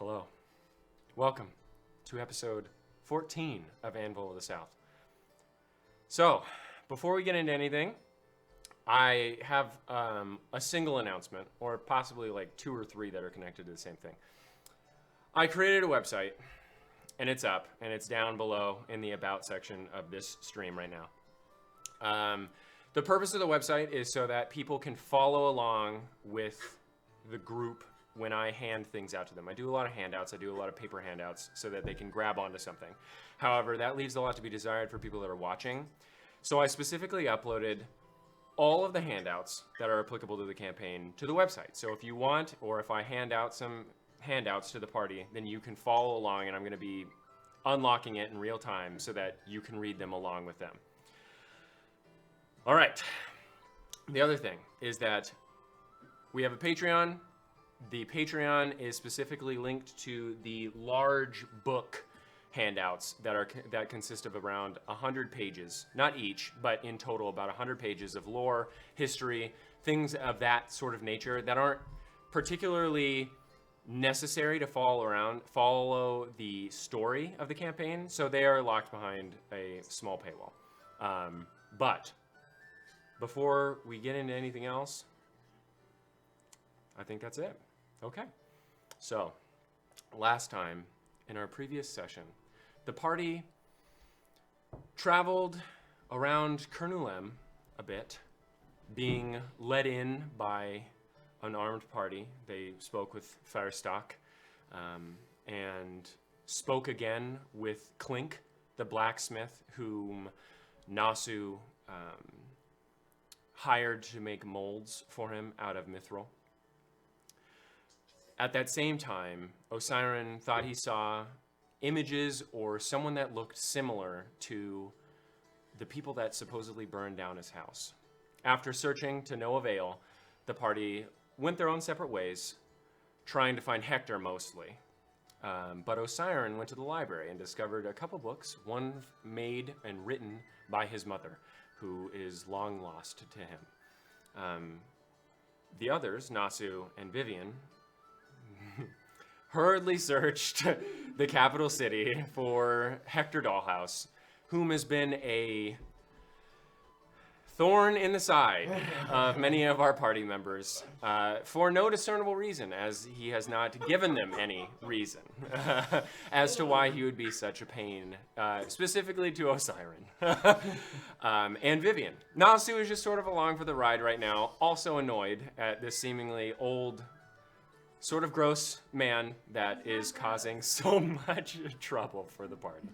Hello. Welcome to episode 14 of Anvil of the South. So, before we get into anything, I have a single announcement, or possibly like 2 or 3 that are connected to the same thing. I created a website, and it's up, and it's down below in the About section of this stream right now. The purpose of the website is so that people can follow along with the group when I hand things out to them. I do a lot of handouts. I do a lot of paper handouts so that they can grab onto something. However, that leaves a lot to be desired for people that are watching. So I specifically uploaded all of the handouts that are applicable to the campaign to the website. So if you want, or if I hand out some handouts to the party, then you can follow along, and I'm going to be unlocking it in real time so that you can read them along with them. All right. The other thing is that we have a Patreon. The Patreon is specifically linked to the large book handouts that consist of around 100 pages, not each, but in total about 100 pages of lore, history, things of that sort of nature that aren't particularly necessary to follow the story of the campaign, so they are locked behind a small paywall. But before we get into anything else, I think that's it. Okay. So, last time, in our previous session, the party traveled around Kernulem a bit, being led in by an armed party. They spoke with Firestock, and spoke again with Clink, the blacksmith, whom Nasu hired to make molds for him out of mithril. At that same time, Osiren thought he saw images or someone that looked similar to the people that supposedly burned down his house. After searching to no avail, the party went their own separate ways, trying to find Hector mostly. But Osiren went to the library and discovered a couple books, one made and written by his mother, who is long lost to him. The others, Nasu and Vivian, hurriedly searched the capital city for Hector Dollhouse, whom has been a thorn in the side of many of our party members for no discernible reason, as he has not given them any reason as to why he would be such a pain, specifically to Osiren and Vivian. Nasu is just sort of along for the ride right now, also annoyed at this seemingly old, sort of gross man that is causing so much trouble for the party.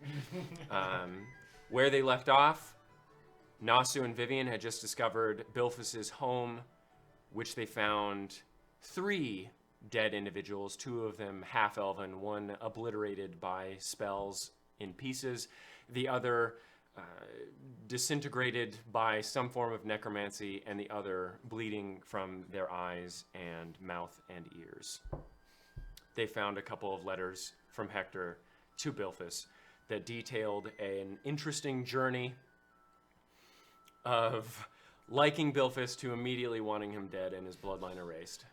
Where they left off, Nasu and Vivian had just discovered Bilphus's home, which they found 3 dead individuals, 2 of them half-elven, one obliterated by spells in pieces, the other disintegrated by some form of necromancy, and the other bleeding from their eyes and mouth and ears. They found a couple of letters from Hector to Bilphus that detailed an interesting journey of liking Bilphus to immediately wanting him dead and his bloodline erased.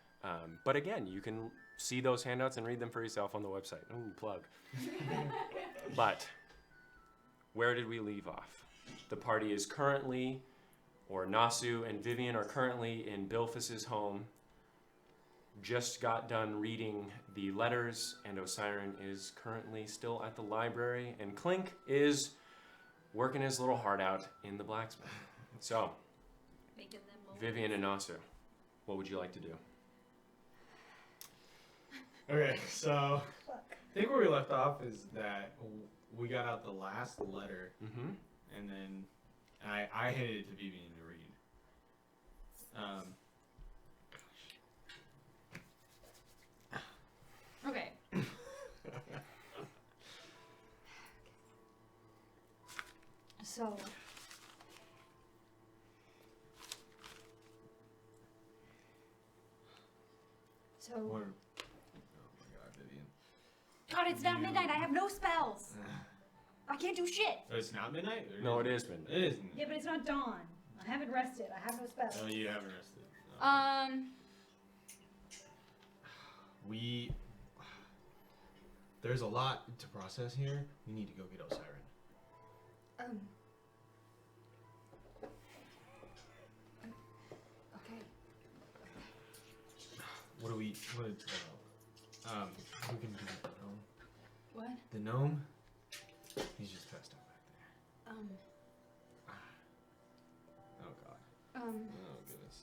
But again, you can see those handouts and read them for yourself on the website. Ooh, plug. But where did we leave off? The party is currently, or Nasu and Vivian are currently in Bilphus's home. Just got done reading the letters, and Osiren is currently still at the library, and Clink is working his little heart out in the blacksmith. So, Vivian and Nasu, what would you like to do? Okay, so I think where we left off is that we got out the last letter, and then I handed it to Vivian to read. Okay. So. Oh my god, Vivian. God, it's not midnight. I have no spells. I can't do shit. Oh, it's not midnight? No, it is midnight. It is midnight. Yeah, but it's not dawn. I haven't rested. I have no spells. Oh, you haven't rested. No. Um. We there's a lot to process here. We need to go get Osiris. Okay. What we can do with the gnome. What? The gnome? He's just passed out back there. Oh god. Oh goodness.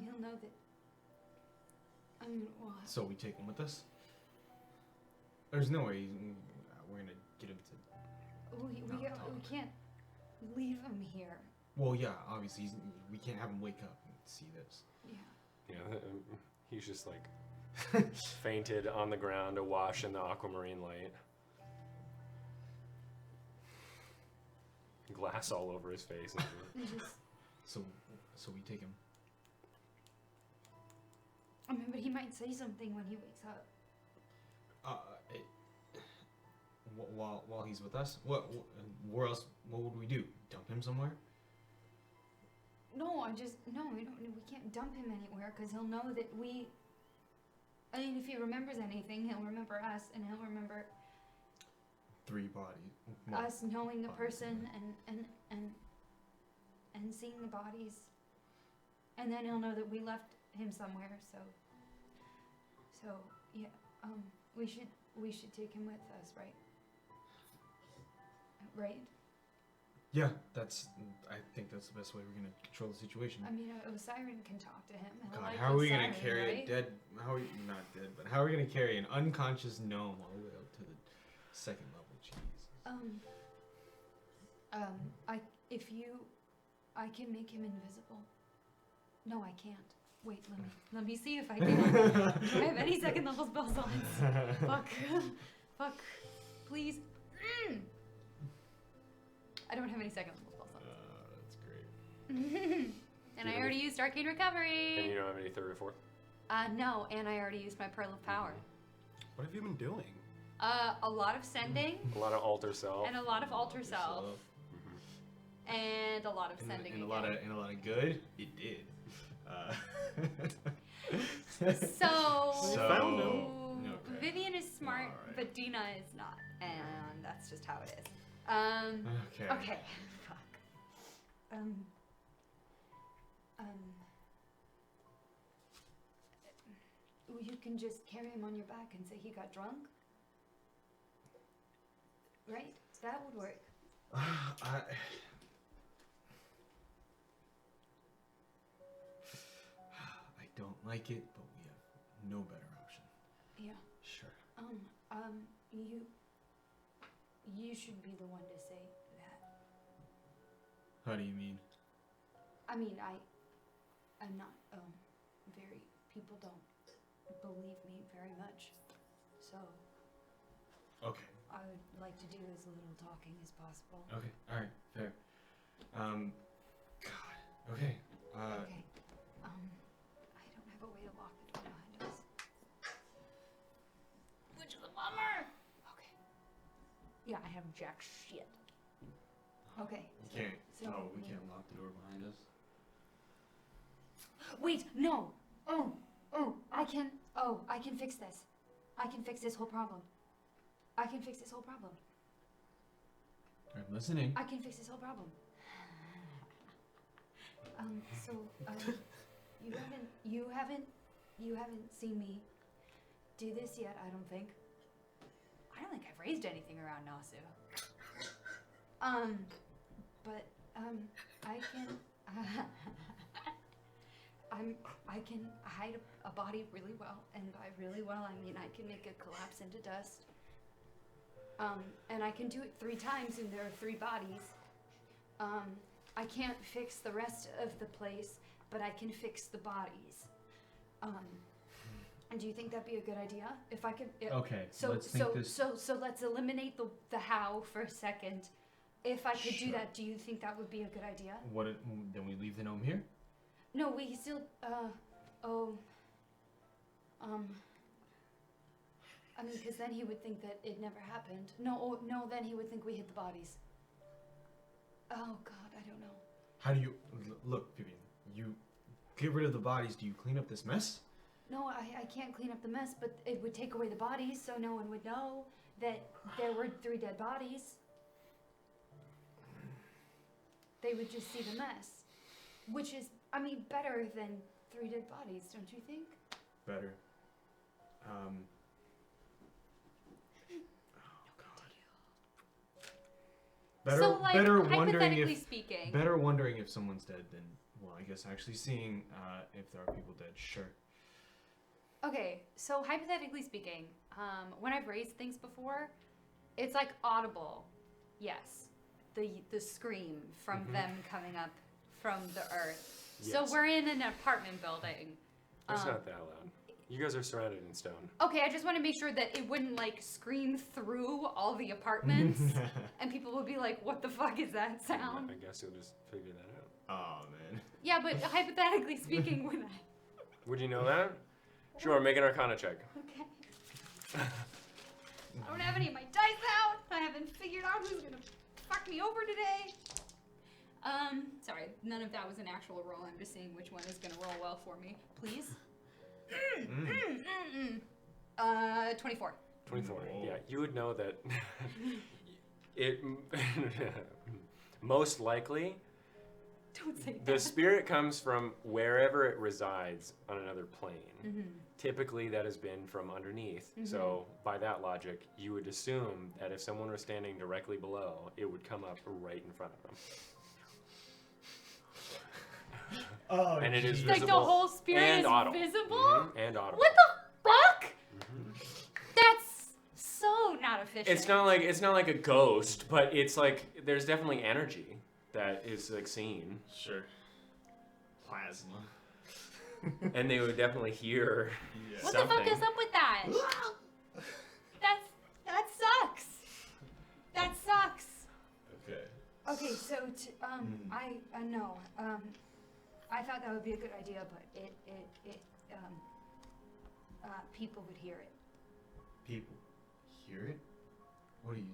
He'll know that. Well. So we take him with us? There's no way we're gonna get him to. We can't leave him here. Well, yeah, obviously we can't have him wake up and see this. Yeah. Yeah, he's just like fainted on the ground, awash in the aquamarine light. Glass all over his face. So we take him. But he might say something when he wakes up. While he's with us, where else? What would we do? Dump him somewhere? No, we can't dump him anywhere because he'll know that we. If he remembers anything, he'll remember us, and he'll remember 3 bodies. us knowing the person and seeing the bodies, and then he'll know that we left him somewhere. So yeah, we should take him with us, right? Right. Yeah, I think that's the best way we're gonna control the situation. Osiris can talk to him. God, how are we gonna carry a dead? How are we not dead? But how are we gonna carry an unconscious gnome all the way up to the 2nd level? Jesus. I can make him invisible. No, I can't. Wait, let me see if I can. Do I have any 2nd level spell slots? Fuck. Please. I don't have any 2nd level spell slots. That's great. And I already used Arcane Recovery. And you don't have any 3rd or 4th? No, and I already used my Pearl of Power. What have you been doing? A lot of sending. A lot of alter self. And a lot of alter self. And a lot of sending. And a lot of good. It did. So found him. Okay. Vivian is smart, Alright. but Dina is not, and that's just how it is. Okay. Fuck. You can just carry him on your back and say he got drunk. Right? That would work. I don't like it, but we have no better option. Yeah. Sure. You should be the one to say that. How do you mean? I'm not, people don't believe me very much, so Okay. I would like to do as little talking as possible. Okay. All right. Fair. God. Okay. Okay. I don't have a way to lock the door behind us. Which is a bummer! Okay. Yeah, I have jack shit. Okay. We can't. So we can't lock the door behind us. Wait, no! I can fix this. I can fix this whole problem. I'm listening. I can fix this whole problem. You haven't seen me do this yet, I don't think. I don't think I've raised anything around Nasu. But I can I can hide a body really well, and by really well I mean I can make it collapse into dust. And I can do it 3 times, and there are 3 bodies. I can't fix the rest of the place, but I can fix the bodies. And do you think that'd be a good idea? If I could. Okay. So let's eliminate the how for a second. If I could do Sure. that, do you think that would be a good idea? Then we leave the gnome here. No, we still. Because then he would think that it never happened. No, then he would think we hid the bodies. Oh God, I don't know. How do you look, Vivian? You get rid of the bodies. Do you clean up this mess? No, I can't clean up the mess, but it would take away the bodies, so no one would know that there were 3 dead bodies. They would just see the mess, which is, I mean, better than 3 dead bodies, don't you think? Better. Better, so, like, better wondering hypothetically if speaking. better wondering if someone's dead than, well, I guess actually seeing if there are people dead. Sure. Okay, so hypothetically speaking, when I've raised things before, it's like audible. Yes, the scream from them coming up from the earth. Yes. So we're in an apartment building. It's not that loud. You guys are surrounded in stone. Okay, I just want to make sure that it wouldn't like scream through all the apartments, and people would be like, "What the fuck is that sound?" I guess you'll just figure that out. Oh man. Yeah, but hypothetically speaking, when I Would you know that? Sure, make an Arcana check. okay, I don't have any of my dice out. I haven't figured out who's gonna fuck me over today. Sorry, none of that was an actual roll. I'm just seeing which one is gonna roll well for me. Please. 24. 24. Oh. Yeah, you would know that it most likely Don't say the that. spirit comes from wherever it resides on another plane. Typically that has been from underneath. So by that logic, you would assume that if someone were standing directly below, it would come up right in front of them. Oh, And it is geez. Like the visible whole spirit and is audible. visible? And audible. What the fuck? That's so not efficient. It's not like a ghost, but it's like there's definitely energy that is like seen, Sure. Plasma. and they would definitely hear What something. the fuck is up with that? That sucks. That sucks. Okay. Okay, so I know. I thought that would be a good idea, but people would hear it. People hear it? What do you?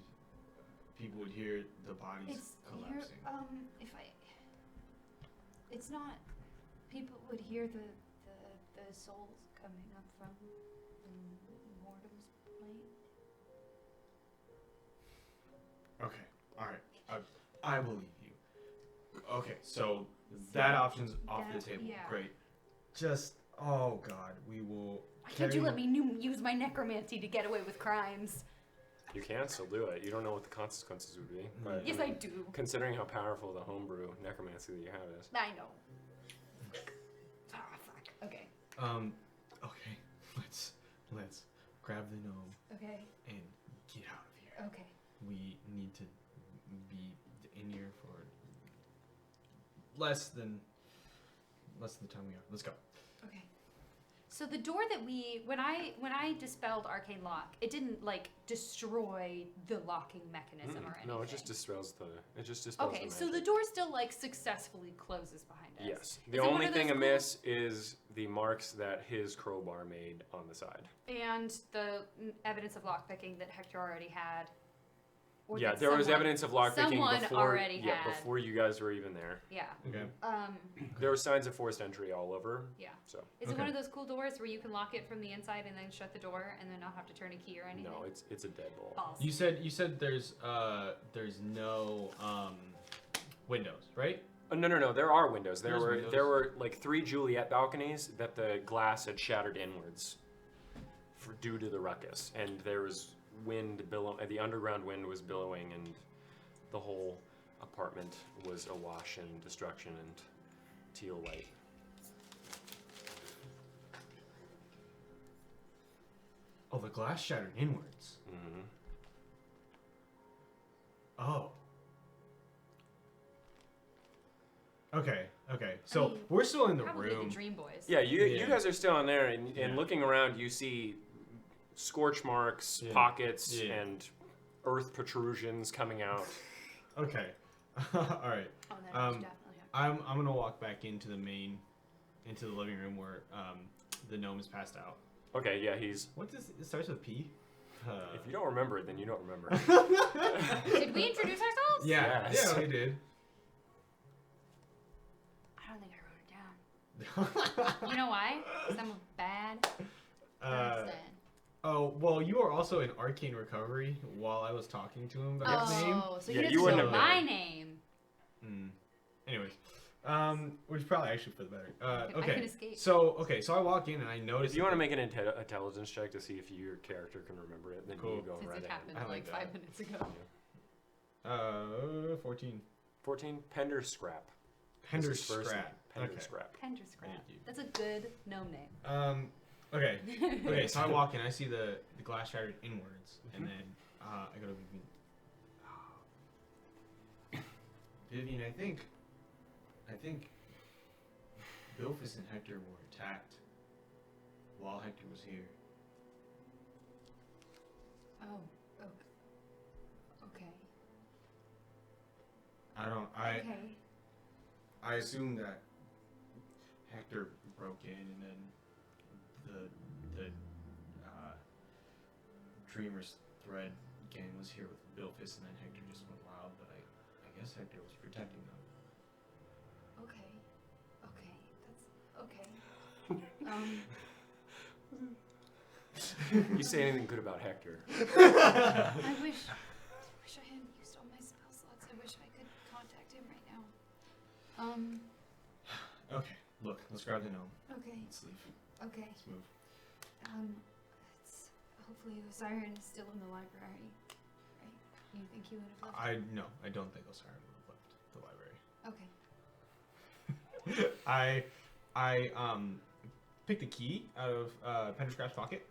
People would hear the bodies It's collapsing. it's not. People would hear the souls coming up from Mortem's plane. Okay. All right. I believe you. Okay. So that option's off the table. Yeah. Great. Just oh god, we will. Why can't you let me use my necromancy to get away with crimes? You can still do it. You don't know what the consequences would be. But Yes, I do. Considering how powerful the homebrew necromancy that you have is. I know. Ah, fuck. Okay. Okay. Let's grab the gnome Okay. and get out of here. Okay. We need to be in here for less than the time we are. Let's go. Okay. So the door that when I dispelled arcane lock, it didn't like destroy the locking mechanism or anything. No, it just dispels the Okay, so the door still like successfully closes behind us. Yes. Is The it one only of thing those amiss is the marks that his crowbar made on the side. And the evidence of lockpicking that Hector already had. Or Yeah, that there was someone- evidence of lockpicking someone before. already Yeah, had. before you guys were even there. Yeah. Okay. There were signs of forced entry all over. Yeah. So Is it Okay. one of those cool doors where you can lock it from the inside and then shut the door and then not have to turn a key or anything? no, it's a deadbolt. Balls. You said there's no windows, right? No. There are windows. There There's were windows. like 3 Juliet balconies that the glass had shattered inwards, due to the ruckus, and there was wind the underground wind was billowing, and the whole apartment was awash in destruction and teal light. Oh, the glass shattered inwards. Mm-hmm. Oh. Okay. So I mean, we're still in the Probably room. the Dream Boys. Yeah, you Yeah. guys are still in there, and Yeah. looking around, you see scorch marks, Yeah. pockets, Yeah. and earth protrusions coming out. Okay. All right. Oh, that Um, definitely happened. I'm gonna walk back into the living room where the gnome is passed out. Okay, yeah, he's. What does it starts with P? If you don't remember it, then you don't remember. Did we introduce ourselves? Yeah, Yes. yeah, we did. I don't think I wrote it down. You know why? 'Cause I'm a bad person. Oh, well, you were also in Arcane Recovery while I was talking to him about his name. Oh, so Yeah, you you just wouldn't know have my known. name. Anyways, which is probably actually for the better. I Okay. can escape. So I walk in and I notice. If you want to make an intelligence check to see if your character can remember it, then Cool. you go Since right it ahead. happened I like like that. 5 minutes ago. 14. 14. Pender Scrap. Pender That's his first Scrap. name, Pender Okay. Scrap. Pender Scrap. Thank you. That's a good gnome name. Okay. Okay. So I walk in. I see the glass shattered inwards, and then I go to Vivian. Vivian, I think Bilphus and Hector were attacked while Hector was here. Oh, okay. I assume that Hector broke in, and then the Dreamer's Thread gang was here with Bilphus, and then Hector just went wild. But I guess Hector was protecting them. Okay. You say anything good about Hector? I wish I hadn't used all my spell slots. I wish I could contact him right now. Okay, look, let's grab the gnome. Okay. Let's leave. Okay. Let's move. It's hopefully Osiris is still in the library. Right? You think he would have left? I don't think Osiris would have left the library. Okay. I picked the key out of Pender Scrap's pocket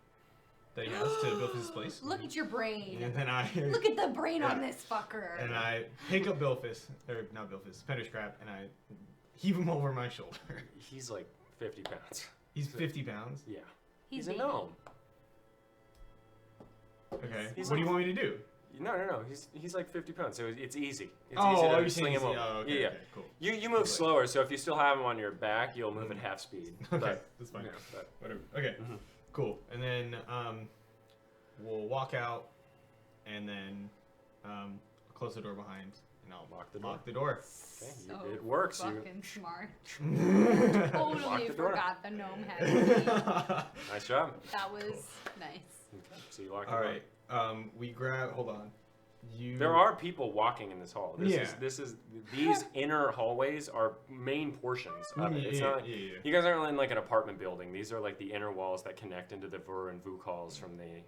that he has to Bilphus' place. Look at your brain. And then Look at the brain on this fucker. and I pick up Bilphus, or not Bilphus, Pender Scrap, and I heave him over my shoulder. He's like 50 pounds. He's 50 pounds. Yeah. He's a baby. gnome. Okay. He's What do like- you want me to do? No. He's like 50 pounds, so it's easy. It's Oh, easy you're to saying sling him easy. over. Oh, okay, yeah. okay, cool. You move slower, so if you still have him on your back, you'll move at half speed. Okay, But, that's fine. yeah, but, Whatever. Okay, cool. And then we'll walk out, and then close the door behind, and I'll Lock the lock the door. okay, So it works. fucking smart. Lock Totally the door. forgot the gnome had keys. Nice job. That was nice. Okay, so you lock the All door. right. We grab. Hold on. There are people walking in this hall. Yeah. These inner hallways are main portions of it. It's not. Yeah. You guys aren't in like an apartment building. These are like the inner walls that connect into the Vur and Vuk halls from the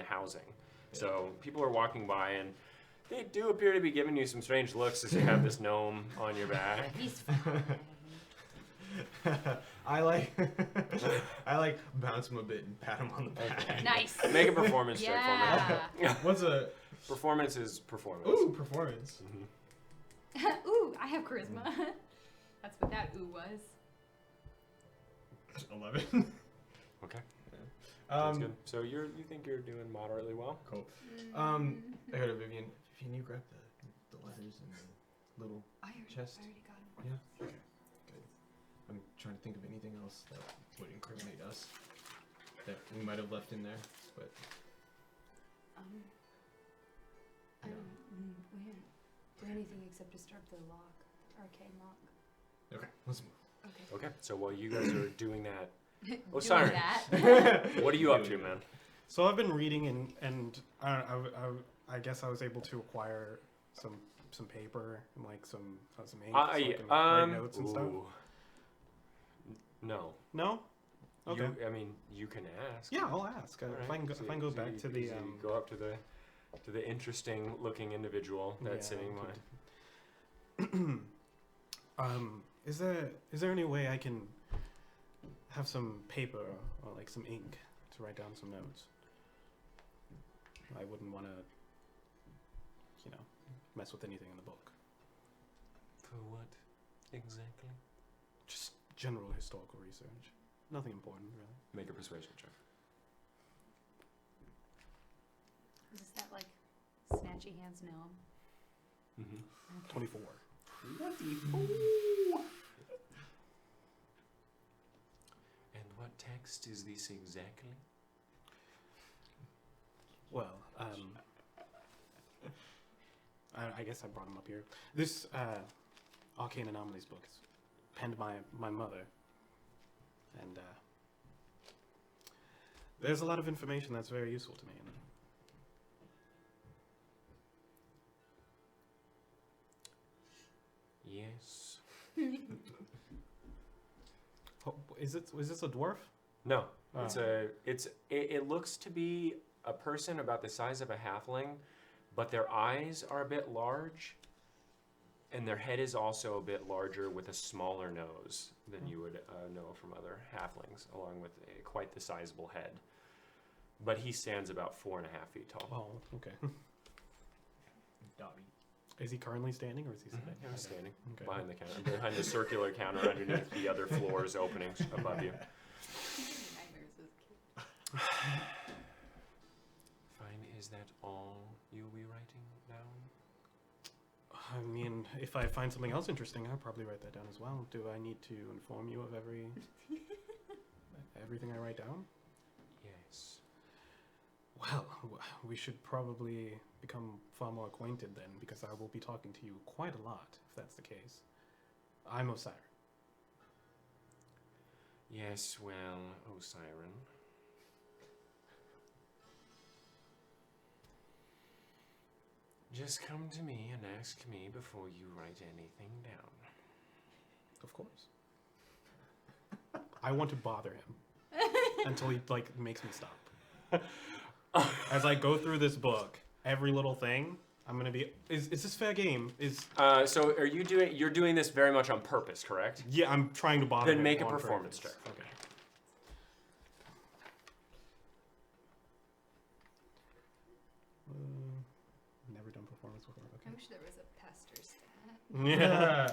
housing. So people are walking by and they do appear to be giving you some strange looks as you have this gnome on your back. He's fine. I like bounce him a bit and pat him on the back. Nice. Make a performance check Yeah. for me. What's a Performance is performance. performance? Ooh, I have charisma. That's what that ooh was. 11. Okay. That's Um, good. So you think you're doing moderately well? cool. I go to Vivian. Vivian, you grab the letters and the little chest. I already got him. Yeah. Okay. Good. I'm trying to think of anything else that would incriminate us that we might have left in there, but We didn't do anything except disturb the lock, arcane lock. okay. Let's move. Okay. Okay. So while you guys are doing that, Doing Osiris. that. what are you up to, man? So I've been reading and I guess I was able to acquire some paper and like some ink so I can write notes and stuff. ooh. No. No? Okay. You can ask. Yeah, I'll ask. All If right. I can go back to the you go up to the interesting looking individual that's yeah, sitting by. is there any way I can have some paper or like some ink to write down some notes? I wouldn't want to, mess with anything in the book. For what exactly? Just general historical research. Nothing important, really. Make a persuasion check. Is that like snatchy hands gnome? Mm-hmm. 24. And what text is this exactly? Well, I guess I brought him up here. This Arcane Anomalies book is penned my mother. And there's a lot of information that's very useful to me. Yes. Oh, is this a dwarf? No. Oh. It looks to be a person about the size of a halfling, but their eyes are a bit large, and their head is also a bit larger with a smaller nose than you would know from other halflings, along with quite the sizable head. But he stands about 4.5 feet tall. Oh, okay. Dobby. Is he currently standing or is he sitting? Yeah, he's standing Okay. behind the counter, behind the circular counter underneath the other floors openings above you. Nightmares as a kid. Fine, is that all you'll be writing down? I mean, if I find something else interesting, I'll probably write that down as well. Do I need to inform you of everything I write down? Yes. Well, we should probably become far more acquainted then, because I will be talking to you quite a lot, if that's the case. I'm Osiris. Yes, well, Osiris. Just come to me and ask me before you write anything down. Of course. I want to bother him until he makes me stop. As I go through this book, every little thing, I'm gonna be. Is this fair game? So are you doing? You're doing this very much on purpose, correct? Yeah, I'm trying to bother him. Then make a on performance purpose. check. Okay. Never done performance before. I Okay. wish there was a pastor stat. Yeah.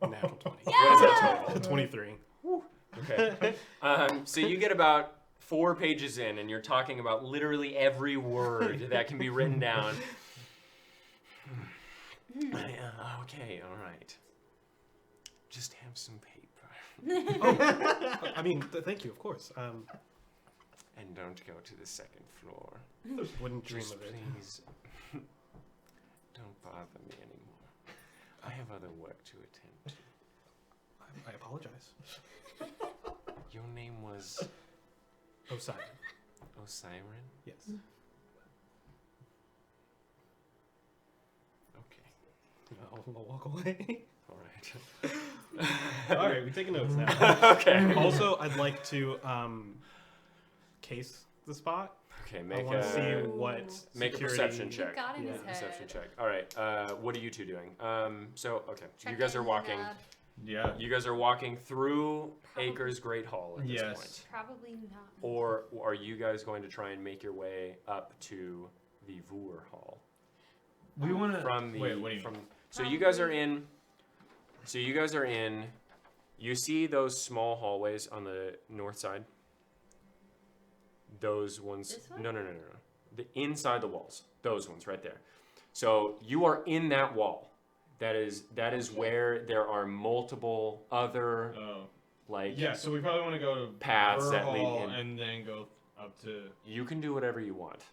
Natural 20. What is that total? 23. Okay. So you get about 4 pages in, and you're talking about literally every word that can be written down. Okay, all right. Just have some paper. Oh, I mean, thank you, of course. And don't go to the second floor. Wouldn't dream Just of it. please don't bother me anymore. I have other work to attend to. I apologize. Your name was Osiris. Osiris? Yes. Okay. I'll walk away. All right. All right, we're taking notes now. Okay. Also, I'd like to case the spot. Okay, I make want to see a what make a security- perception check. Got in Yeah. his head. Perception check. All right. What are you two doing? So okay, Check you guys are in, walking. Yeah. You guys are walking through Probably- Acres Great Hall at this Yes. point. Probably not. Or are you guys going to try and make your way up to the Vur Hall? We want to. From the Wait, what do you from mean? so you guys are in. So you guys are in. You see those small hallways on the north side. Those ones. This one? No. The inside the walls. Those ones right there. So you are in that wall. That is Okay. where there are multiple other Oh. like. Yeah, so we probably want to go to Paths Burr that lead Hall in. and then go up to. You can do whatever you want.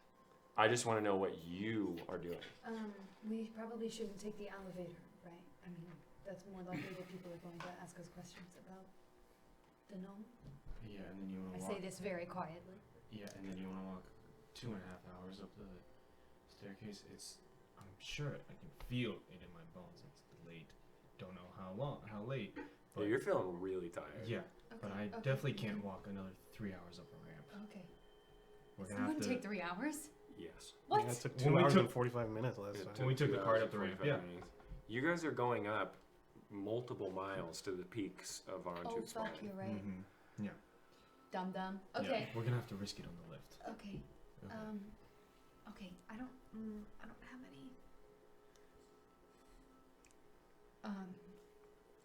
I just want to know what you are doing. We probably shouldn't take the elevator, right? I mean, that's more likely that people are going to ask us questions about the gnome. Yeah, and then you want I to say walk. this very quietly. Yeah, and then you want to walk 2.5 hours up the staircase. I'm sure I can feel it in my bones. It's late. Don't know how late. Yeah, But you're feeling really tired. yeah, Okay. but I okay, definitely okay. can't walk another 3 hours up a ramp. Okay. We're It gonna have wouldn't to. take 3 hours. Yes. What? Yeah, it took When 2 we hours took- and 45 minutes last It time. When we took the 2 cart hours up the and ramp, 45 yeah. minutes. You guys are going up multiple miles to the peaks of Oh Arantu's fuck, Spine. you're right. Mhm. Yeah. Dum dum. Yeah, Okay. we're gonna have to risk it on the lift. Okay. Okay. Okay. I don't have any.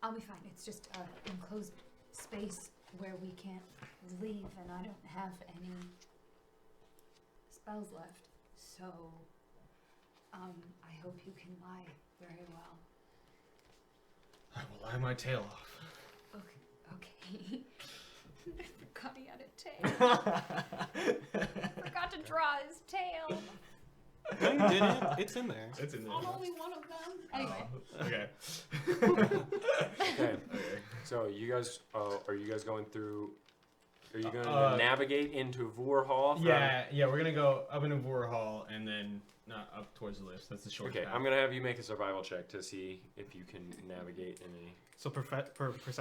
I'll be fine. It's just an enclosed space where we can't leave, and I don't have any spells left. So, I hope you can lie very well. I will lie my tail off. Okay. I forgot he had a tail. Forgot to draw his tail. No, you didn't. It's in there. It's in there. I'm only one of them. Anyway. Okay. Okay. Okay. So you guys, are you guys going through? Are you going to navigate into Vor Hall? Yeah, we're gonna go up into Vor Hall and then up towards the lifts. That's the short Okay, path. I'm gonna have you make a survival check to see if you can navigate any. So perception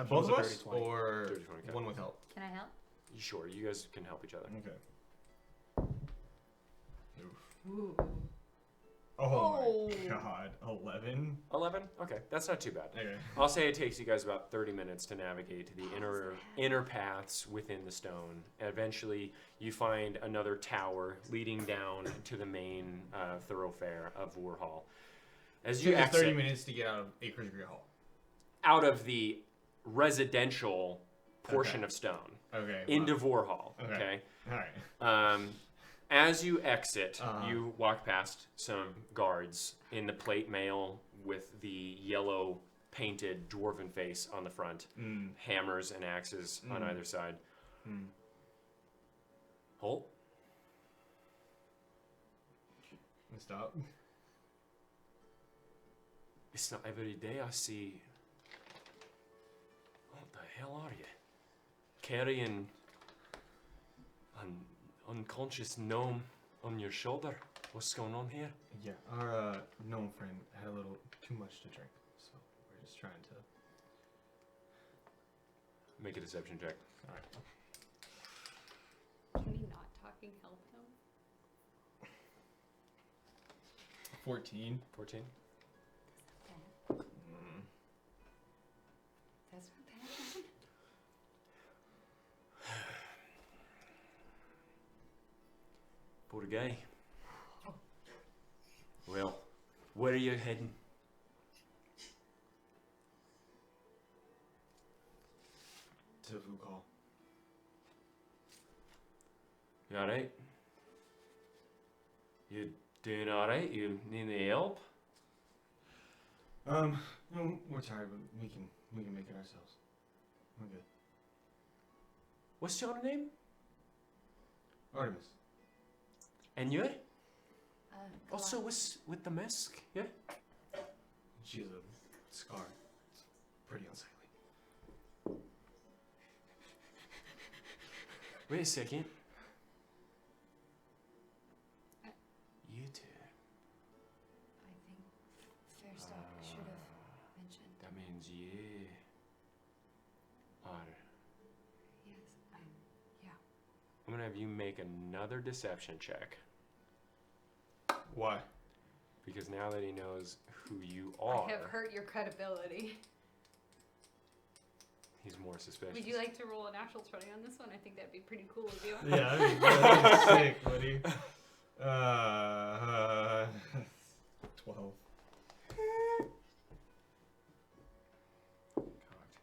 Both was of a us 30-20. or 30-20, okay. one with help. Can I help? Sure, you guys can help each other. Okay. Ooh. Oh my god, 11. 11. Okay, that's not too bad. Okay. I'll say it takes you guys about 30 minutes to navigate to the inner paths within the stone. Eventually, you find another tower leading down to the main thoroughfare of Vor Hall. As you It took us exit 30 minutes to get out of Acres Great Hall. out of the residential portion Okay. of stone Okay. into Vor Hall. Okay. Okay. All right. As you exit, Uh-huh. you walk past some guards in the plate mail with the yellow painted dwarven face on the front, hammers and axes on either side. Halt. Stop. It's not every day I see. What the hell are you? Carrying an unconscious gnome on your shoulder. What's going on here? Yeah, our gnome friend had a little too much to drink, so we're just trying to. Make a deception check. All right. Can we not talking help him? 14. 14. That's not bad. Poor guy. Well, where are you heading? To Vukal. You alright? You doing alright? You need any help? No, we're tired, but we can make it ourselves. We're good. What's your name? Artemis. And you? Go Also, on. with the mask? Yeah? She has a scar. It's pretty unsightly. Wait a second. You two. I think Fairstock should have mentioned. That means you are. Yes, yeah. I'm gonna have you make another deception check. Why? Because now that he knows who you are, I have hurt your credibility. he's more suspicious. Would you like to roll a natural 20 on this one? I think that'd be pretty cool of you. Yeah, that'd be sick, buddy. 12. Cocked.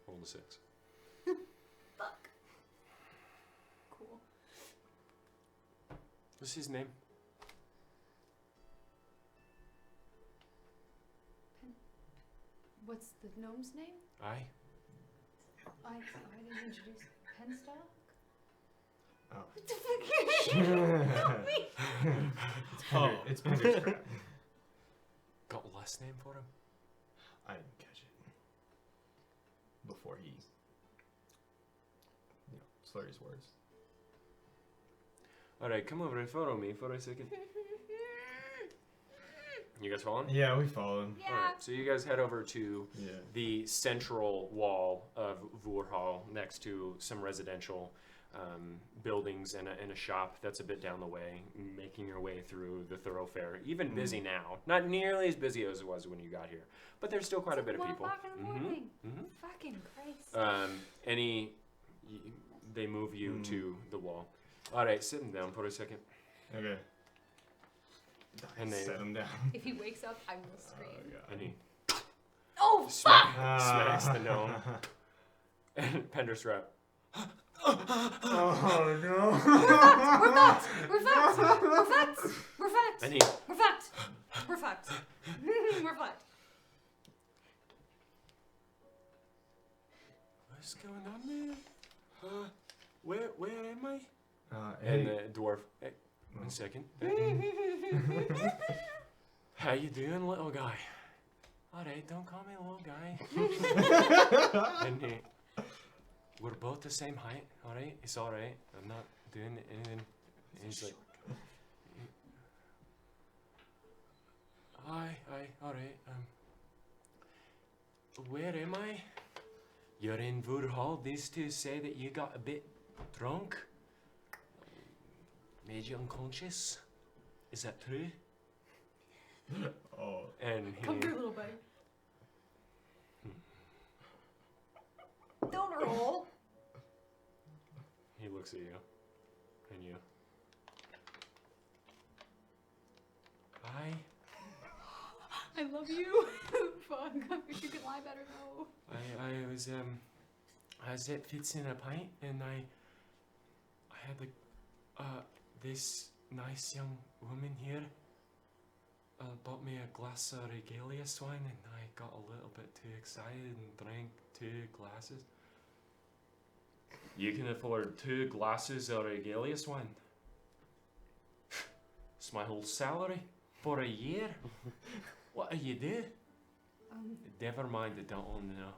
Roll the 6. Fuck. Cool. What's his name? What's the gnome's name? I. I didn't introduce Penstock? Oh. What the fuck? Help me! It's Pender's crap. Got a last name for him? I didn't catch it. Before he, slurred his words. Alright, come over and follow me for a second. You guys following? Yeah, we followed him. Yeah. Alright, so you guys head over to Yeah. the central wall of Vor Hall next to some residential buildings and a shop that's a bit down the way, making your way through the thoroughfare. Even busy now. Not nearly as busy as it was when you got here, but there's still quite a bit of people. 1 o'clock in the morning. Fucking Christ. They move you to the wall. Alright, sit him down for a second. Okay. And they set him down. If he wakes up, I will scream. and he Oh, fuck! smacks the gnome. And Penderstrap. Oh no. We're fucked! We're fucked! We're fucked! We're fucked! And he We're fucked! We're fucked! We're fucked. What's going on there? Where am I? Hey, And the dwarf, hey, 1 second. How you doing, little guy? Alright, don't call me little guy. And we're both the same height, alright? It's alright. I'm not doing anything. And he's like, aye, alright. Where am I? You're in Voor Hall. These two say that you got a bit drunk. Made you unconscious. Is that true? Oh. And Come through, little buddy. Don't roll. he looks at you. And you. I love you. Fuck. I wish you could lie better though. I was at Fitz in a pint and I had this nice young woman here bought me a glass of regalia wine and I got a little bit too excited and drank 2 glasses. You can afford 2 glasses of regalia wine. It's my whole salary for a year. What do you do? Never mind, I don't want to know.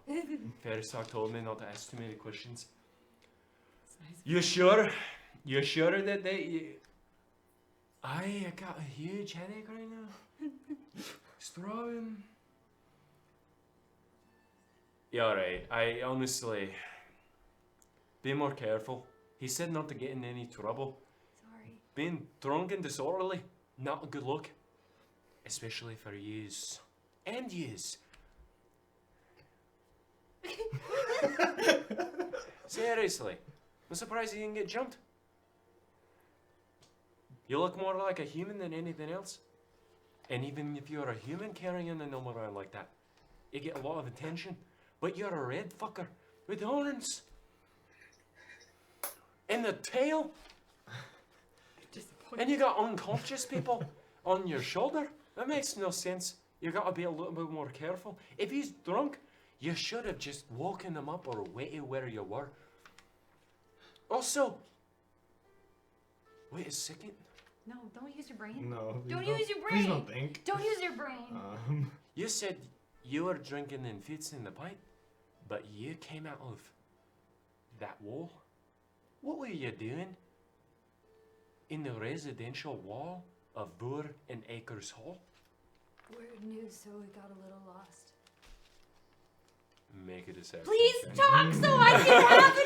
Ferisar told me not to ask too many questions. Nice. You sure? You sure that they... I got a huge headache right now. It's throbbing. Yeah, alright. I honestly... Be more careful. He said not to get in any trouble. Sorry. Being drunk and disorderly, not a good look. Especially for yous. And yous. Seriously. I'm surprised you didn't get jumped. You look more like a human than anything else. And even if you're a human carrying a gnome around like that, you get a lot of attention. But you're a red fucker with horns. And the tail. And you got unconscious people on your shoulder. That makes no sense. You gotta be a little bit more careful. If he's drunk, you should have just woken him up or waited where you were. Also, wait a second. No, don't use your brain. No. Don't use your Please brain. don't think. Don't use your brain. You said you were drinking in fits in the pint, but you came out of that wall. What were you doing in the residential wall of Voor and Acres Hall? We're new, so we got a little lost. Make a deception. Please check. talk so I can have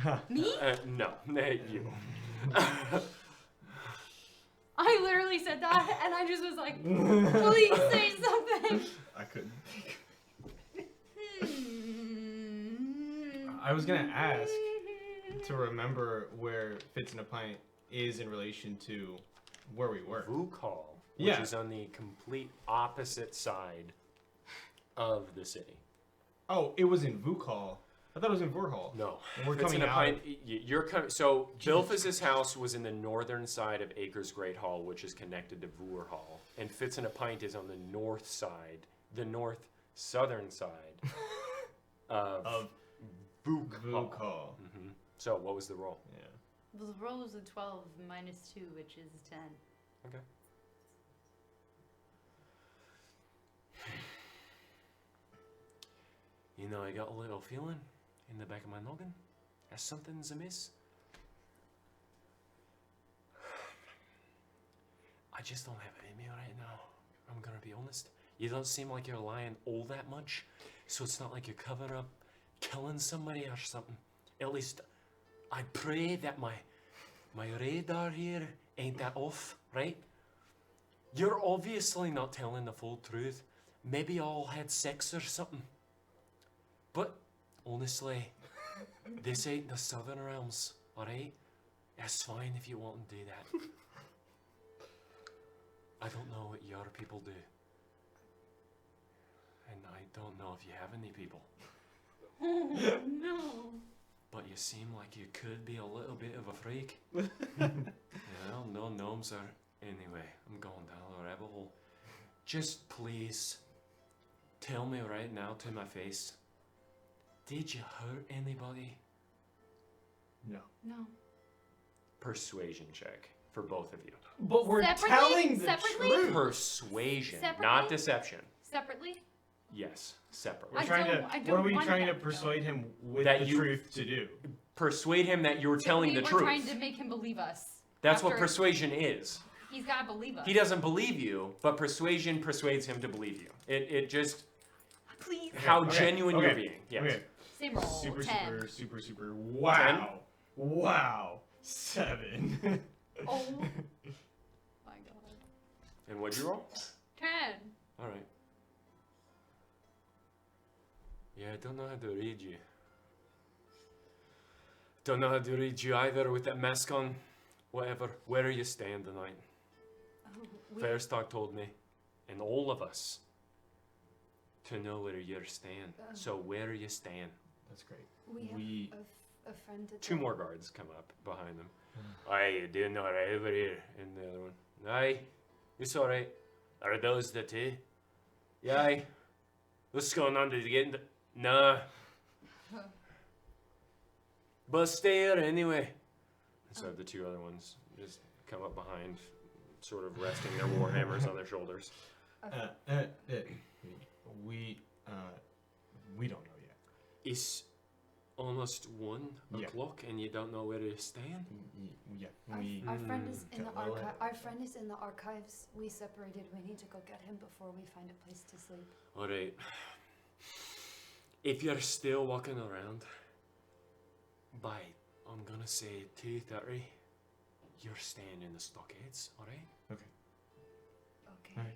advantage. Me? No, you. I literally said that, and I just was like, please say something. I couldn't think. I was gonna ask to remember where Fitz in a Pint is in relation to where we were. Vook Hall, which Yeah. is on the complete opposite side of the city. Oh, it was in Vook Hall. I thought it was in Vor Hall. No, And we're Fitz coming in a out. Pint, you're coming. So Bilphus's house was in the northern side of Acres Great Hall, which is connected to Voor Hall, and Fitz in a Pint is on the north side, the north southern side of Vook Vook Hall. Hall. hmm So what was the roll? Yeah. The roll was a 12 minus 2, which is 10. Okay. You know, I got a little feeling in the back of my noggin that something's amiss. I just don't have it in me right now. I'm gonna be honest. You don't seem like you're lying all that much, so it's not like you're covering up killing somebody or something. At least I pray that my radar here ain't that off, right? You're obviously not telling the full truth. Maybe y'all had sex or something. But honestly, this ain't the Southern Realms, alright? That's fine if you want to do that. I don't know what your people do. And I don't know if you have any people. Oh, no. But you seem like you could be a little bit of a freak. Well, no gnomes are... Anyway, I'm going down the rabbit hole. Just please, tell me right now to my face. Did you hurt anybody? No. No. persuasion check for both of you. But we're Separately? telling the Separately? truth. Persuasion, Separately? not deception. Separately? Yes, separately. We're I trying don't- to. I What don't are we want trying to that, persuade him with That the you- truth to do? Persuade him that you're telling the We're truth. trying to make him believe us. That's what After- persuasion is. He's got to believe us. He doesn't believe you, but persuasion persuades him to believe you. It just Please. how Okay, genuine okay, you're being. Yes. Okay. Same roll. Super, 10. super. Wow. Wow. 7. Oh. My God. And what'd you roll? 10. All right. Yeah, I don't know how to read you. Don't know how to read you either with that mask on. Whatever. Where are you staying tonight? Oh, we, Fairstock told me, and all of us, to know where you're staying. So where are you staying? That's great. we have we- a friend at 2 the- more guards come up behind them. Aye, you doing all right over here? And the other one, aye, it's all right. Are those the two? Yeah, aye. What's going on? Did you get in the... Nah. But stay here anyway. So the 2 other ones just come up behind, sort of resting their war hammers on their shoulders. We don't know yet. It's almost 1 Yeah. o'clock and you don't know where you're staying? Yeah. Our friend is in the Okay, well, archive. Our friend is in the archives. We separated. We need to go get him before we find a place to sleep. Alright. If you're still walking around by, I'm gonna say 2:30, you're staying in the stockades, alright? Okay. Alright.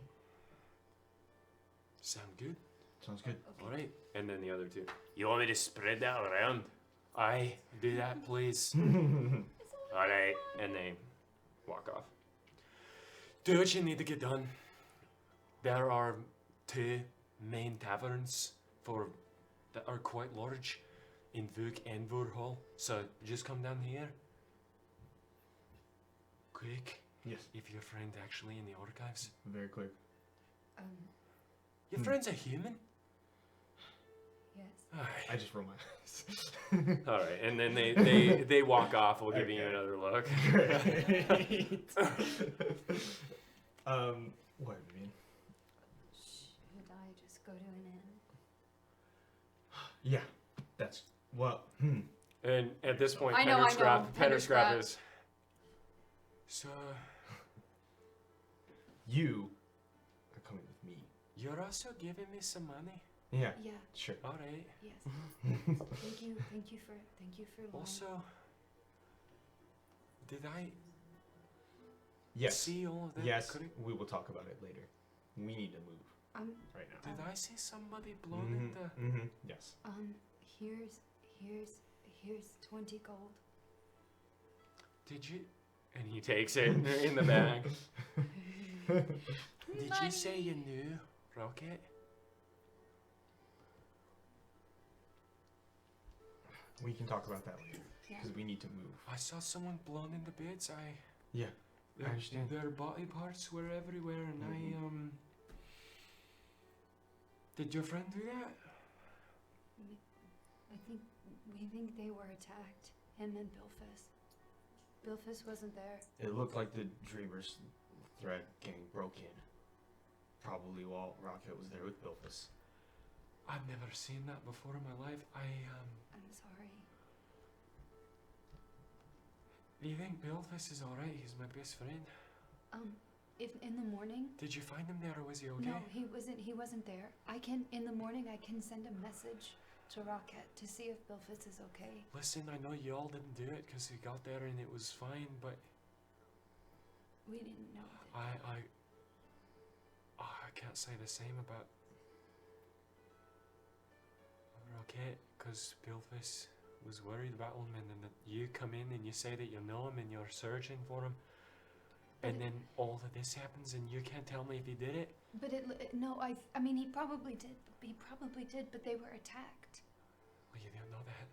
Sound good? Sounds good. Okay. Alright. And then the other 2. You want me to spread that around? Aye, do that please. Alright. And they walk off. Do what you need to get done. There are 2 main taverns that are quite large in Vuk and Hall. So just come down here. Quick, Yes. if your friend actually in the archives. Very clear. Your friend's a human? Yes. Aye. I just roll my eyes. Alright, and then they walk off. We'll give you Okay. another look. Great. What, man? Should I just go to an inn? Yeah. That's well. And at this point, I know, I know. Penderscrap is. So, You are coming with me. you're also giving me some money? Yeah. Yeah. Sure. Alright. Yes. Thank you for loan. Also, did I Yes. see all of that? Yes. correct? We will talk about it later. We need to move right now. Did I see somebody blown in the... Mm-hmm. Yes. Here's 20 gold. Did you... And he takes it in the bag. Did you say you knew Rocket? We can talk about that later Yeah. because we need to move. I saw someone blown into bits. Yeah. I understand. Their body parts were everywhere, and Did your friend do that? We think they were attacked. Him and Bilphus. Bilphus wasn't there. It looked like the Dreamers thread gang broke in. Probably while Rocket was there with Bilphus. I've never seen that before in my life. I'm sorry. Do you think Bilphus is alright? He's my best friend. If in the morning. Did you find him there or was he okay? No, he wasn't there. In the morning I can send a message to Rocket to see if Bilphus is okay. Listen, I know y'all didn't do it because he got there and it was fine, but We didn't know that. I can't say the same about Rocket because Bilphus was worried about him, and then you come in and you say that you know him and you're searching for him, and then all of this happens and you can't tell me if he did it. But no, I mean he probably did. But they were attacked. Well, you didn't know that.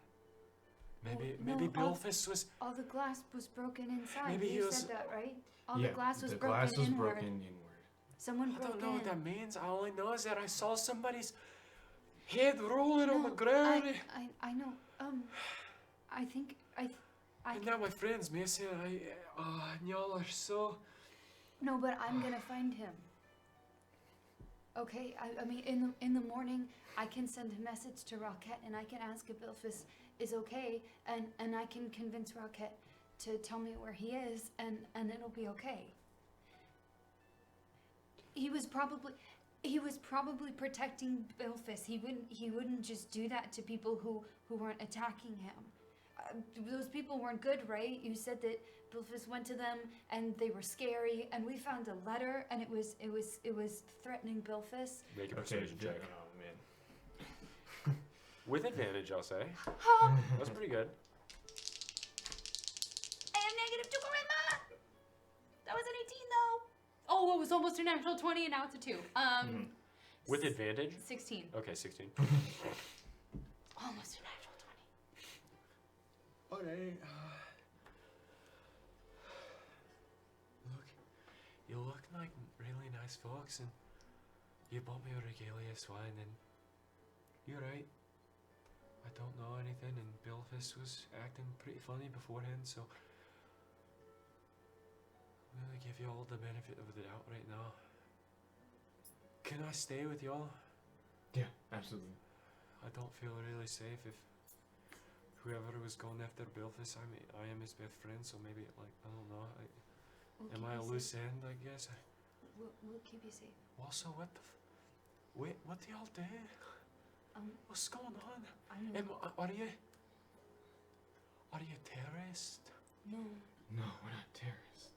No, Maybe all- Bilphus was. All the glass was broken inside. Maybe he you was- said that, right? All Yeah, the glass was the broken glass was inward. broken inward. Someone I broke don't know in. what that means. All I know is that I saw somebody's head rolling on the No, ground. I know. I think And now my friends, Mason, and y'all are so... No, but I'm gonna find him. Okay, I mean, in the morning, I can send a message to Rocket, and I can ask if Bilphus is okay, and I can convince Rocket to tell me where he is, and it'll be okay. He was probably protecting Bilphus. He wouldn't just do that to people who weren't attacking him. Those people weren't good, right? You said that Bilphus went to them and they were scary, and we found a letter, and it was threatening Bilphus. Make a persuasion check. Oh man. With advantage, I'll say. That's pretty good. I have -2 charisma. That was an 18 though. Oh, it was almost a natural 20 and now it's a 2. With advantage? 16. Okay, 16. Almost a natural 20. Alright. You look like really nice folks, and you bought me a regalia swine, and you're right. I don't know anything, and Bilphus was acting pretty funny beforehand, so I'm gonna give you all the benefit of the doubt right now. Can I stay with y'all? Yeah, absolutely. I don't feel really safe if whoever was going after Bilphus, I am his best friend, so maybe, like, I don't know. Am I a loose end, I guess? We'll keep you safe. Also, what the wait, what do y'all do? What's going on? Are you terrorists? No, No, we're not terrorists.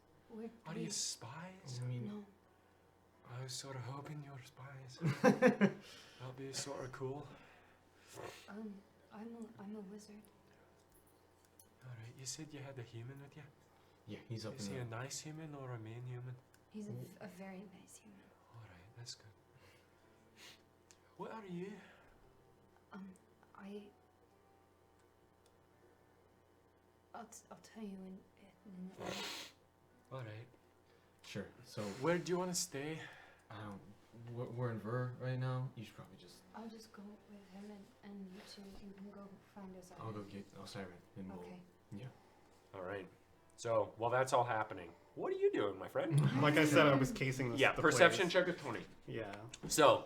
Are you spies? I mean, No. I was sort of hoping you were spies. That'll be sort of cool. I'm a wizard. Alright, you said you had a human with you? yeah, he's up Is in he the... a nice human or a mean human? He's a very nice human. Alright, that's good. What are you? I'll tell you in Alright. Sure. So, Where do you want to stay? we're in Ver right now. You should probably just... I'll just go with him, and you two, you can go find us. I'll go get Osiris, and we'll... Okay. Yeah. Alright. So, while that's all happening, what are you doing, my friend? Like I said, I was casing this. Yeah, the perception place. check of 20. Yeah. So,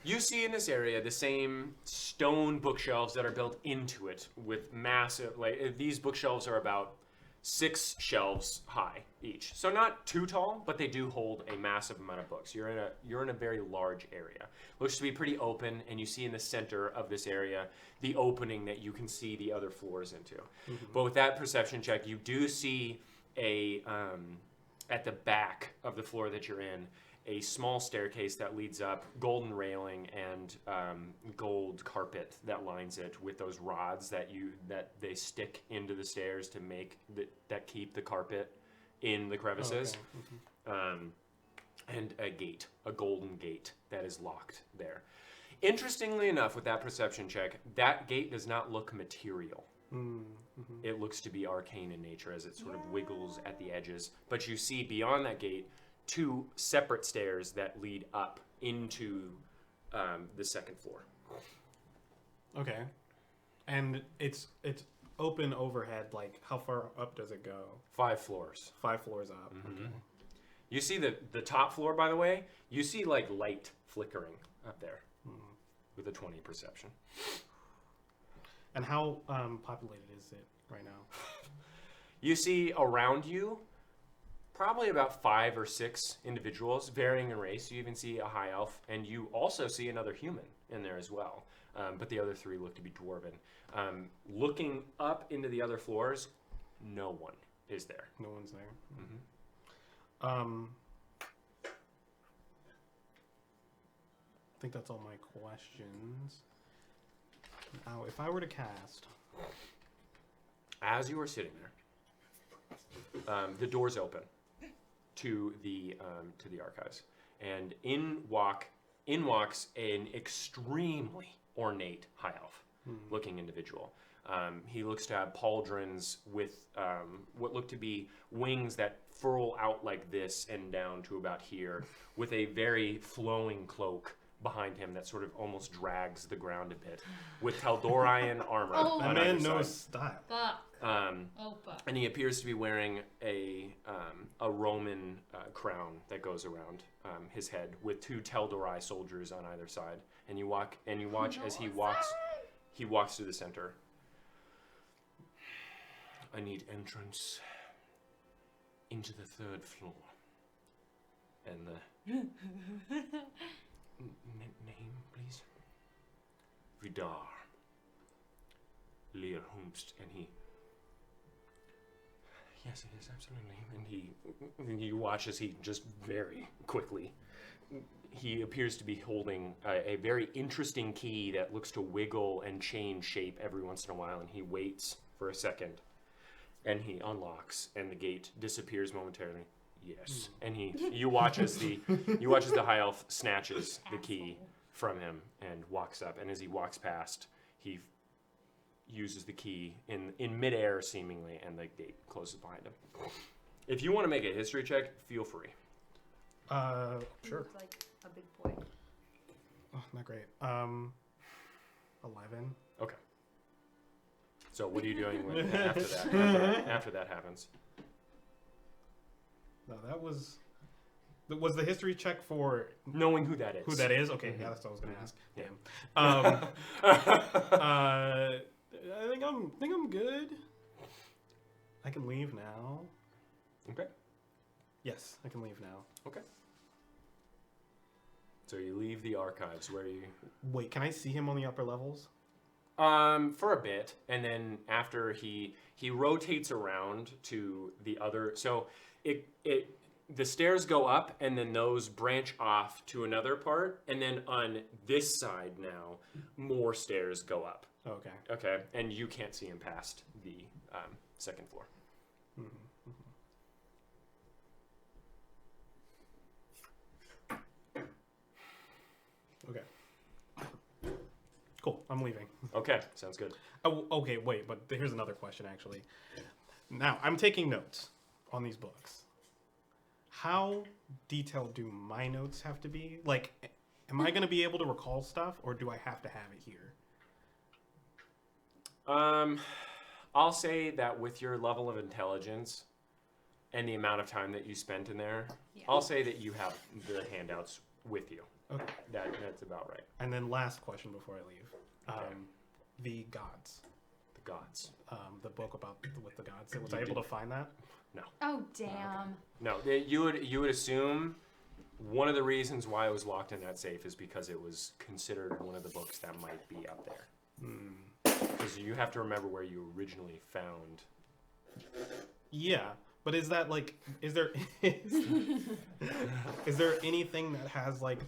you see in this area the same stone bookshelves that are built into it with massive, like, these bookshelves are about 6 shelves high each. So not too tall, but they do hold a massive amount of books. You're in a very large area. Looks to be pretty open, and you see in the center of this area the opening that you can see the other floors into. But with that perception check, you do see a at the back of the floor that you're in, a small staircase that leads up, golden railing and gold carpet that lines it with those rods that they stick into the stairs to make that keep the carpet in the crevices. Okay. And a gate, a golden gate that is locked there. Interestingly enough, with that perception check, that gate does not look material. It looks to be arcane in nature as it sort of wiggles at the edges. But you see beyond that gate 2 separate stairs that lead up into the second floor. Okay. And it's open overhead. Like, how far up does it go? 5 floors. 5 floors up. Okay. You see the top floor, by the way, you see like light flickering up there with a 20 perception. And how populated is it right now? You see around you probably about 5 or 6 individuals, varying in race. You even see a high elf, and you also see another human in there as well. But the other 3 look to be dwarven. Looking up into the other floors, no one is there. No one's there. I think that's all my questions. Now, if I were to cast, As you are sitting there, the doors open to the archives, and in walks an extremely ornate high elf looking individual. He looks to have pauldrons with what look to be wings that furl out like this and down to about here, with a very flowing cloak behind him that sort of almost drags the ground a bit, with Taldorian armor Oh. That on man either knows side. style. Fuck. Um, Oh, fuck. and he appears to be wearing a Roman crown that goes around his head, with 2 Teldorai soldiers on either side. And you watch as he walks to the center. I need entrance into the 3rd floor. And the name, please. Vidar. Lear Humst, and he. Yes, it is absolutely. And you watch as he just very quickly. He appears to be holding a very interesting key that looks to wiggle and change shape every once in a while, and he waits for a second, and he unlocks, and the gate disappears momentarily. Yes, and you watch as the high elf snatches the key from him and walks up, and as he walks past, he uses the key in midair seemingly, and the gate closes behind him. If you want to make a history check, feel free. He Sure. looked like a big boy. Oh, not great. 11. Okay. So what are you doing after that? After that happens? No, that was the history check for Knowing who that is. who that is. Okay, Mhm. yeah, that's what I was gonna ask. Yeah. Damn. I think I'm good. I can leave now. Okay. Yes, I can leave now. Okay. So you leave the archives where you. Wait, can I see him on the upper levels? For a bit, and then after he rotates around to the other. So the stairs go up, and then those branch off to another part, and then on this side now, more stairs go up. Okay. Okay, and you can't see him past the 2nd floor. Okay. Cool. I'm leaving. Okay, sounds good. Oh, okay. Wait, but here's another question. Actually, now I'm taking notes on these books. How detailed do my notes have to be? Like, am I going to be able to recall stuff, or do I have to have it here? I'll say that with your level of intelligence and the amount of time that you spent in there, Yeah. I'll say that you have the handouts with you. Okay. That's about right. And then last question before I leave. Okay. The gods. The gods. The book with the gods. Was You I able did- to find that? Oh, damn. No, you would assume one of the reasons why it was locked in that safe is because it was considered one of the books that might be up there. Because you have to remember where you originally found. Yeah, but is that like? Is there is there anything that has like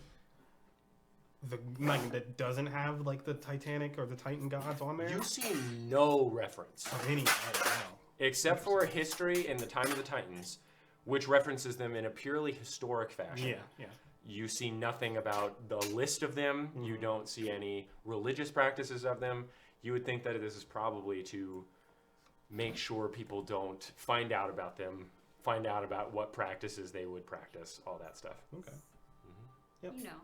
that doesn't have like the Titanic or the Titan gods on there? You see no reference. Of any? Oh, wow. Except for history in the time of the Titans, which references them in a purely historic fashion. Yeah, yeah. You see nothing about the list of them. You don't see any religious practices of them. You would think that this is probably to make sure people don't find out about them, find out about what practices they would practice, all that stuff. Okay. Yep. You know.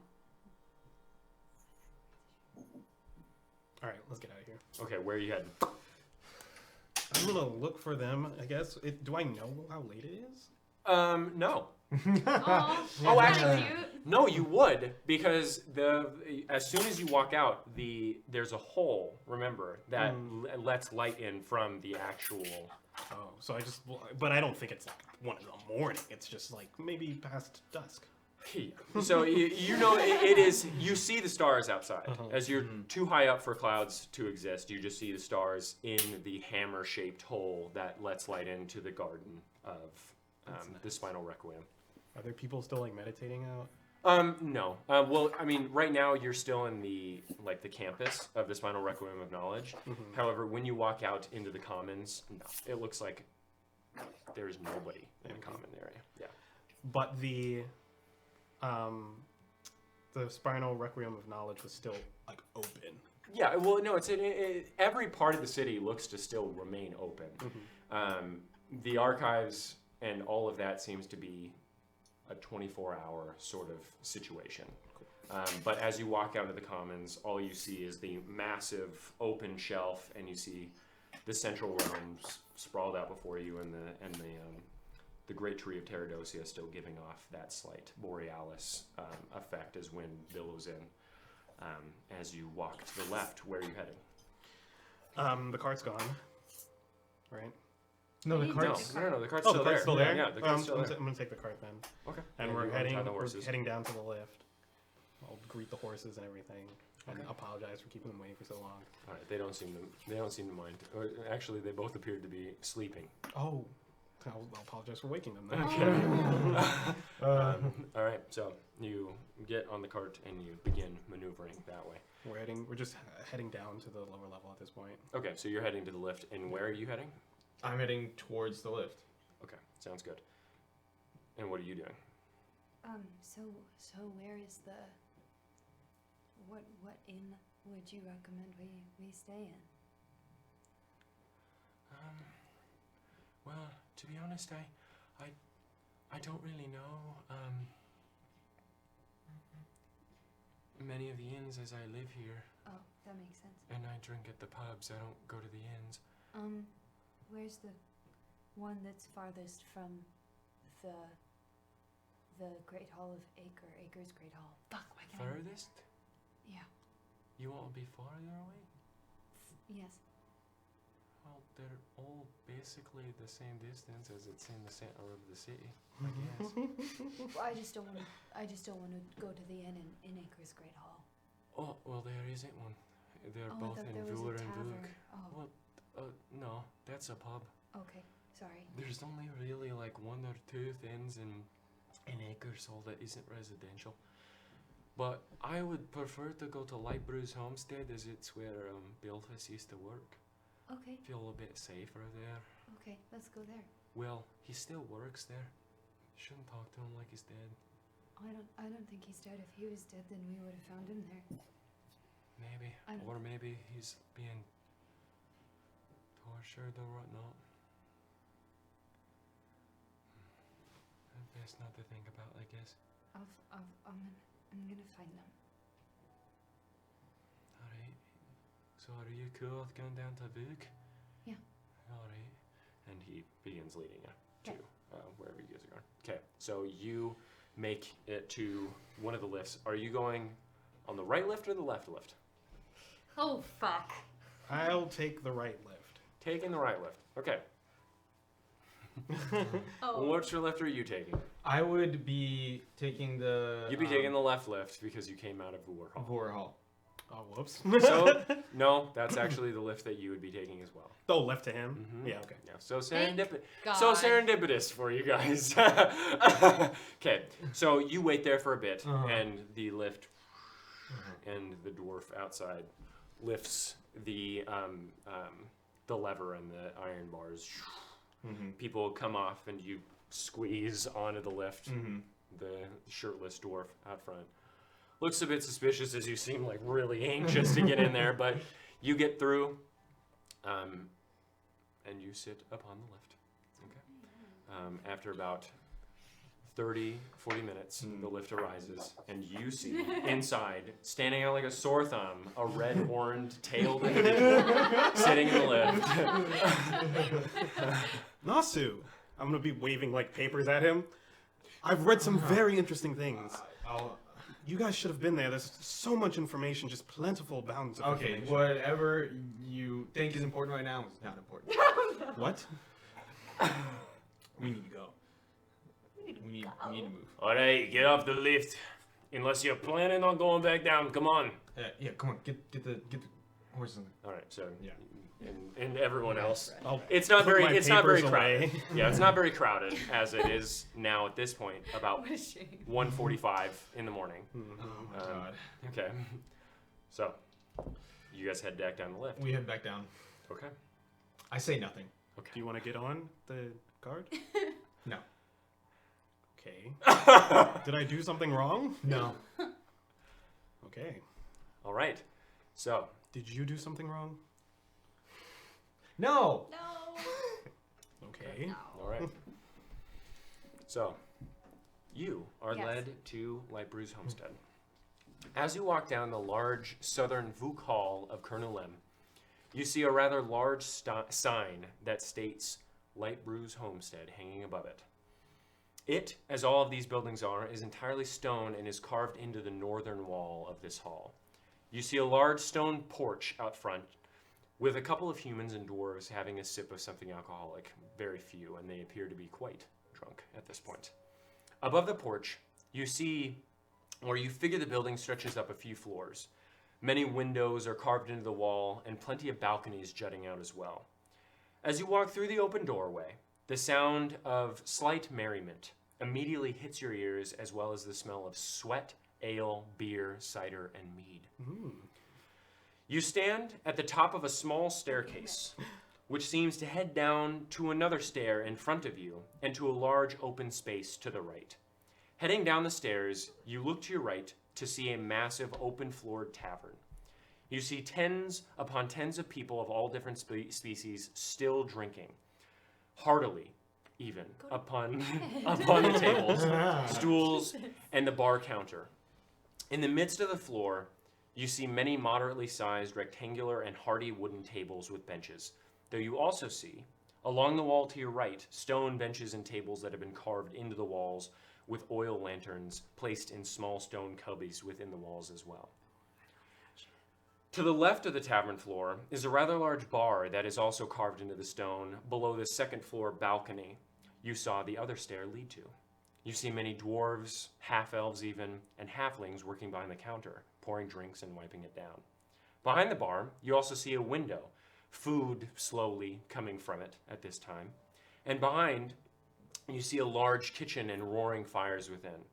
All right, let's get out of here. Okay, where are you heading? I'm gonna look for them. I guess. Do I know how late it is? No. Aw, Oh, that's actually- kinda cute. No, you would, because as soon as you walk out, there's a hole, remember, that lets light in from the actual. Oh, so but I don't think it's like 1 a.m. It's just like maybe past dusk. Yeah. So you know it is. You see the stars outside. As you're too high up for clouds to exist, you just see the stars in the hammer-shaped hole that lets light into the garden of the Spinal Requiem. Are there people still like meditating out? No. Well, I mean, right now you're still in the campus of the Spinal Requiem of Knowledge. However, when you walk out into the commons, no, it looks like there's nobody in the common area. Yeah. But the Spinal Requiem of Knowledge was still like open. Yeah. Well, no, every part of the city looks to still remain open. The archives and all of that seems to be a 24-hour sort of situation. But as you walk out of the commons, all you see is the massive open shelf, and you see the central room sprawled out before you, and the great tree of Terradosia still giving off that slight borealis effect as wind billows in. As you walk to the left, where are you heading? The cart's gone. Right? No, the No. cart's No, the cart's Oh, still the cart's there. still there? Yeah, the cart's still I'm there. going to take the cart then. Okay. And Yeah, we're you untie heading the horses. down to the lift. I'll greet the horses and everything, and apologize for keeping them waiting for so long. All right, they don't seem to mind. Or, actually, they both appeared to be sleeping. Oh, I'll apologize for waking them then. All right, so you get on the cart and you begin maneuvering that way. We're just heading down to the lower level at this point. Okay, so you're heading to the lift, and where are you heading? I'm heading towards the lift. Okay, sounds good. And what are you doing? So where is the... What inn would you recommend we stay in? Well, to be honest, I don't really know many of the inns as I live here, Oh, that makes sense. and I drink at the pubs. I don't go to the inns. Where's the one that's farthest from the Great Hall of Acres Great Hall? Fuck, why can't I... Furthest? Yeah. You want to be farther away? Yes. Well, they're all basically the same distance as it's in the center of the city, I guess. Well, I just don't want to go to the inn in Acres Great Hall. Oh, well, there isn't one. They're I both thought in there was Vuller a and tavern. Vuk. Oh, Well, no, that's a pub. okay. Sorry. There's only really like one or two things in Acres that isn't residential. But I would prefer to go to Lightbrew's homestead, as it's where Bilfus used to work. Okay. Feel a bit safer there. Okay. Let's go there. Well, he still works there. Shouldn't talk to him like he's dead. I don't think he's dead. If he was dead, then we would have found him there. Maybe. I don't- Or maybe he's being tortured or whatnot. Best not to think about, I guess. I'm gonna find them. Alright. So are you cool with going down to Vuk? Yeah. Alright. And he begins leading you to Okay. wherever you guys are going. Okay. So you make it to one of the lifts. Are you going on the right lift or the left lift? Oh, fuck. I'll take the right lift. Taking the right lift. Okay. Oh. Which lift are you taking? I would be taking the... You'd be taking the left lift because you came out of Vuller Hall. Vor Hall. Oh, whoops. So, no, that's actually the lift that you would be taking as well. Oh, left to him? Mhm. Yeah, okay. Yeah, so Thank God. so serendipitous for you guys. Okay, so you wait there for a bit, and the lift and the dwarf outside lifts the lever and the iron bars. People come off, and you squeeze onto the lift. The shirtless dwarf out front looks a bit suspicious as you seem like really anxious to get in there, but you get through, and you sit upon the lift. Okay. After about 30, 40 minutes, the lift arises, and you see inside, standing out like a sore thumb, a red, horned, tailed individual sitting in the lift. Nasu! I'm gonna be waving like papers at him. I've read some very interesting things. You guys should have been there. There's so much information, just plentiful bounds of Okay, information. whatever you think is important right now is not important. What? We need to go. We need to move. All right, get off the lift. Unless you're planning on going back down, come on. Yeah, come on, get the horses in there. All right, so Yeah. and everyone else. I'll It's not put very. my It's not very papers crowded. away. Yeah, it's not very crowded as it is now at this point. About What a shame. 1:45 in the morning. Oh my god. Okay. So, you guys head back down the lift. We head back down. Okay. I say nothing. Do you want to get on the card? No. Okay. Did I do something wrong? No. Okay. All right. So, Did you do something wrong? No. No. Okay. all right. So, you are Yes. led to Lightbrew's homestead. As you walk down the large southern Vuk Hall of Kernulem, you see a rather large sign that states Light Brews Homestead hanging above it. It, as all of these buildings are, is entirely stone and is carved into the northern wall of this hall. You see a large stone porch out front with a couple of humans and dwarves having a sip of something alcoholic. Very few, and they appear to be quite drunk at this point. Above the porch, you see, or you figure the building stretches up a few floors. Many windows are carved into the wall, and plenty of balconies jutting out as well. As you walk through the open doorway, the sound of slight merriment immediately hits your ears, as well as the smell of sweat, ale, beer, cider, and mead. You stand at the top of a small staircase, which seems to head down to another stair in front of you and to a large open space to the right. Heading down the stairs, you look to your right to see a massive open-floored tavern. You see tens upon tens of people of all different species still drinking, heartily even, upon the tables, stools, and the bar counter. In the midst of the floor, you see many moderately sized rectangular and hardy wooden tables with benches, though you also see, along the wall to your right, stone benches and tables that have been carved into the walls with oil lanterns placed in small stone cubbies within the walls as well. To the left of the tavern floor is a rather large bar that is also carved into the stone below the second floor balcony you saw the other stair lead to. You see many dwarves, half-elves even, and halflings working behind the counter, pouring drinks and wiping it down. Behind the bar, you also see a window, food slowly coming from it at this time. And behind, you see a large kitchen and roaring fires within.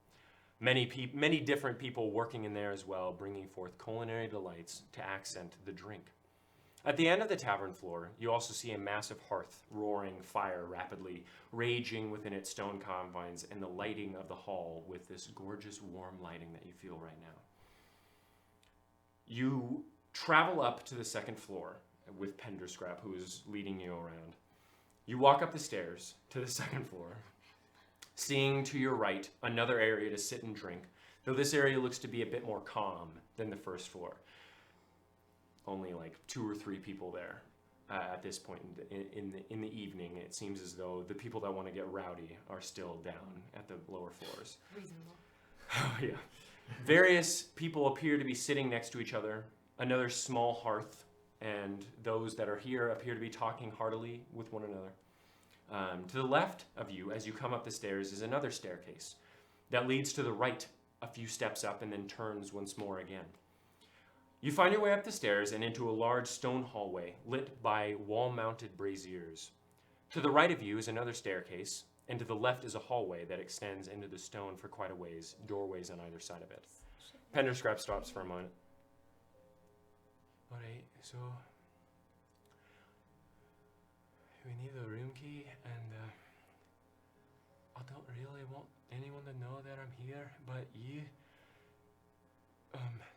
Many different people working in there as well, bringing forth culinary delights to accent the drink. At the end of the tavern floor, you also see a massive hearth, roaring fire rapidly, raging within its stone confines, and the lighting of the hall with this gorgeous warm lighting that you feel right now. You travel up to the second floor with Penderscrap, who is leading you around. You walk up the stairs to the second floor, seeing to your right another area to sit and drink, though this area looks to be a bit more calm than the first floor. Only like 2 or 3 people there at this point in the evening. It seems as though the people that want to get rowdy are still down at the lower floors. Reasonable. Oh, yeah. Various people appear to be sitting next to each other, another small hearth, and those that are here appear to be talking heartily with one another. To the left of you, as you come up the stairs, is another staircase that leads to the right a few steps up and then turns once more again. You find your way up the stairs and into a large stone hallway lit by wall-mounted braziers. To the right of you is another staircase, and to the left is a hallway that extends into the stone for quite a ways, doorways on either side of it. Penderscrap stops for a moment. Alright, so we need a room key, and I don't really want anyone to know that I'm here, but you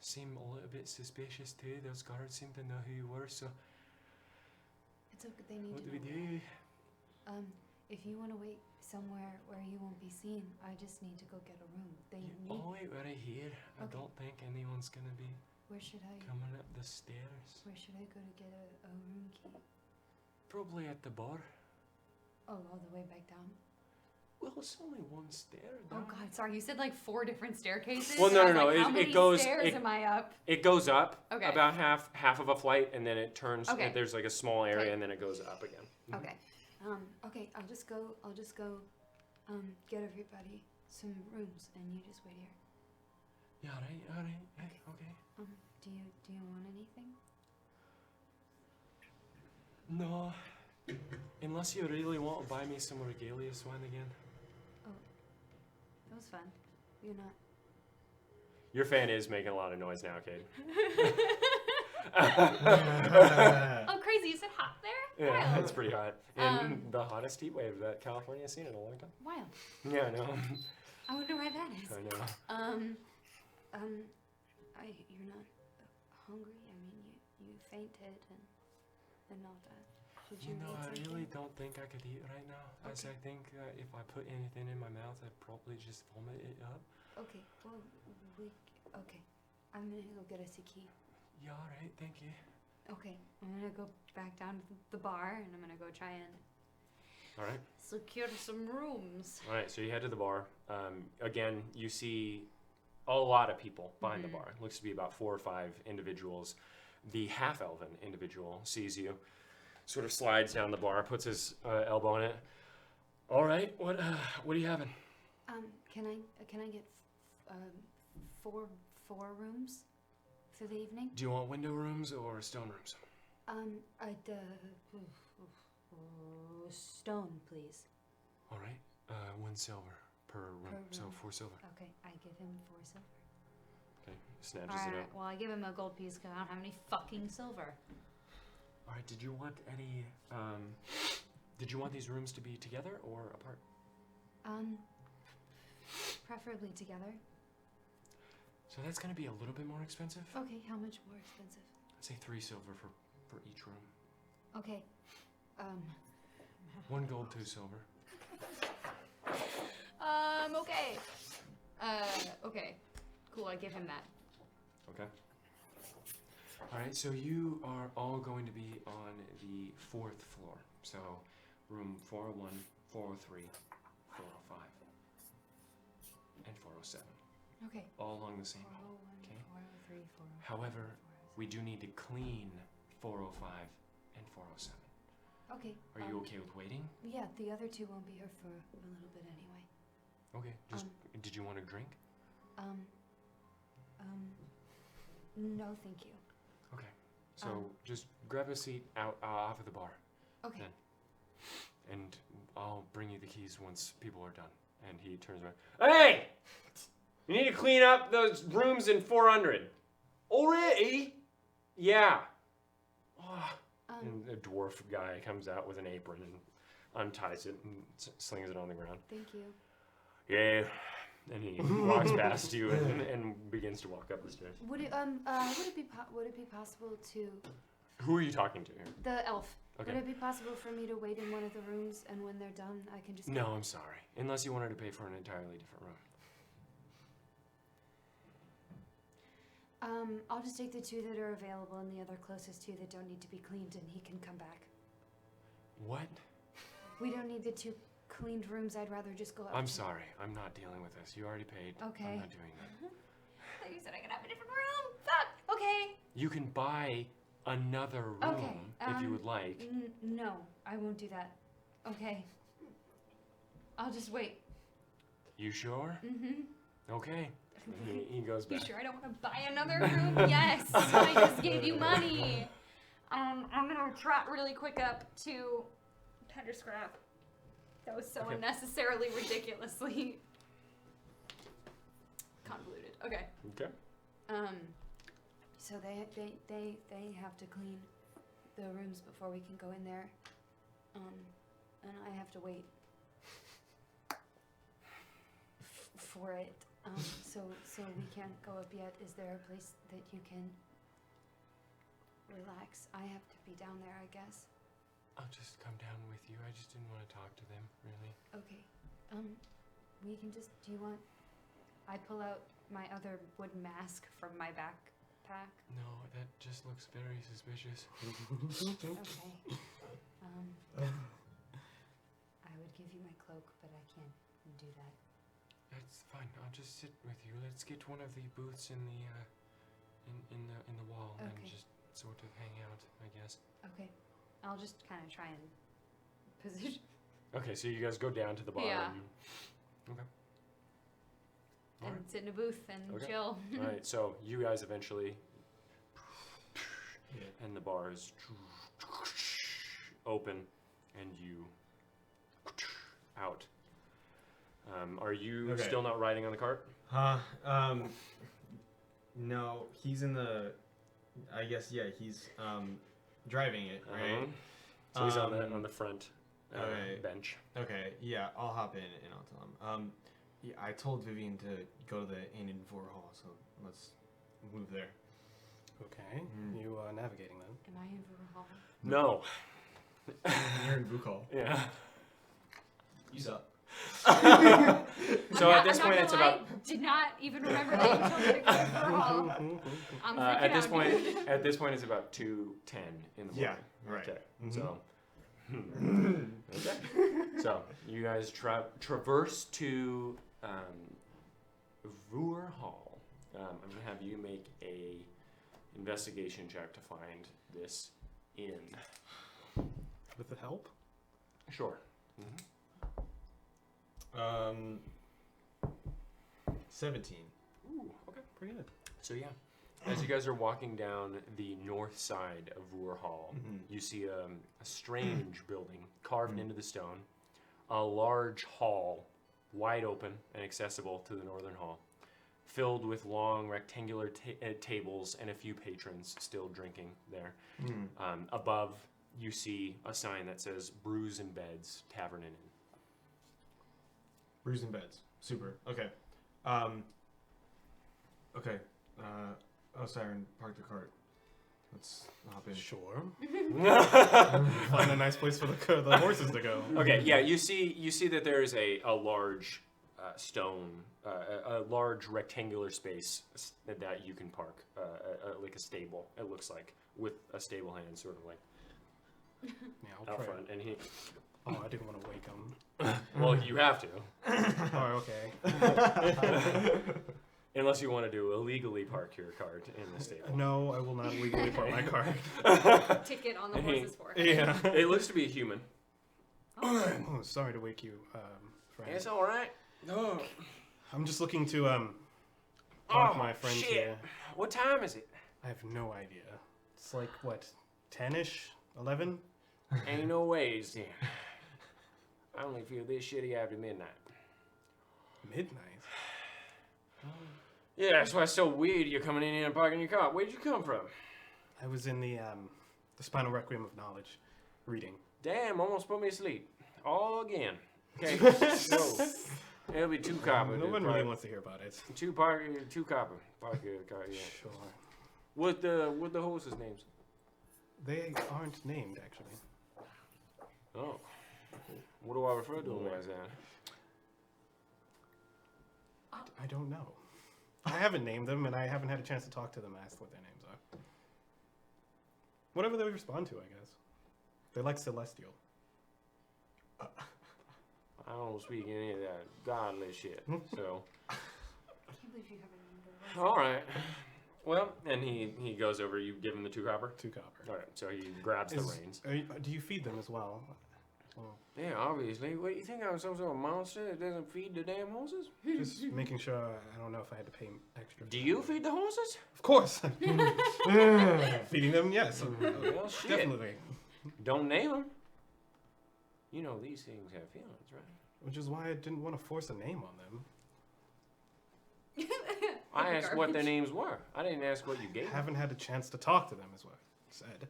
seem a little bit suspicious too. Those guards seem to know who you were, so It's okay. They need what to do we know. do? If you want to wait somewhere where you won't be seen, I just need to go get a room. They need. I'll wait right here. I Okay. don't think anyone's gonna be Where should I? coming up the stairs. Where should I go to get a room key? Probably at the bar. Oh, all the way back down. Well, it's only one stair Oh down. God, sorry. You said like 4 different staircases. Well, and no, I was no, like, no, How it many goes- stairs it- am I up? It goes up Okay. about half of a flight, and then it turns. Okay. And there's like a small area, Okay. and then it goes up again. Mhm. Okay. Okay. I'll just go. Get everybody some rooms, and you just wait here. Yeah, all right, okay. Do you want anything? No, unless you really want to buy me some regalia swine again. That was fun. You're not. Your fan is making a lot of noise now, Kate. Oh, crazy! You said hot there? Yeah, Wild. it's pretty hot. And the hottest heat wave that California has seen in a long time. Wild. Yeah, I know. I wonder why that is. I know. You're not hungry. I mean, you fainted and all that. Did you You know, eat I something? really don't think I could eat right now. As I think if I put anything in my mouth, I'd probably just vomit it up. Okay. Well, okay. I'm gonna go get us a key. Yeah, all right, thank you. Okay, I'm gonna go back down to the bar and I'm gonna go try and All right. secure some rooms. All right, so you head to the bar. Again, you see a lot of people behind the bar. Looks to be about 4 or 5 individuals. The half-elven individual sees you, sort of slides down the bar, puts his elbow in it. All right, what are you having? Can I get four rooms for the evening? Do you want window rooms or stone rooms? Stone, please. All right, 1 silver per room, so 4 silver. Okay, I give him 4 silver. Okay, snatches All it right. up. Well, I give him a gold piece because I don't have any fucking silver. All right, did you want any? Did you want these rooms to be together or apart? Preferably together. So that's gonna be a little bit more expensive. Okay, how much more expensive? I'd say 3 silver for each room. Okay. 1 gold, 2 silver. Okay. Okay. Cool, I give him that. Okay. All right, so you are all going to be on the 4th floor. So room 401, 403, 405, and 407. Okay. All along the same 401, hall. Okay. 403, 405. However, we do need to clean 405 and 407. Okay. Are you okay with waiting? Yeah, the other 2 won't be here for a little bit anyway. Okay. Just did you want a drink? No, thank you. Okay. So just grab a seat out off of the bar. Okay. Then. And I'll bring you the keys once people are done. And he turns around. Hey! You need to clean up those rooms in 400. Already? Yeah. Oh. And a dwarf guy comes out with an apron and unties it and slings it on the ground. Thank you. Yeah. And he walks past you and begins to walk up the stairs. Would it be possible to Who are you talking to here? the elf? Okay. Would it be possible for me to wait in one of the rooms and when they're done I can just No, I'm sorry. Unless you wanted to pay for an entirely different room. I'll just take the 2 that are available and the other closest 2 that don't need to be cleaned and he can come back. What? We don't need the 2 cleaned rooms. I'd rather just go up. I'm sorry. I'm not dealing with this. You already paid. Okay. I'm not doing that. I thought you said I could have a different room. Fuck. Okay. You can buy another room Okay, if you would like. No, I won't do that. Okay. I'll just wait. You sure? Mm-hmm. Okay. He goes You back. sure I don't want to buy another room? Yes. I just gave you money. I'm gonna trot really quick up to Penderscrap. That was so Okay. unnecessarily ridiculously convoluted. Okay. Okay. So they have to clean the rooms before we can go in there. And I have to wait for it. So we can't go up yet. Is there a place that you can relax? I have to be down there, I guess. I'll just come down with you. I just didn't want to talk to them, really. Okay. We can just. Do you want? I pull out my other wooden mask from my backpack. No, that just looks very suspicious. Okay. I would give you my cloak, but I can't do that. That's fine. I'll just sit with you. Let's get one of the booths in the in the wall and Okay. just sort of hang out, I guess. Okay. I'll just kind of try and position. Okay, so you guys go down to the bar. Yeah. Okay. All And right. sit in a booth and Okay. chill. All right. So you guys eventually, Yeah. and the bar is open, and you out. Are you Okay. still not riding on the cart? No, he's in the. I guess yeah, he's driving it, right? So he's on the front okay. bench. Okay, yeah, I'll hop in and I'll tell him. Yeah, I told Vivian to go to the Inn in Vor Hall, so let's move there. Okay. You navigating then? Am I in Brewer Hall? No. You're in Book Hall. Yeah. He's up. So at this I'm not point, gonna it's lie, about did not even remember that you told me to go for a hall. I'm freaking at this out. point. At this point, it's about 2:10 in the morning. Yeah, right. Okay. So. Okay. So you guys traverse to Vur Hall. I'm gonna have you make a investigation check to find this inn. With the help? Sure. 17. Ooh, okay. Pretty good. So yeah, as you guys are walking down the north side of Vur Hall, you see a strange building carved into the stone, a large hall, wide open and accessible to the northern hall, filled with long rectangular tables and a few patrons still drinking there. Above, you see a sign that says Brews and Beds Tavern and Inn. Brews and beds. Super. Okay. Okay. Siren, park the cart. Let's hop in. Sure. Find a nice place for the horses to go. Okay, yeah, you see that there is a large stone, a large rectangular space that you can park, like a stable. It looks like with a stable hand, sort of like Yeah, I'll out try. front. And he, Oh, I didn't want to wake him. well, you have to, Oh, okay. unless you want to do illegally park your cart in the stable. No, I will not legally park my car. Ticket on the And he- horse's forehead. Yeah. It looks to be a human. Oh, sorry to wake you, friend. It's all right. No. I'm just looking to park my friends shit. here. What time is it? I have no idea. It's like what, 10ish, 11? Ain't no ways, then. I only feel this shitty after midnight. Midnight. Yeah, that's why it's so weird you're coming in here and parking your car. Where'd you come from? I was in the Spinal Requiem of Knowledge, reading. Damn, almost put me to sleep. All again. Okay, so it'll be 2 copper. No one really wants to hear about it. 2 copper. Park your car, yeah. Sure. What the horses' names? They aren't named, actually. Oh. What do I refer to them as then? I don't know. I haven't named them, and I haven't had a chance to talk to them, ask what their names are. Whatever they respond to, I guess. They like Celestial. I don't speak any of that godly shit. So, I can't believe you haven't remembered. all right. Well, and he goes over. You give him the 2 copper. 2 copper. All right. So he grabs the reins. Do you feed them as well? Yeah, obviously. What, you think I'm some sort of monster that doesn't feed the damn horses? Just making sure. I don't know if I had to pay extra. Do you feed the horses? Of course. Feeding them, yes. Well, shit. Definitely. Don't name them. You know these things have feelings, right? Which is why I didn't want to force a name on them. I asked what their names were. I didn't ask what you gave them. Haven't had a chance to talk to them, is what I said.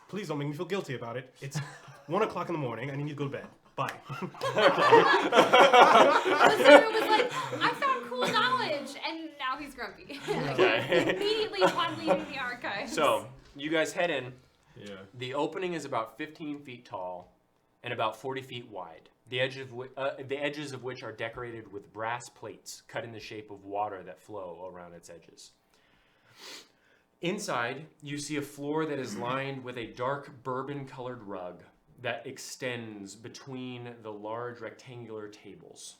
Please don't make me feel guilty about it. It's 1 o'clock in the morning. I need to go to bed. Bye. The Sarah was like, I found cool knowledge, and now he's grumpy. Okay. Immediately upon leaving the archives. So, you guys head in. Yeah. The opening is about 15 feet tall and about 40 feet wide. The edges of which are decorated with brass plates cut in the shape of water that flow around its edges. Inside, you see a floor that is lined with a dark bourbon-colored rug that extends between the large rectangular tables.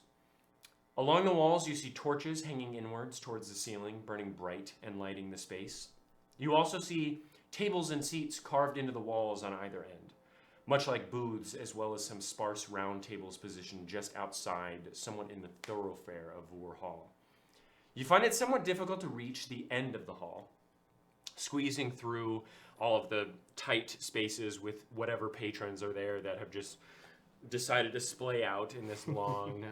Along the walls, you see torches hanging inwards towards the ceiling, burning bright and lighting the space. You also see tables and seats carved into the walls on either end, much like booths, as well as some sparse round tables positioned just outside, somewhat in the thoroughfare of Vur Hall. You find it somewhat difficult to reach the end of the hall, squeezing through all of the tight spaces with whatever patrons are there that have just decided to splay out in this long,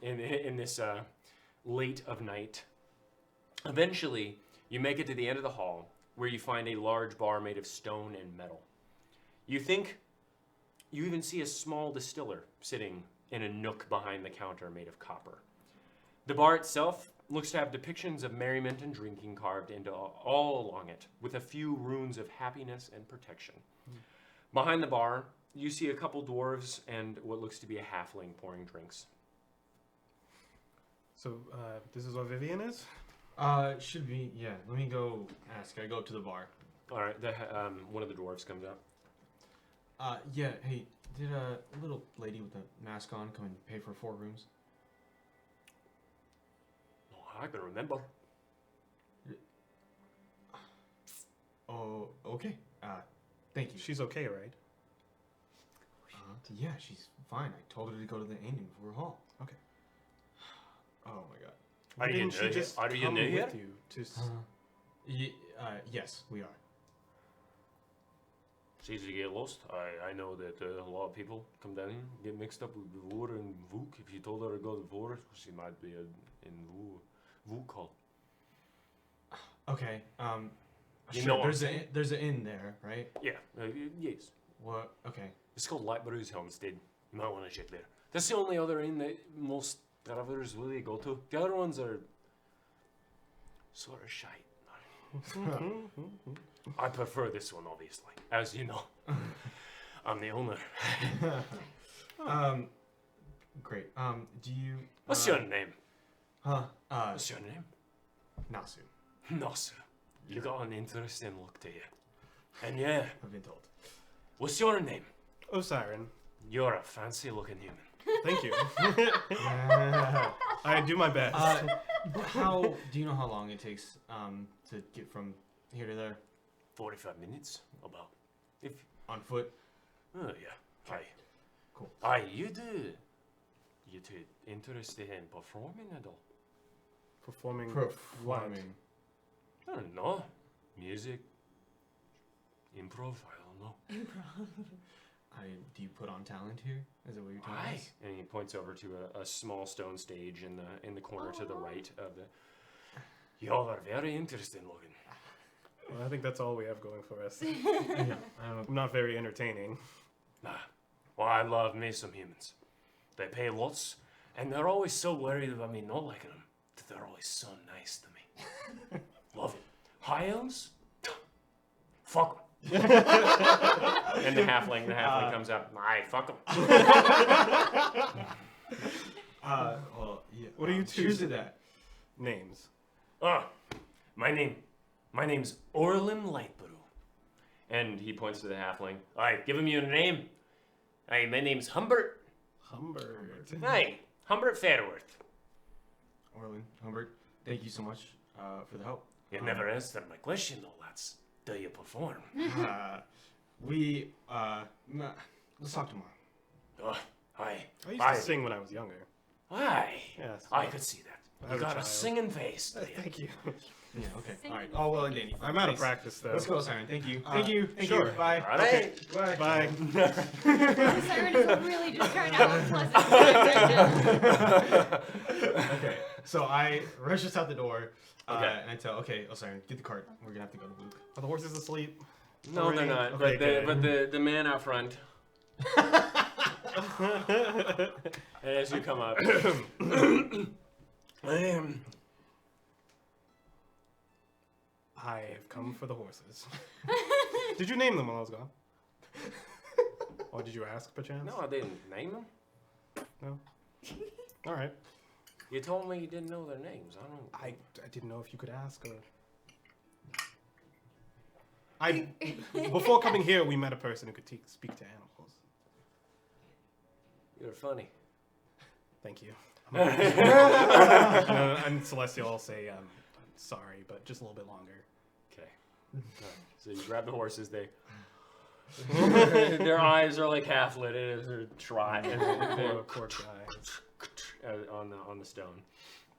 in this late of night. Eventually, you make it to the end of the hall, where you find a large bar made of stone and metal. You even see a small distiller sitting in a nook behind the counter made of copper. The bar itself looks to have depictions of merriment and drinking carved into all along it, with a few runes of happiness and protection. Behind the bar, you see a couple dwarves and what looks to be a halfling pouring drinks. So, this is what Vivian is? Should be, yeah. Let me go ask. I go up to the bar. All right. One of the dwarves comes out. Yeah, hey, did a little lady with a mask on come and pay for 4 rooms? Oh, I can remember. Oh, okay. Thank you. She's okay, right? Yeah, she's fine. I told her to go to the inn in Vur Hall. Okay. Oh my god. Why Are you didn't she new just here? Are you come new here? with you to Yes, we are. It's easy to get lost. I know that a lot of people come down here, get mixed up with Vor and Vuk. If you told her to go to Vor, she might be in Vuk Hall. Okay. You Sure, know what I'm there's an inn there, right? Yeah, yes. What? Okay. It's called Lightbrew's Homestead. You might want to check there. That's the only other inn that most travelers really go to. The other ones are sort of shite. I prefer this one, obviously, as you know. I'm the owner. Great. Do you? What's your name? Huh? What's your name? Nasu. No, sir. You got an interesting look to you. And yeah, I've been told. what's your name? Osiren. You're a fancy-looking human. Thank you. I do my best. How do you know how long it takes to get from here to there 45 minutes, about. If on foot? oh yeah, hi. Cool. Hi, you two interested in performing at all? Performing. Performing. I don't know. Music, improv. I don't know. Do you put on talent here? Is that what you're telling Hi. us? And he points over to a small stone stage in the corner to the right of the. Y'all are very interesting looking. Well, I think that's all we have going for us. Yeah. I don't know. I'm not very entertaining. Nah. Well, I love me some humans. They pay lots, and they're always so worried about me not liking them that they're always so nice to me. Love it. High elves? Fuck 'em. And the halfling comes out. Aye, fuck 'em. Well, yeah. What are you Cheers to two- that. Names. My name's Orlim Lightbrew. And he points to the halfling. Aye, give him your name. Aye, my name's Humbert. Humbert. Aye, Humbert Fairworth. Orlin, Humbert, thank you so much for the help. You never answered my question, though, lads. Do you perform? Let's talk tomorrow. Aye. I used to sing when I was younger. Aye. Yes. I could see that. As You a got a child. singing face. do you? Thank you. Yeah, okay. Sing All right. it. Oh, well and dandy. I'm out of Thanks. practice, though. Let's go, Siren. Thank you. Thank you. Thank sure. you. Bye. All right. Bye. Bye. Siren is really just trying to have a pleasant time right now. Okay. So I rush us out the door. Okay. And I tell, okay, Siren, get the cart. We're gonna have to go to Luke. Are the horses asleep? No, Already? they're not. Okay, but good. the man out front. And as you come up, I have come for the horses. Did you name them while I was gone? Or did you ask, perchance? no, I didn't name them. No? All right. You told me you didn't know their names. I don't. I didn't know if you could ask or... Before coming here, we met a person who could speak to animals. You're funny. Thank you. And Celestial, I'll say, I'm sorry, but just a little bit longer. Okay. So you grab the horses. They. Their eyes are like half lit as they're trying Poor guy. on the stone.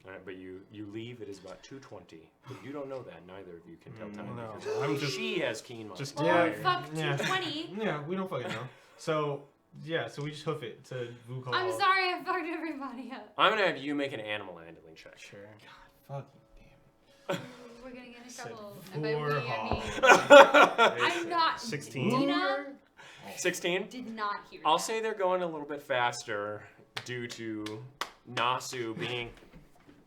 All right, but you leave. It is about 2:20. But you don't know that. Neither of you can tell time. No, because I'm just- she has keen mind. just- Or Yeah. fuck Yeah. 220. Yeah, we don't fucking know. So yeah, so we just hoof it to Luke Hall. I'm sorry, I fucked everybody up. I'm gonna have you make an animal handling check. Sure. Fuck you, damn. We're gonna get in Said trouble. And by we, Vur I Hall. mean, I'm not. 16. Dina 16. did not hear I'll that. say they're going a little bit faster due to Nasu being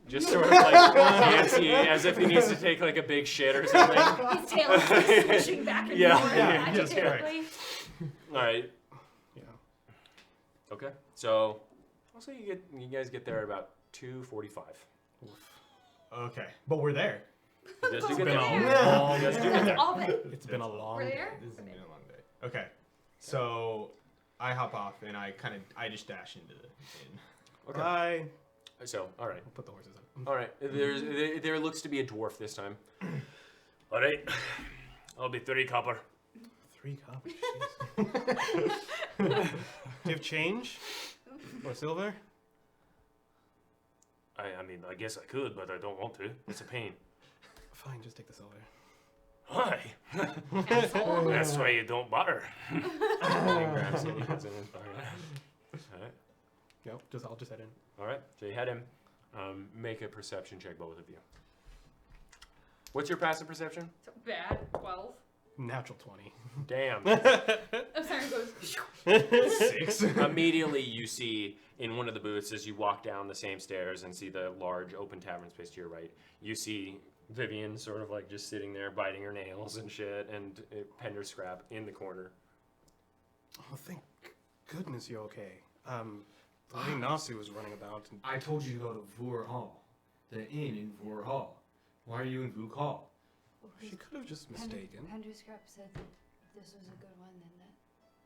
just sort of like fancy, as if he needs to take like a big shit or something. His tail is like swishing back and Yeah, forth yeah, that's agitatedly. All right. Yeah. Okay. So I'll say you guys get there at about 2:45. Okay, but we're there. You guys do get been there. a You guys do get there. All of it. It's been a long We're day. there? This has been a long day. Okay, so I hop off and I just dash into the inn. Okay. Bye. So, all right. Put the horses up. All right. There looks to be a dwarf this time. All right, I'll be 3 copper. 3 copies. Jeez. Do you have change or silver? I mean, I guess I could, but I don't want to. It's a pain. Fine, just take the silver. Why? Asshole. That's why you don't bother. And he grabs it. He puts it in his pocket. All right. Nope, I'll just head in. All right. So you head in. Make a perception check, both of you. What's your passive perception? So bad. 12. Natural 20. Damn. I'm sorry, it goes. 6. Immediately you see in one of the booths as you walk down the same stairs and see the large open tavern space to your right, you see Vivian sort of like just sitting there biting her nails and shit, and Penderscrap in the corner. Oh, thank goodness you're okay. The way Nasu was running about. And I told you to go to Vur Hall, the inn in Vur Hall. Why are you in Vuk Hall? she could have just mistaken. Penderscrap said that this was a good one and that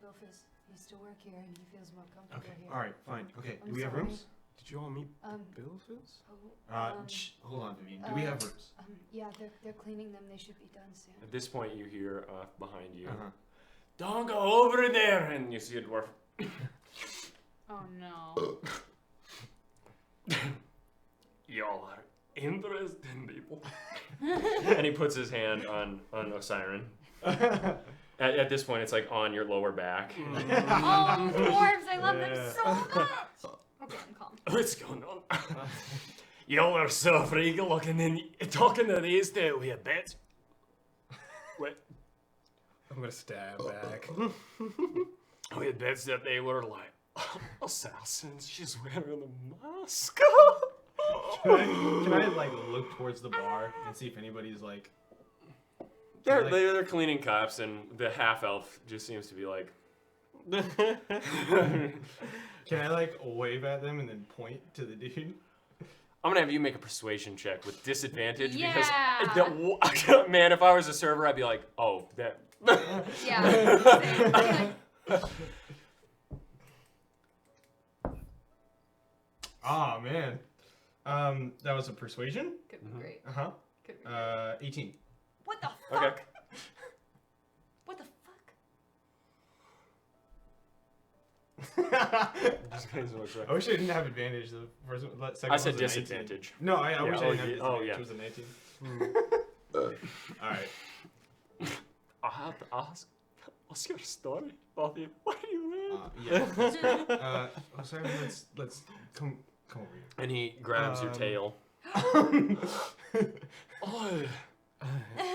Bilphus used to work here and he feels more comfortable Okay, here. all right, fine. Okay, I'm do we have sorry. rooms? Did you all meet Um, Bilphus? Hold on, Vivian. Do we have rooms? Yeah, they're cleaning them. They should be done soon. At this point you hear behind you, Uh-huh. "Don't go over there!" And you see a dwarf. Oh no. Y'all are interesting people. And he puts his hand on Osiren. At this point, it's like on your lower back. Oh, dwarves! I love Yeah. them so much. Okay, I'm calm. What's going on? Y'all are so freaky looking and talking to these two, we a bit. Wait, I'm gonna stab back. we had bets that they were like assassins. She's wearing a mask. Can I like look towards the bar and see if anybody's like? They're cleaning cups, and the half elf just seems to be like. Can I like wave at them and then point to the dude? I'm gonna have you make a persuasion check with disadvantage Yeah. because man, if I was a server, I'd be like, oh, that. Yeah. Ah man, that was a persuasion. Could be great. Uh huh. Could be great. 18. What the fuck? Okay. What the fuck? I wish I didn't have advantage. The first one, second I said one was a 19. disadvantage. No, I wish I didn't have yeah, disadvantage. yeah. It was a 19. All right. I have to ask, what's your story, both of you? What are you in? Yeah. Sorry, let's come over here. And he grabs your tail. Oh,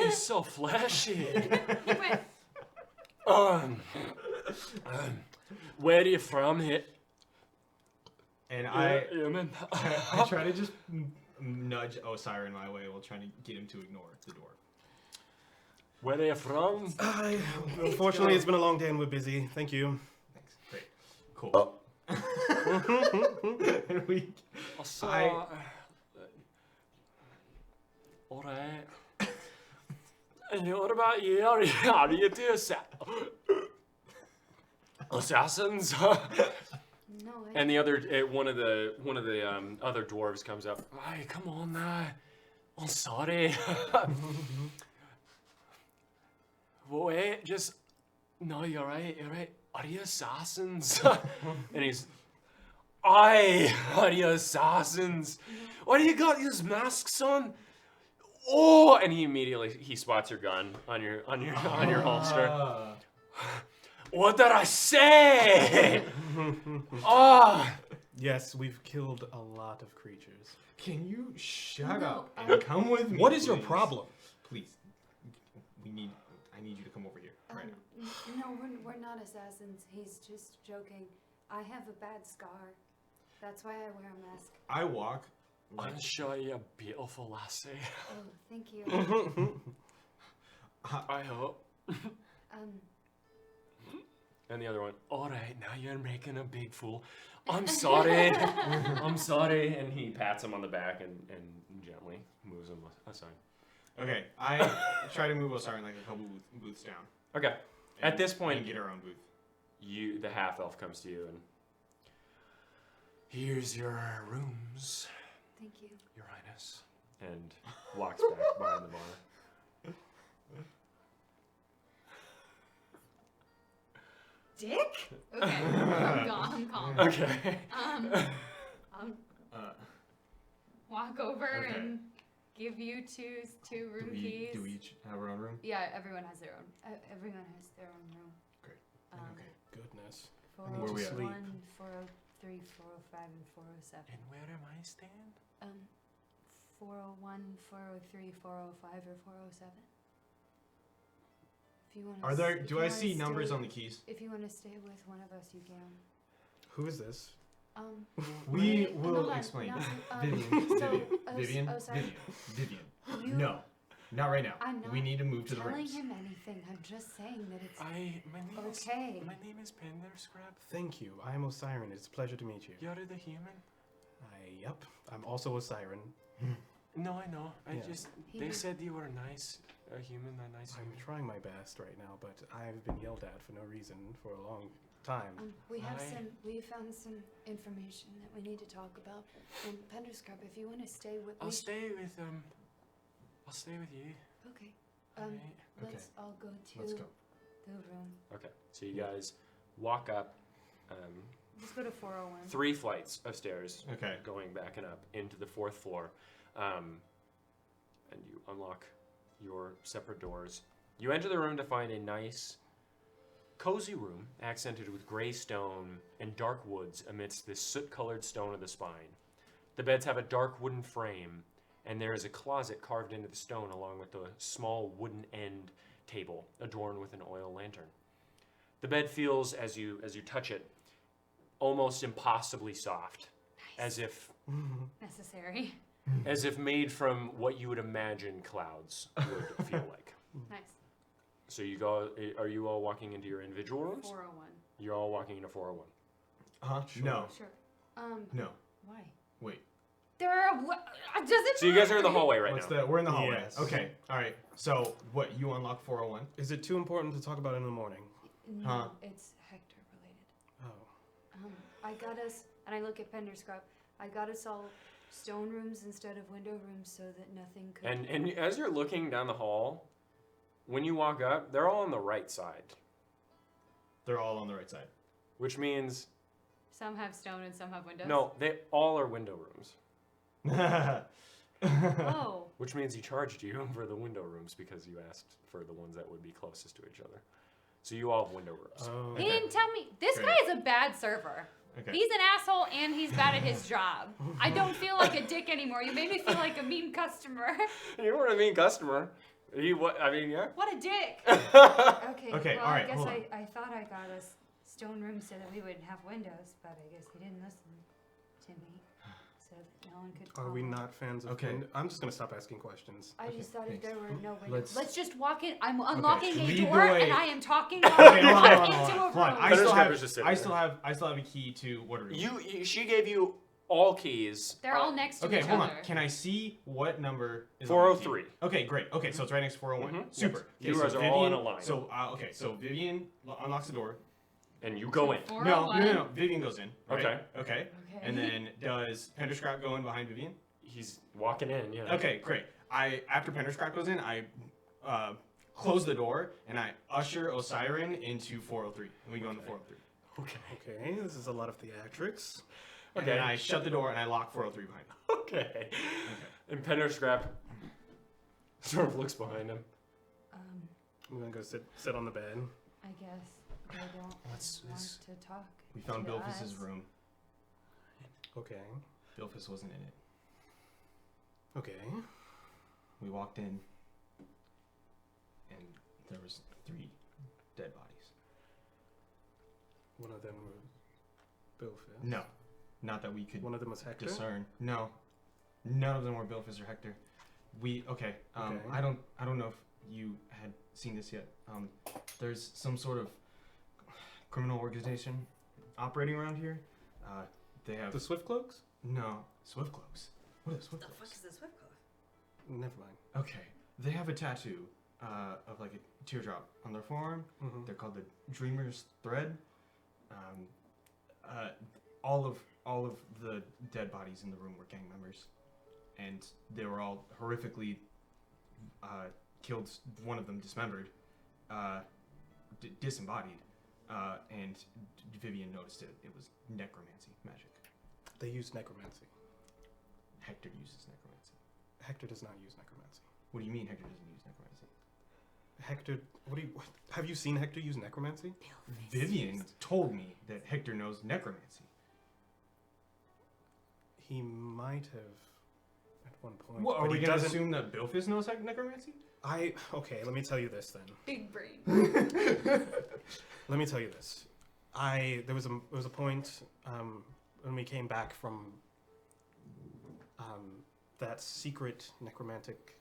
he's so flashy. He went. Where are you from here? And Human. I try to just nudge Osiren my way while trying to get him to ignore the door. Where are you from? Unfortunately, it's been a long day and we're busy. Thank you. Thanks. Great. Cool. And we. I saw. All right. And what about you? Are you two assassins? No, And the other one of the other dwarves comes up. Hey, come on now. I'm sorry. Wait, just. No, you're right, you're right. Are you assassins? And he's Aye, are you assassins? Why do you got these masks on? oh, and he spots your gun on your holster. What did I say? Ah, Yes, we've killed a lot of creatures. Can you shut up and come with me? What is your please? problem? Please. I need you to come over here right now. no, we're not assassins. He's just joking. I have a bad scar. That's why I wear a mask. I walk. I'm sure you're beautiful, lassie. Oh, thank you. I hope. Um, And the other one. All right, now you're making a big fool. I'm sorry. I'm sorry. And he pats him on the back and gently moves him aside. Okay, I try to move Osiris like a couple booths down. Okay. At this point, and get our own booth. the half elf comes to you and here's your rooms, Thank you. Your Highness, and walks back behind the bar. Dick? Okay. I'm calm. Okay. I'll walk over Okay. and give you two room keys. Do we each have our own room? Yeah, everyone has their own. Everyone has their own room. Great. Okay. Goodness. Where we at? 401, 403, 405, and 407. And where am I staying? 401, 403, 405, or 407. If you want Are there? Do I see numbers on the keys? If you want to stay with one of us, you can. Who is this? We wait, will hold on, explain. no, Vivian. sorry. Vivian. You- No, not right now. I'm not we need to move to the telling rooms. him anything. I'm just saying that it's My okay. name is Penderscrab. Thank you. I am Osiris. It's a pleasure to meet you. You're the human? Yep. I'm also Osiris. No, I know. Yeah. They said you were nice. A human, a nice I'm human. trying my best right now, but I've been yelled at for no reason for a long time. We I- we found some information that we need to talk about. Penderscrub, if you want to stay with, I'll stay with you. Okay. Alright. Let's all go to Let's go. the room. Okay. So you guys walk up Let's go to 401. 3 flights of stairs, Okay. going back and up into the 4th floor, and you unlock your separate doors. You enter the room to find a nice, cozy room accented with gray stone and dark woods amidst the soot-colored stone of the spine. The beds have a dark wooden frame, and there is a closet carved into the stone along with a small wooden end table adorned with an oil lantern. The bed feels, as you touch it, almost impossibly soft, as if Necessary. made from what you would imagine clouds would feel like. Nice. So you go. Are you all walking into your individual rooms? 401. You're all walking into 401. No. Sure. No. Why? Wait. There are. Doesn't. So you guys are in the hallway right What's now. We're in the hallway. Yes. Okay. All right. So what? You unlock 401. Is it too important to talk about in the morning? No, Huh? it's Hector related. Oh. I got us, and I look at Penderscrub. I got us all stone rooms instead of window rooms so that nothing could. And as you're looking down the hall, when you walk up, they're all on the right side, They're all on the right side. which means Some have stone and some have windows. no, they all are window rooms. Oh. Which means he charged you for the window rooms because you asked for the ones that would be closest to each other. So you all have window rooms. Oh. He didn't tell me. This Great. guy is a bad server. Okay. He's an asshole and he's bad at his job. I don't feel like a dick anymore. You made me feel like a mean customer. You weren't a mean customer. I mean, yeah. What a dick. Okay. Okay, Well, all right, I guess hold on. I thought I got us stone rooms so that we wouldn't have windows, but I guess he didn't listen to me, so that no one could. Are we call. not fans of Okay. I'm just gonna stop asking questions. I Okay, just thought if thanks. there were no windows. Let's just walk in. I'm unlocking a lead the door way. and I am talking Okay, while we hold on, walk hold on, into a hold on. room. I Penderscrab still have. is just sitting I there. still have a key to what room? She gave you all keys. They're all next to Okay, each hold other. on. Can I see what number is 403. on the key? Okay, great. Okay, so it's right next to 401. Mhm. Super. Yes. Okay, You so guys are all in a Vivian- line. So so Vivian unlocks the door. And you go in. No, 401. no. Vivian goes in. Right? Okay. Okay. Okay. And then does Penderscrap go in behind Vivian? He's walking in, yeah. Okay, great. After Penderscrap goes in, I close the door and I usher Osiris into 403. And we go into 403. Okay, this is a lot of theatrics. And Okay. then I shut the door and I lock 403 behind me. Okay. And Penderscrap sort of looks behind him. I'm gonna go sit on the bed. I guess they don't Let's- want let's- to talk. We found to Bilfus's us. room. Okay. Bilfus wasn't in it. Okay. We walked in and there was 3 dead bodies. One of them was Bilfus. No. Not that we could One of them was Hector. discern. No. None of them were Bilfus or Hector. Okay. Okay. I don't know if you had seen this yet. There's some sort of criminal organization operating around here. They have The Swift Cloaks? no Swift Cloaks. What are Swift The fuck Cloaks? is this Swift Cloak? Never mind. Okay, they have a tattoo of like a teardrop on their forearm. Mm-hmm. They're called the Dreamer's Thread. All of the dead bodies in the room were gang members, and they were all horrifically killed. One of them dismembered, disembodied, and Vivian noticed it. It was necromancy magic. They use necromancy. Hector uses necromancy. Hector does not use necromancy. What do you mean Hector doesn't use necromancy? Hector, have you seen Hector use necromancy? Vivian told me that Hector knows necromancy. He might have at one point. What, are but we he going to doesn't. assume that Bilphis knows necromancy? Okay, let me tell you this then. Big brain. Let me tell you this. There was a point when we came back from that secret necromantic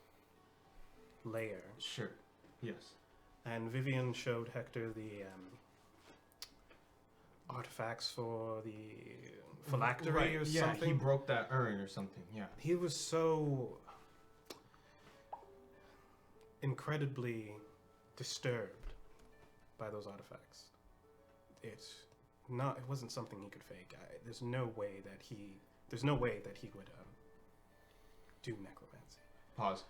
lair, Sure. Yes. and Vivian showed Hector the artifacts for the phylactery Right, or yeah, something. he broke that urn or something. Yeah. He was so incredibly disturbed by those artifacts. It wasn't something he could fake. There's no way that he would do necromancy. Pause.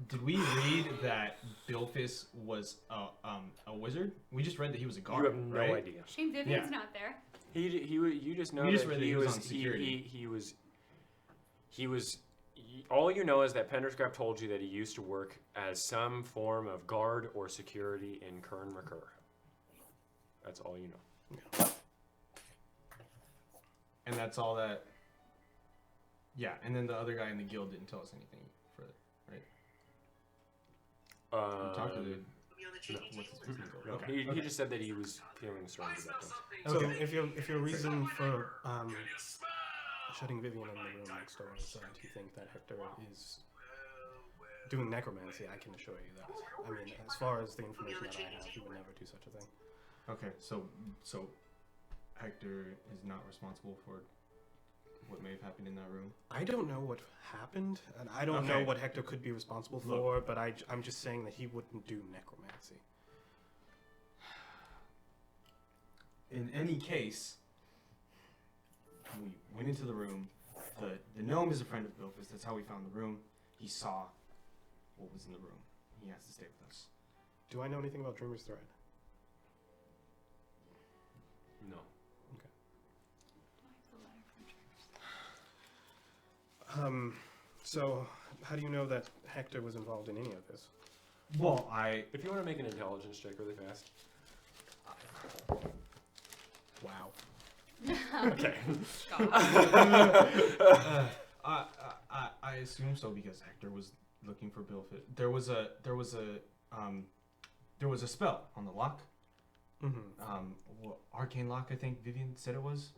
Did we read that Bilphis was a wizard? We just read that he was a guard. You have no right? idea. Shame Vivian's Yeah. not there. You just know You just that read that he he was was on security. he was all you know is that Penderscrap told you that he used to work as some form of guard or security in Kern Recur. That's all you know. And that's all that. Yeah, and then the other guy in the guild didn't tell us anything further, right? We talked to the. No, Okay. he just said that he was feeling strange about things. So Okay. if your reason for shutting Vivian in the room next door is that you think that Hector is doing necromancy, I can assure you that. I mean, as far as the information that I have, he would never do such a thing. Okay, so Hector is not responsible for what may have happened in that room. I don't know what happened, and I don't know Okay. what Hector could be responsible Look. for, but I'm just saying that he wouldn't do necromancy. In any case, we went into the room. The gnome is a friend of Bilphis. That's how we found the room. He saw what was in the room. He has to stay with us. Do I know anything about Dreamer's Thread? No. So how do you know that Hector was involved in any of this? Well, If you want to make an intelligence check really fast. Wow. Okay. I assume so because Hector was looking for Bilphis. There was a spell on the lock. Mm-hmm. Arcane lock, I think Vivian said it was.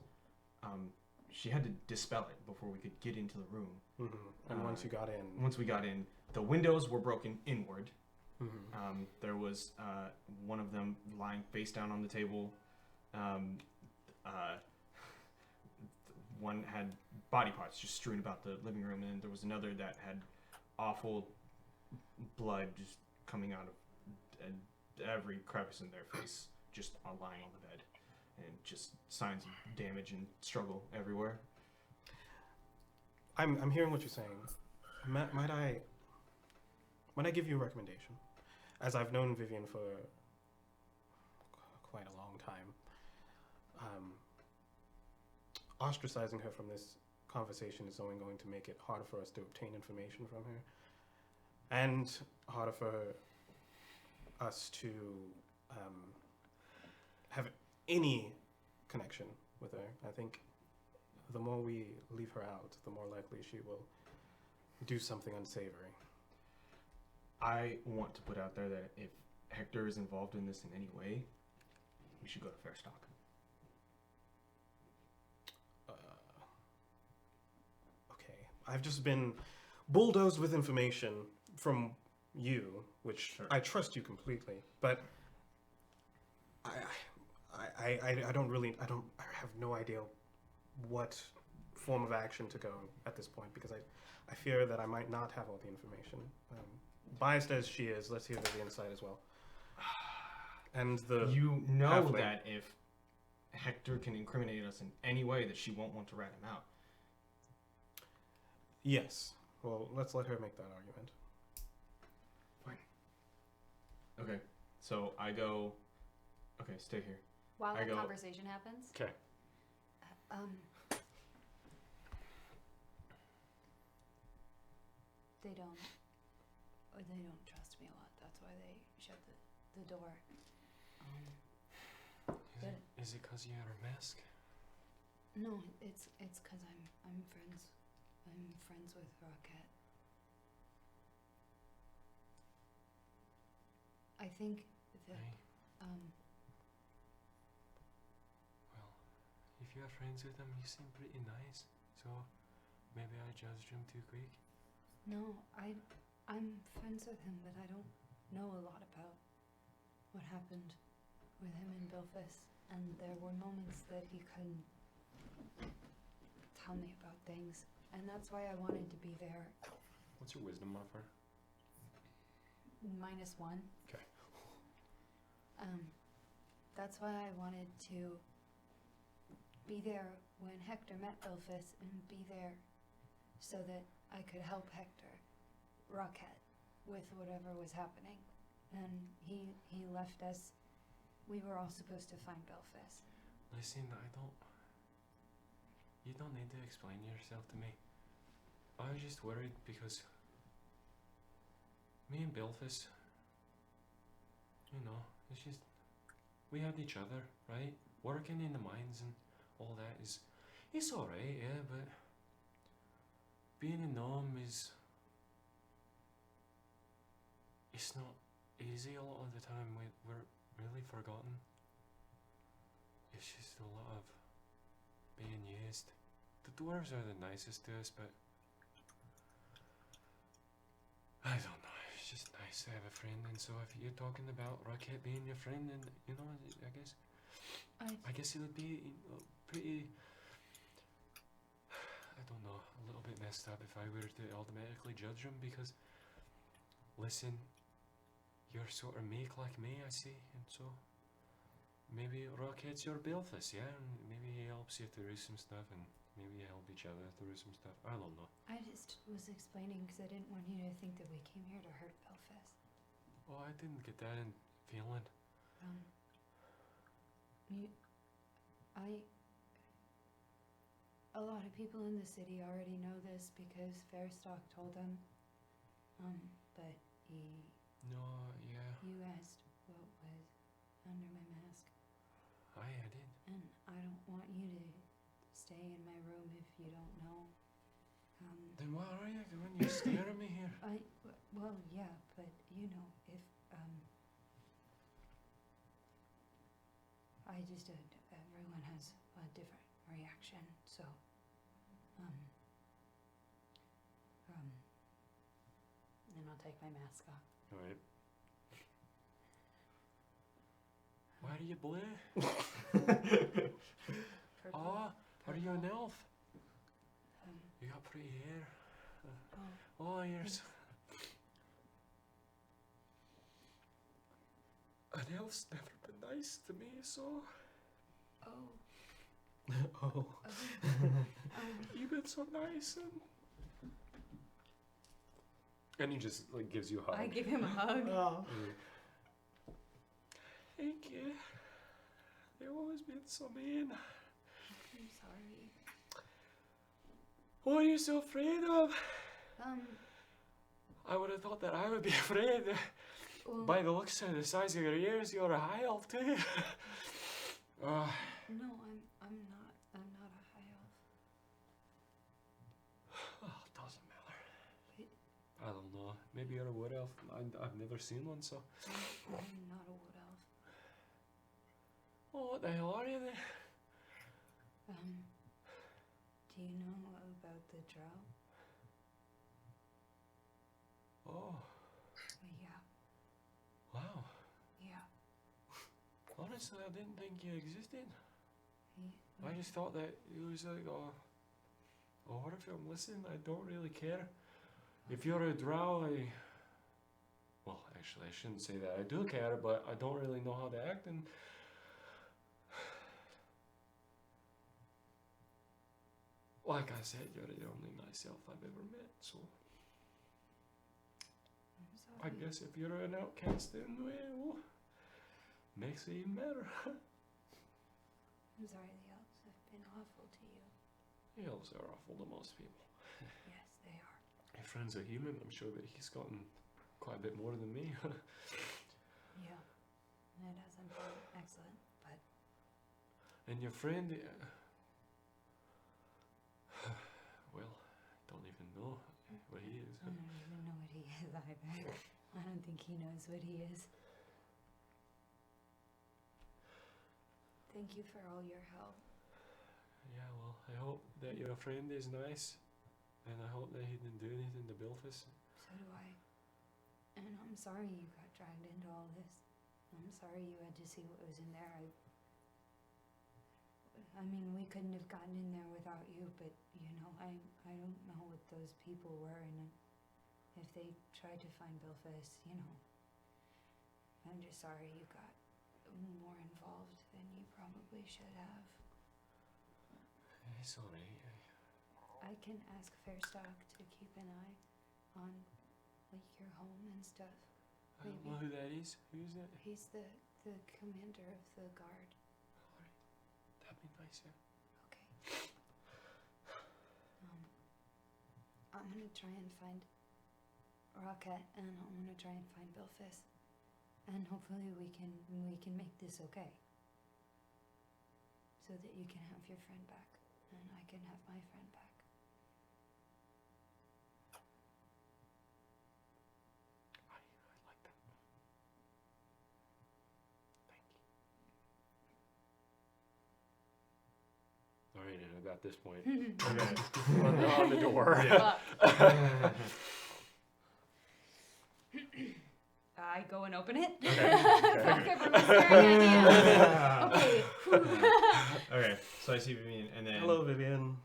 She had to dispel it before we could get into the room. Mm-hmm. And once you got in, Once we got in, the windows were broken inward. mm-hmm. There was one of them lying face down on the table. One had body parts just strewn about the living room, and there was another that had awful blood just coming out of every crevice in their face, just lying on the bed, and just signs of damage and struggle everywhere. I'm hearing what you're saying. Might I give you a recommendation? As I've known Vivian for quite a long time, ostracizing her from this conversation is only going to make it harder for us to obtain information from her, and harder for us to have any connection with her. I think the more we leave her out, the more likely she will do something unsavory. I want to put out there that if Hector is involved in this in any way, we should go to Fairstock. Okay, I've just been bulldozed with information from you, which Sure. I trust you completely, but I have no idea what form of action to go at this point, because I fear that I might not have all the information. Biased as she is, let's hear the insight as well. And the You know halfling. that if Hector can incriminate us in any way, that she won't want to rat him out. Yes. Well, let's let her make that argument. Okay, so I go. Okay, stay here. While I that go- conversation happens, Okay. They don't trust me a lot. That's why they shut the door. Is it because you had a mask? No, it's because I'm friends with Rocket. I think that Well, if you are friends with him, you seem pretty nice. So maybe I judged him too quick. no, I'm friends with him, but I don't know a lot about what happened with him and Bilphus. And there were moments that he couldn't tell me about things, and that's why I wanted to be there. What's your wisdom modifier? -1. Okay. That's why I wanted to be there when Hector met Bilphus, and be there so that I could help Hector, Rocket, with whatever was happening. And he left us. We were all supposed to find Bilphus. Listen, you don't need to explain yourself to me. I was just worried because me and Bilphus, it's just, we had each other, right? Working in the mines and all that it's alright, yeah, but being a gnome it's not easy a lot of the time. We're really forgotten. It's just a lot of being used. The dwarves are the nicest to us, but I don't know, it's just nice to have a friend. And so if you're talking about Rocket being your friend, then I guess it would be pretty, I don't know, a little bit messed up if I were to automatically judge him, because listen, you're sort of meek like me, I see, and so maybe Rocket's your Bilphus, yeah? And maybe he helps you through some stuff, and maybe you help each other through some stuff. I don't know. I just was explaining because I didn't want you to think that we came here to hurt Bilphus. Oh, I didn't get that in feeling. A lot of people in the city already know this because Fairstock told them. But No, yeah, you asked what was under my mask, I did. and I don't want you to stay in my room if you don't know. Then what are you doing? You're scaring me here. Well, yeah, but if I just everyone has a different reaction, so then I'll take my mask off. Alright. Why are you blue? Purple. Oh, are you an elf? Um, You got pretty hair. oh, Oh, you're an elf's never been nice to me, so oh, Oh. you've been so nice, and he just gives you a hug. I give him a hug. Thank you. They've always been so mean. I'm sorry. What are you so afraid of? I would have thought that I would be afraid. Well, By the looks of the size of your ears, you're a high elf too. no, I'm not a high elf. Oh, it doesn't matter. Wait. I don't know. Maybe you're a wood elf. I've never seen one, so. I'm not a wood elf. Oh, what the hell are you then? Do you know about the drow? Oh, Yeah, wow. yeah. Honestly, I didn't think you existed. I just thought that it was like a horror film. Listen, I don't really care. If you're a drow, well, actually, I shouldn't say that. I do care, but I don't really know how to act, and like I said, you're the only nice elf I've ever met, so I'm I sorry. guess if you're an outcast, then, well, makes it even better. I'm sorry the elves have been awful to you. The elves are awful to most people. Yes, they are. Your friend's a human. I'm sure that he's gotten quite a bit more than me. Yeah. It hasn't been excellent, but And your friend, well, don't even know what he is. I don't even know what he is either. I don't think he knows what he is. Thank you for all your help. Yeah, well, I hope that your friend is nice, and I hope that he didn't do anything to Bilphus. So do I. And I'm sorry you got dragged into all this. I'm sorry you had to see what was in there. I mean, we couldn't have gotten in there without you, but you know, I don't know what those people were, and if they tried to find Bilphus, you know, I'm just sorry you got more involved than you probably should have. It's alright. I can ask Fairstock to keep an eye on, like, your home and stuff. I don't know who that is. Who's that? He's the commander of the guard. Alright. That'd be nice, yeah. Okay. I'm gonna try and find Rocket, and I'm gonna try and find Bilphus, and hopefully we can make this okay, so that you can have your friend back, and I can have my friend back. I like that. Thank you. Alright, and at this point, on the door. I go and open it. Okay. Fuck, everyone's staring at me. Okay. Okay, so I see Vivian, and then Hello, Vivian.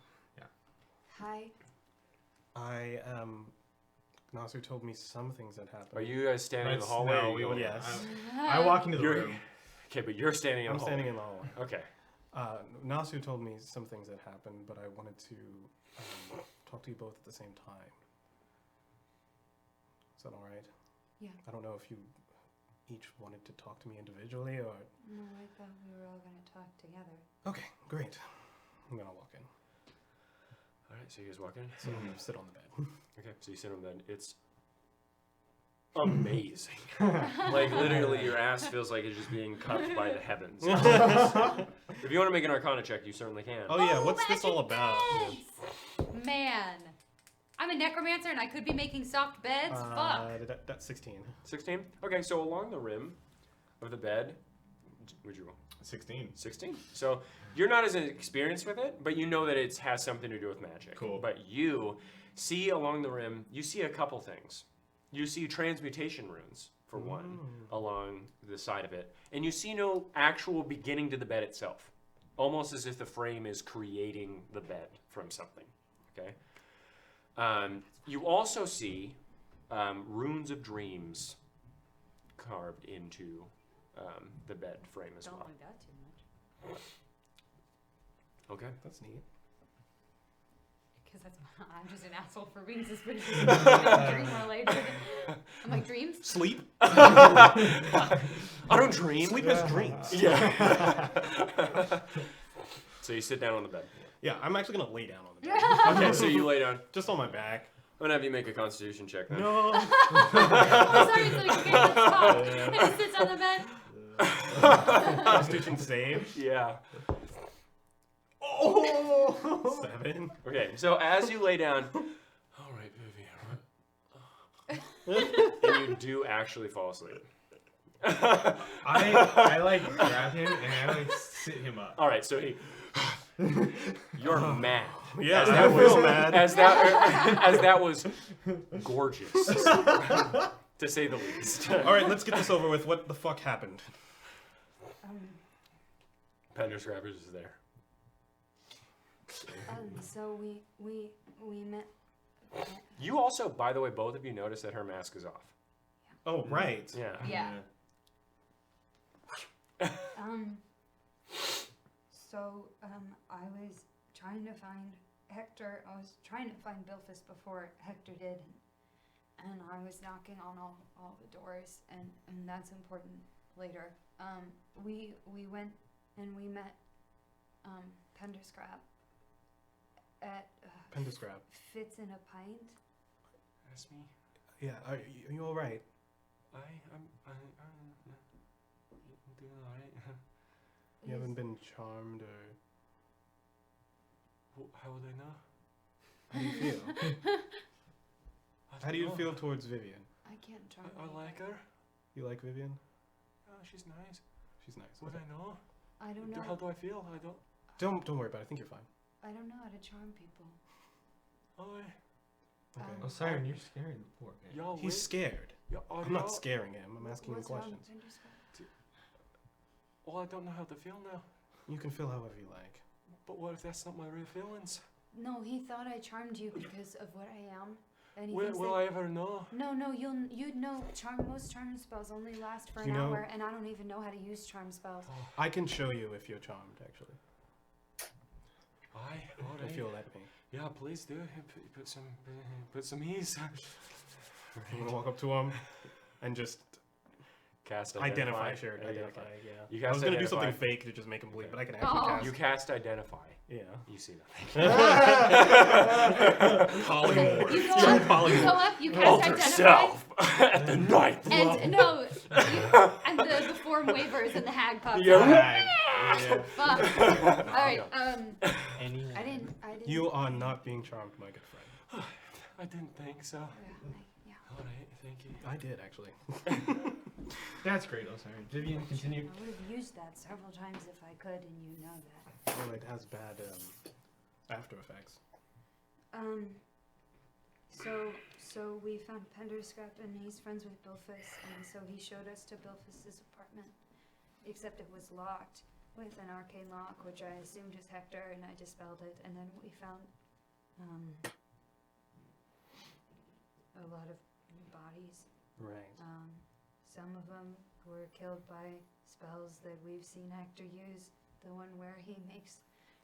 Hi. Nasu told me some things that happened. Are you guys standing in the Let's- hallway? no, or you we going- would- Yes. I walk into the You're- room. Okay, but you're standing in I'm the hallway. standing in the hallway. Okay. Nasu told me some things that happened, but I wanted to talk to you both at the same time. Is that all right? Yeah. I don't know if you each wanted to talk to me individually or... No, I thought we were all gonna talk together. Okay, great. I'm gonna walk in. Alright, so you guys walk in? So I'm gonna sit on the bed. Okay, so you sit on bed. It's amazing. Like, literally, your ass feels like it's just being cupped by the heavens. If you want to make an Arcana check, you certainly can. Oh yeah, what's this all about? Man, I'm a necromancer and I could be making soft beds. Fuck. That's 16. 16? Okay, so along the rim of the bed, would you roll? 16. 16. So you're not as experienced with it, but you know that it has something to do with magic. Cool. But you see along the rim, you see a couple things. You see transmutation runes, for one, along the side of it. And you see no actual beginning to the bed itself. Almost as if the frame is creating the bed from something. Okay? You also see runes of dreams carved into the bed frame as Don't well. like that too much. Okay. That's neat. Because I'm just an asshole for being suspicious of dream related. I'm like, dreams? Sleep? I don't dream. Sleep is dreams. Yeah. So you sit down on the bed. Yeah, I'm actually gonna lay down on the bed. Okay, so you lay down. Just on my back. I'm gonna have you make a Constitution check then. No. Oh, sorry, so okay, let's talk. And he sits on the bed. Constitution save. Yeah. Oh! 7. Okay, so as you lay down, all right, Vivian, and you do actually fall asleep. I like grab him and I like sit him up. All right, so you're mad. Yeah, As I that feel was- mad. As that was gorgeous, to say the least. All right, let's get this over with. What the fuck happened? Pender Scrappers is there. So we met. You also, by the way, both of you notice that her mask is off. Oh, right. Yeah. Yeah. I was trying to find Hector. I was trying to find Bilphus before Hector did, and I was knocking on all the doors, and that's important later. We went and we met Penderscrap at Pendescrap. Fits in a Pint. That's me. Yeah, are you all right? I'm doing alright. You haven't been charmed or... How would I know? How do you feel? I How do you don't know. feel towards Vivian? I can't charm. I like her. You like Vivian? Oh, she's nice. She's nice. Would Okay. I know? I don't know. How do I feel? I don't. Don't worry about it. I think you're fine. I don't know how to charm people. Oh, Okay. Oh, Siren, you're scaring the poor guy. y'all. He's scared. I'm not scaring him. I'm asking him What's wrong questions. with Penderscrap? Well, I don't know how to feel now. You can feel however you like. But what if that's not my real feelings? No, he thought I charmed you because of what I am, and he Will, thinks will that. I ever know? No, you'd know. Most charm spells only last for an You know- hour, and I don't even know how to use charm spells. I can show you if you're charmed, actually. Aye, If you'll let me. Yeah, please do. Put some ease. I'm gonna walk up to him and just Cast identify. identify. Sure, Okay. identify. Yeah. You I cast was gonna do identify. something fake to just make him believe, but I can actually Oh. cast. You cast identify. Yeah. You see nothing. Polymorph. You go You're up. You polymorph. go up. You cast Alter identify. self at the night. And no, and the form wavers and the hag pops Yeah. up. Yeah. Fuck. All right. Anyone? I didn't. You are not being charmed, my good friend. I didn't think so. Yeah. Alright, thank you. I did actually. That's great, oh, Siren. Vivian, continue. I would have used that several times if I could, and you know that. Oh, it has bad after effects. So we found Penderscrap, and he's friends with Bilphus, and so he showed us to Bilphus's apartment, except it was locked with an arcane lock, which I assumed was Hector, and I dispelled it, and then we found a lot of bodies. Right. Some of them were killed by spells that we've seen Hector use, the one where he makes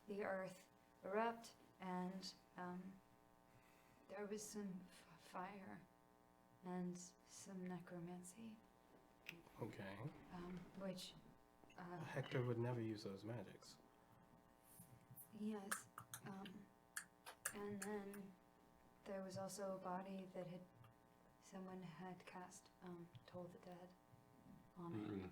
the earth erupt, and there was some fire and some necromancy, Okay. which Hector would never use those magics. yes, and then there was also a body that someone had cast Toll the Dead on it.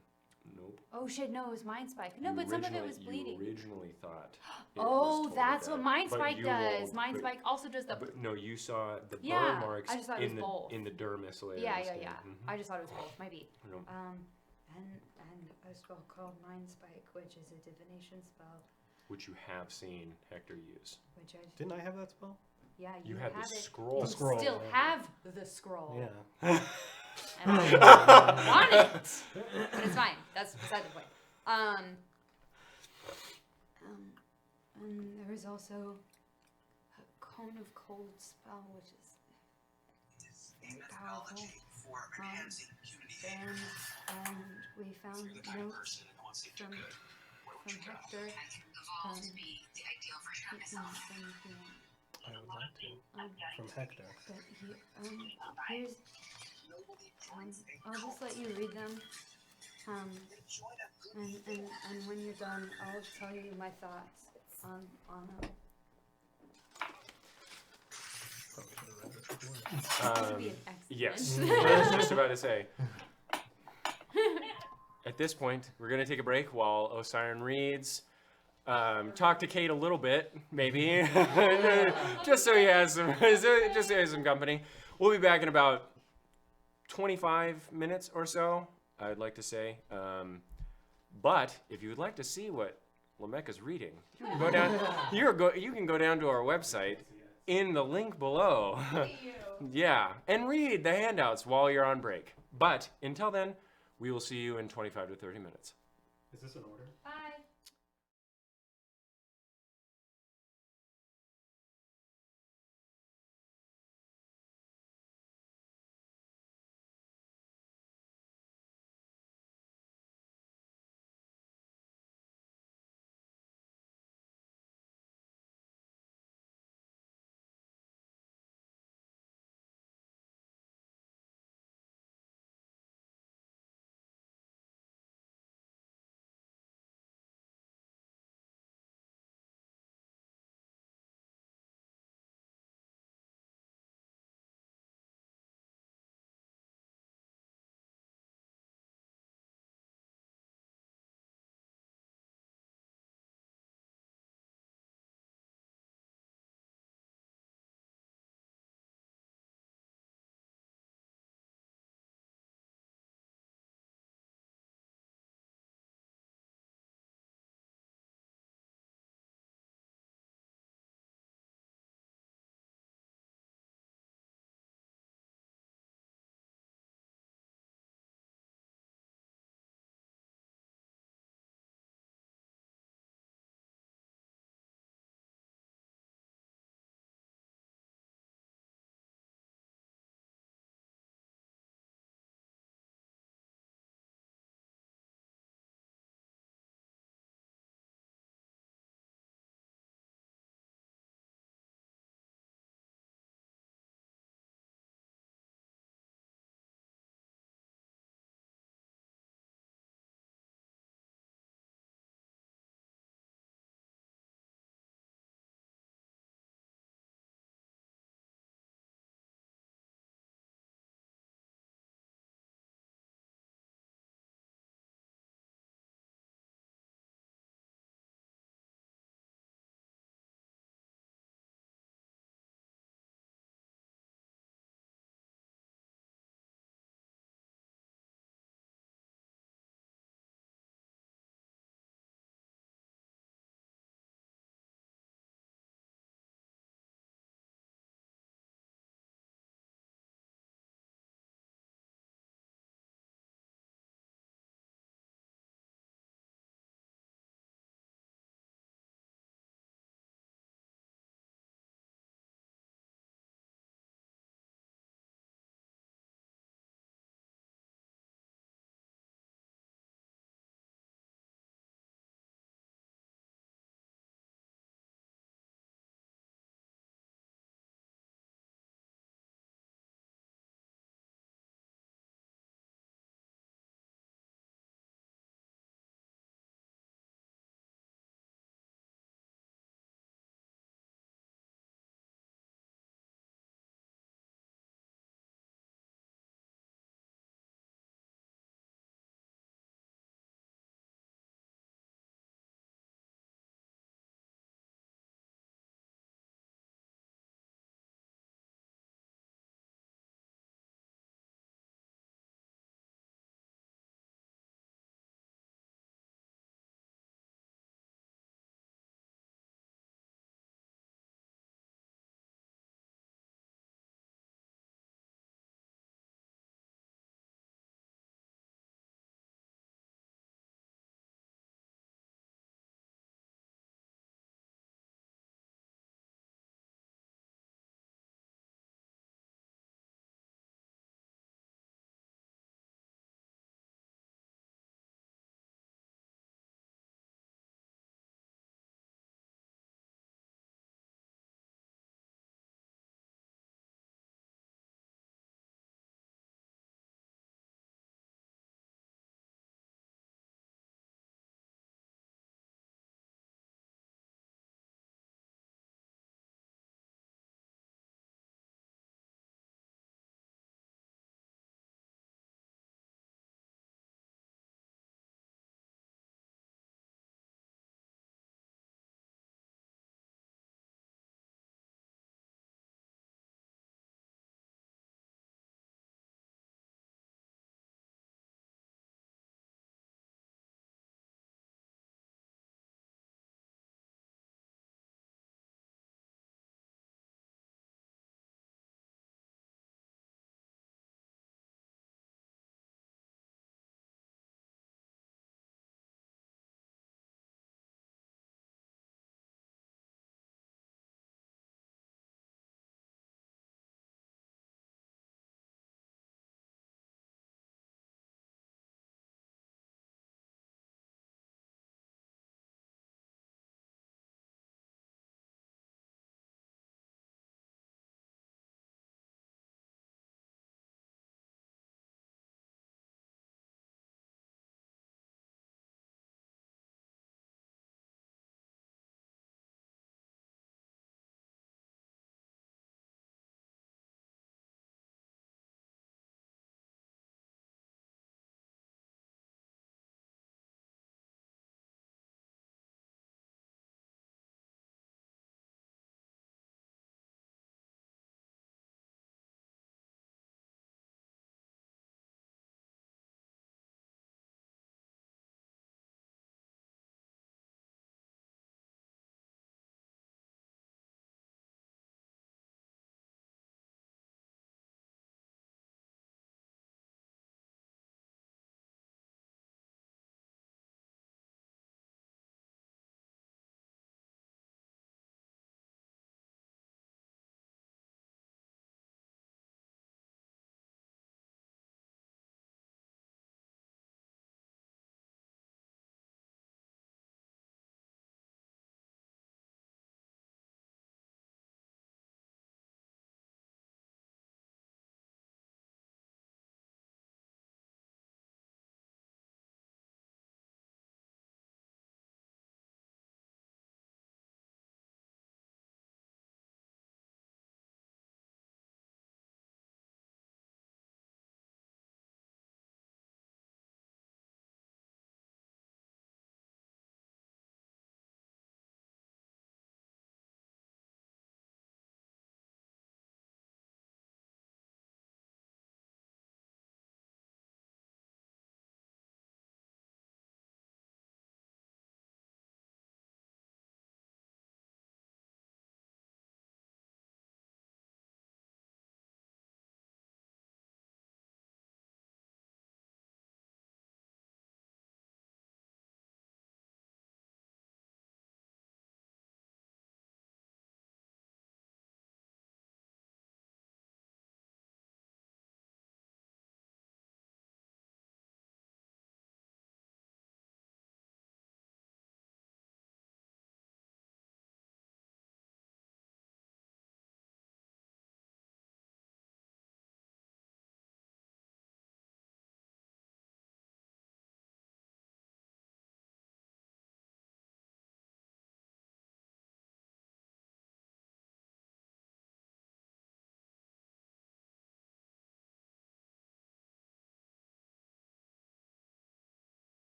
Nope. Oh shit, no, it was Mind Spike. No, You but some of it originally- was bleeding. You originally thought. it was Oh, Toll the that's Dead, what Mind but Spike you does. rolled- Mind but- Spike also does the. But no, you saw the Yeah, burn marks I just thought it in was the both. in the dermis layer. Yeah, of the yeah, skin. yeah. Mhm. I just thought it was both. Maybe. No. And a spell called Mind Spike, which is a divination spell, Which you have seen Hector use. which I Didn't I have that spell? yeah You have had the it. scroll. You The scroll, still yeah. have the scroll. Yeah. And I want it, but it's fine. That's beside the point. And there is also a Cone of Cold spell, which is very powerful. And we found notes from Hector. I would like to. From Hector. But here's I'll just let you read them. And when you're done, I'll tell you my thoughts on them. Probably should have read this before. This would be an accident. Yes, I was just about to say. At this point, we're gonna take a break while Osiren reads. Talk to Kate a little bit, maybe, just so he has some company. We'll be back in about 25 minutes or so, I'd like to say. But if you would like to see what Lamecca's reading, go down. You can go down to our website in the link below. Yeah, and read the handouts while you're on break. But until then, we will see you in 25 to 30 minutes. Is this an order? Bye.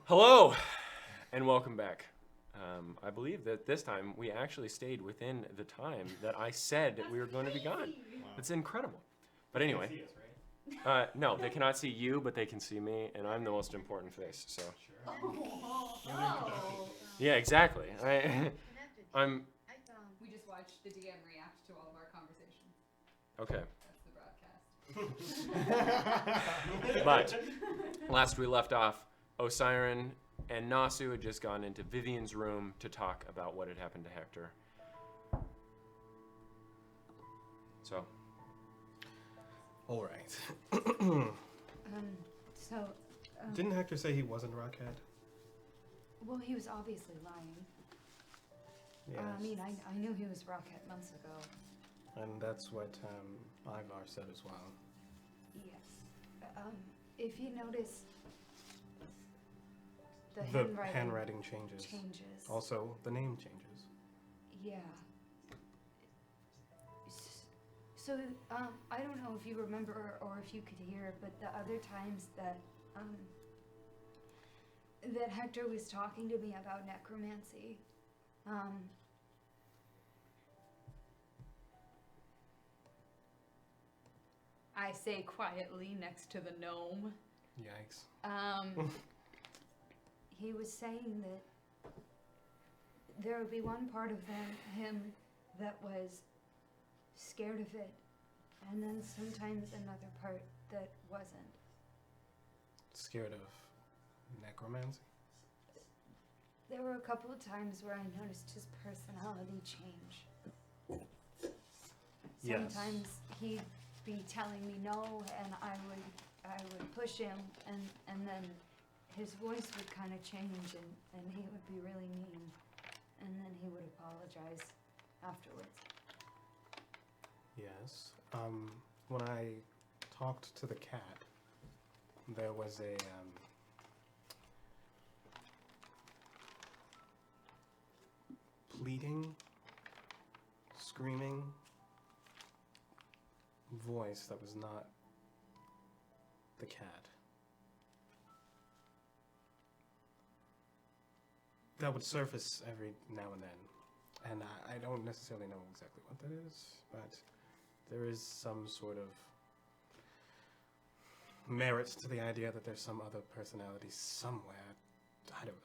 Hello, and welcome back. I believe that this time we actually stayed within the time that I said that we were going to be gone. It's incredible. But anyway, See us, right? no, they cannot see you, but they can see me, and I'm the most important face. So yeah, exactly. I'm We just watched the DM react to all of our conversations. okay. That's the broadcast. But last we left off, Osiren and Nasu had just gone into Vivian's room to talk about what had happened to Hector. So, All right. So, Didn't Hector say he wasn't Rockhead? well, he was obviously lying. I mean, I knew he was Rocket months ago. And that's what Ivar said as well. Yes. If you notice, the The handwriting handwriting changes. Also, the name changes. Yeah. So, I don't know if you remember or if you could hear, but the other times that that Hector was talking to me about necromancy, I say quietly next to the gnome. Yikes. he was saying that there would be one part of him that was scared of it, and then sometimes another part that wasn't. Scared of necromancy? There were a couple of times where I noticed his personality change. Yes. Sometimes he'd be telling me no, and I would push him, and then his voice would kind of change, and he would be really mean, and then he would apologize afterwards. Yes. When I talked to the cat, there was a pleading, screaming voice that was not the cat. That would surface every now and then. And I don't necessarily know exactly what that is, but there is some sort of merit to the idea that there's some other personality somewhere. I don't know.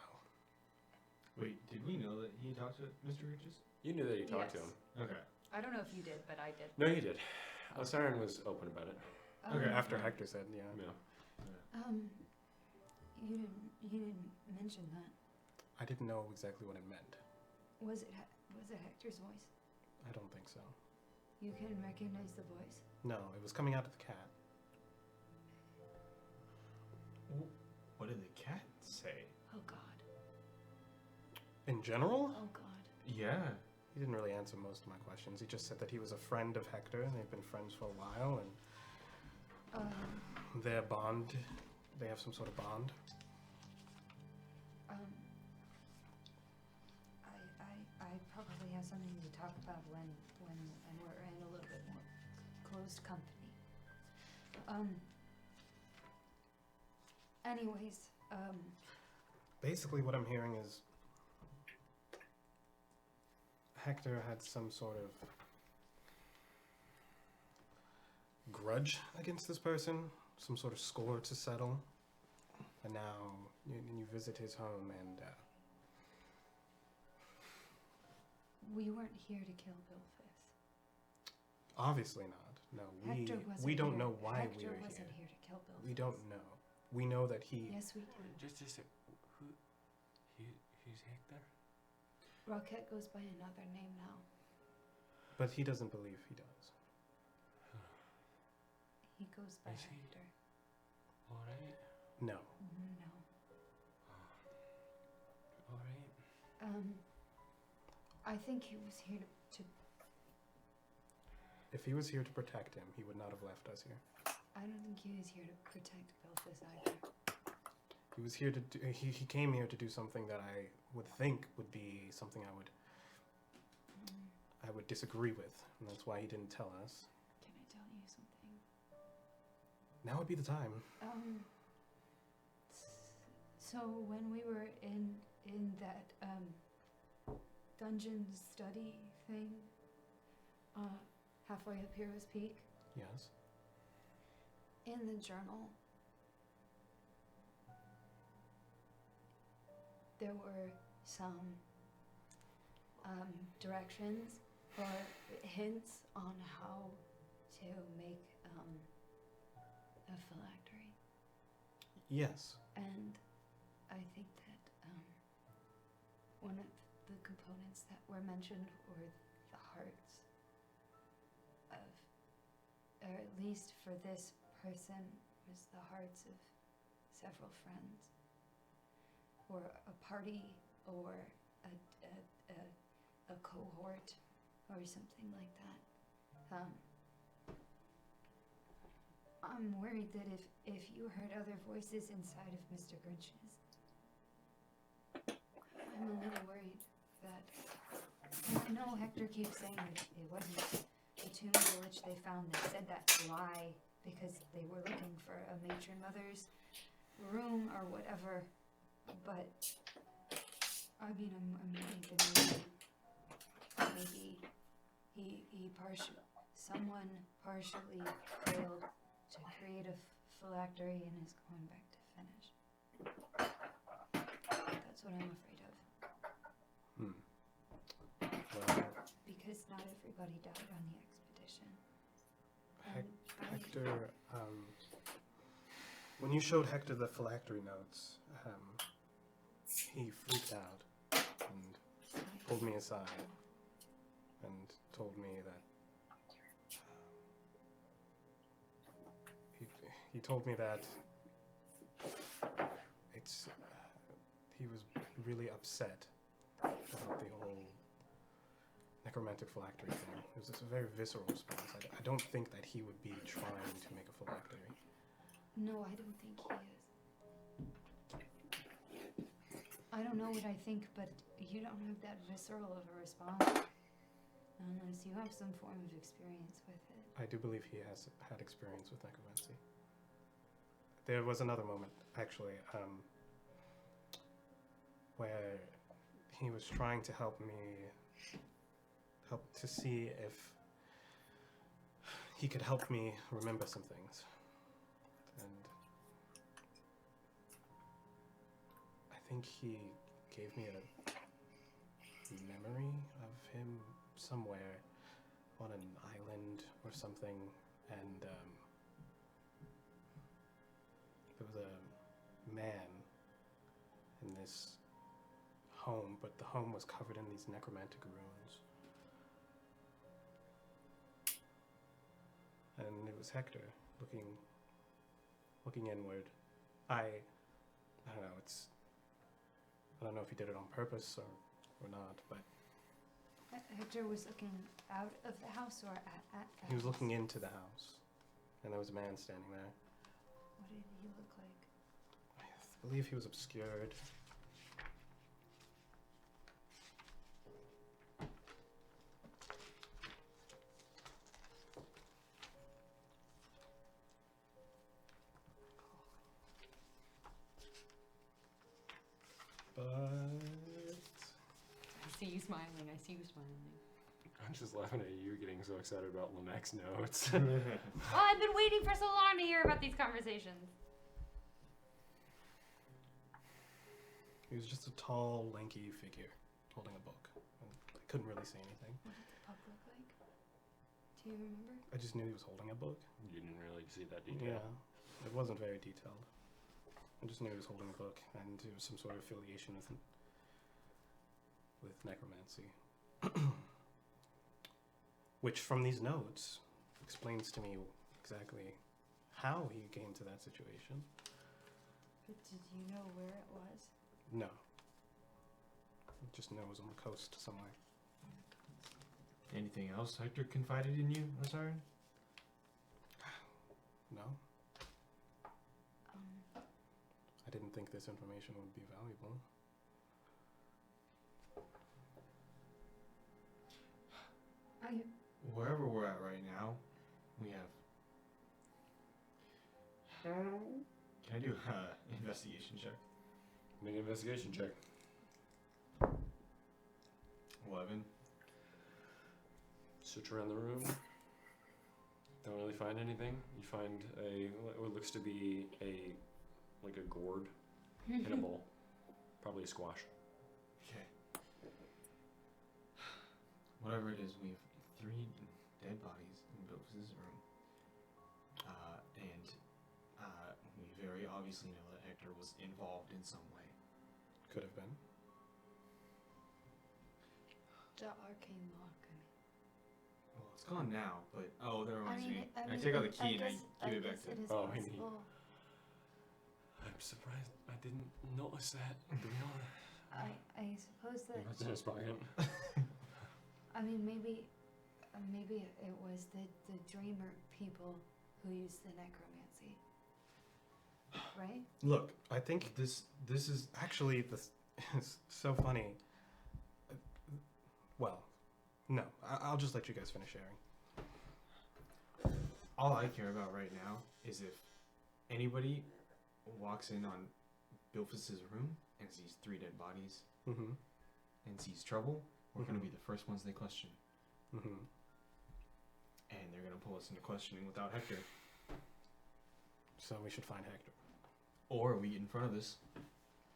Wait, did we know that he talked to Mr. Riches? you knew that you talked to Yes. him. Okay. I don't know if you did, but I did. No, you did. Osiren was open about it. Okay. After Hector said, yeah. Yeah. You didn't mention that. I didn't know exactly what it meant. Was it Hector's voice? I don't think so. You can recognize the voice. No, it was coming out of the cat. What did the cat say? Oh God. In general? Oh God. Yeah. He didn't really answer most of my questions. He just said that he was a friend of Hector, and they've been friends for a while, and their bond, they have some sort of bond. I probably have something to talk about when we're in a little bit more closed company. Anyways, Basically, what I'm hearing is Hector had some sort of grudge against this person, some sort of score to settle, and now you visit his home and we weren't here to kill Bill Fisk. obviously not. No, Hector wasn't we don't here. know why Hector we are wasn't here. here to kill Bill We Fisk. don't know. We know that he. Yes, we do. Just who's Hector? Rocket goes by another name now. But he doesn't believe he does. He goes by Is he? Hector. All right, No. No. all right. I think he was here to. If he was here to protect him, he would not have left us here. I don't think he was here to protect Bill Fisk either. He was here to do, he came here to do something that I would think would be something I would disagree with, and that's why he didn't tell us. Can I tell you something? Now would be the time. So when we were in that dungeon study thing, halfway up Hero's Peak, Yes. in the journal, there were some directions or hints on how to make a phylactery. Yes. And I think that one of the components that were mentioned were the hearts of, or at least for this person, was the hearts of several friends, or a party, or a cohort, or something like that. I'm worried that if you heard other voices inside of Mr. Grinch's, I'm a little worried that, I know Hector keeps saying that it wasn't the tomb in which they found that said that to lie because they were looking for a matron mother's room or whatever, but I mean, I'm thinking maybe someone partially failed to create a phylactery and is going back to finish. That's what I'm afraid of. Well, Because not everybody died on the expedition. And Hector, when you showed Hector the phylactery notes, he freaked out and pulled me aside and told me that he told me that he was really upset about the whole necromantic phylactery thing. It was just a very visceral response. I don't think that he would be trying to make a phylactery. No, I don't think he is. I don't know what I think, but you don't have that visceral of a response unless you have some form of experience with it. I do believe he has had experience with necromancy. There was another moment, actually, where he was trying to help to see if he could help me remember some things. And I think he gave me a memory of him somewhere on an island or something, and there was a man in this home, but the home was covered in these necromantic runes. And it was Hector looking inward. I don't know, I don't know if he did it on purpose or not, but Hector was looking out of the house or at the he was house? looking into the house, and there was a man standing there. What did he look like? I believe he was obscured. But I see you smiling. I see you smiling. I'm just laughing at you getting so excited about Lanek's notes. Well, I've been waiting for so long to hear about these conversations. he was just a tall, lanky figure holding a book. And I couldn't really say anything. What did the pug look like? Do you remember? I just knew he was holding a book. You didn't really see that detail. Yeah, it wasn't very detailed. I just knew he was holding a book, and it was some sort of affiliation with necromancy. Which, from these notes, explains to me exactly how he came to that situation. But did you know where it was? No. I just know it was on the coast somewhere. Anything else Hector confided in you, Azarin? No? I didn't think this information would be valuable. Wherever we're at right now, we have... Can I do an investigation check? Make an investigation check. 11. Search around the room. Don't really find anything. You find what looks to be like a gourd in a bowl. Probably a squash. Okay. Whatever it is, we have 3 dead bodies in Bilfus's room. And we very obviously know that Hector was involved in some way. Could have been. The arcane lock. Well, it's gone now, but that reminds me. I mean, take out the key and guess- I give it back guess to it him. is Oh, he- possible. I'm surprised I didn't notice that, to be honest. I suppose that. What's in his pocket? I mean, maybe it was the dreamer people who used the necromancy, right? Look, I think this is actually this is so funny. Well, no, I'll just let you guys finish sharing. all I care about right now is if anybody walks in on Bilfus's room and sees 3 dead bodies Mm-hmm. and sees trouble, we're gonna Mhm. be the first ones they question, Mm-hmm. and they're gonna pull us into questioning without Hector, So we should find Hector. or we get in front of this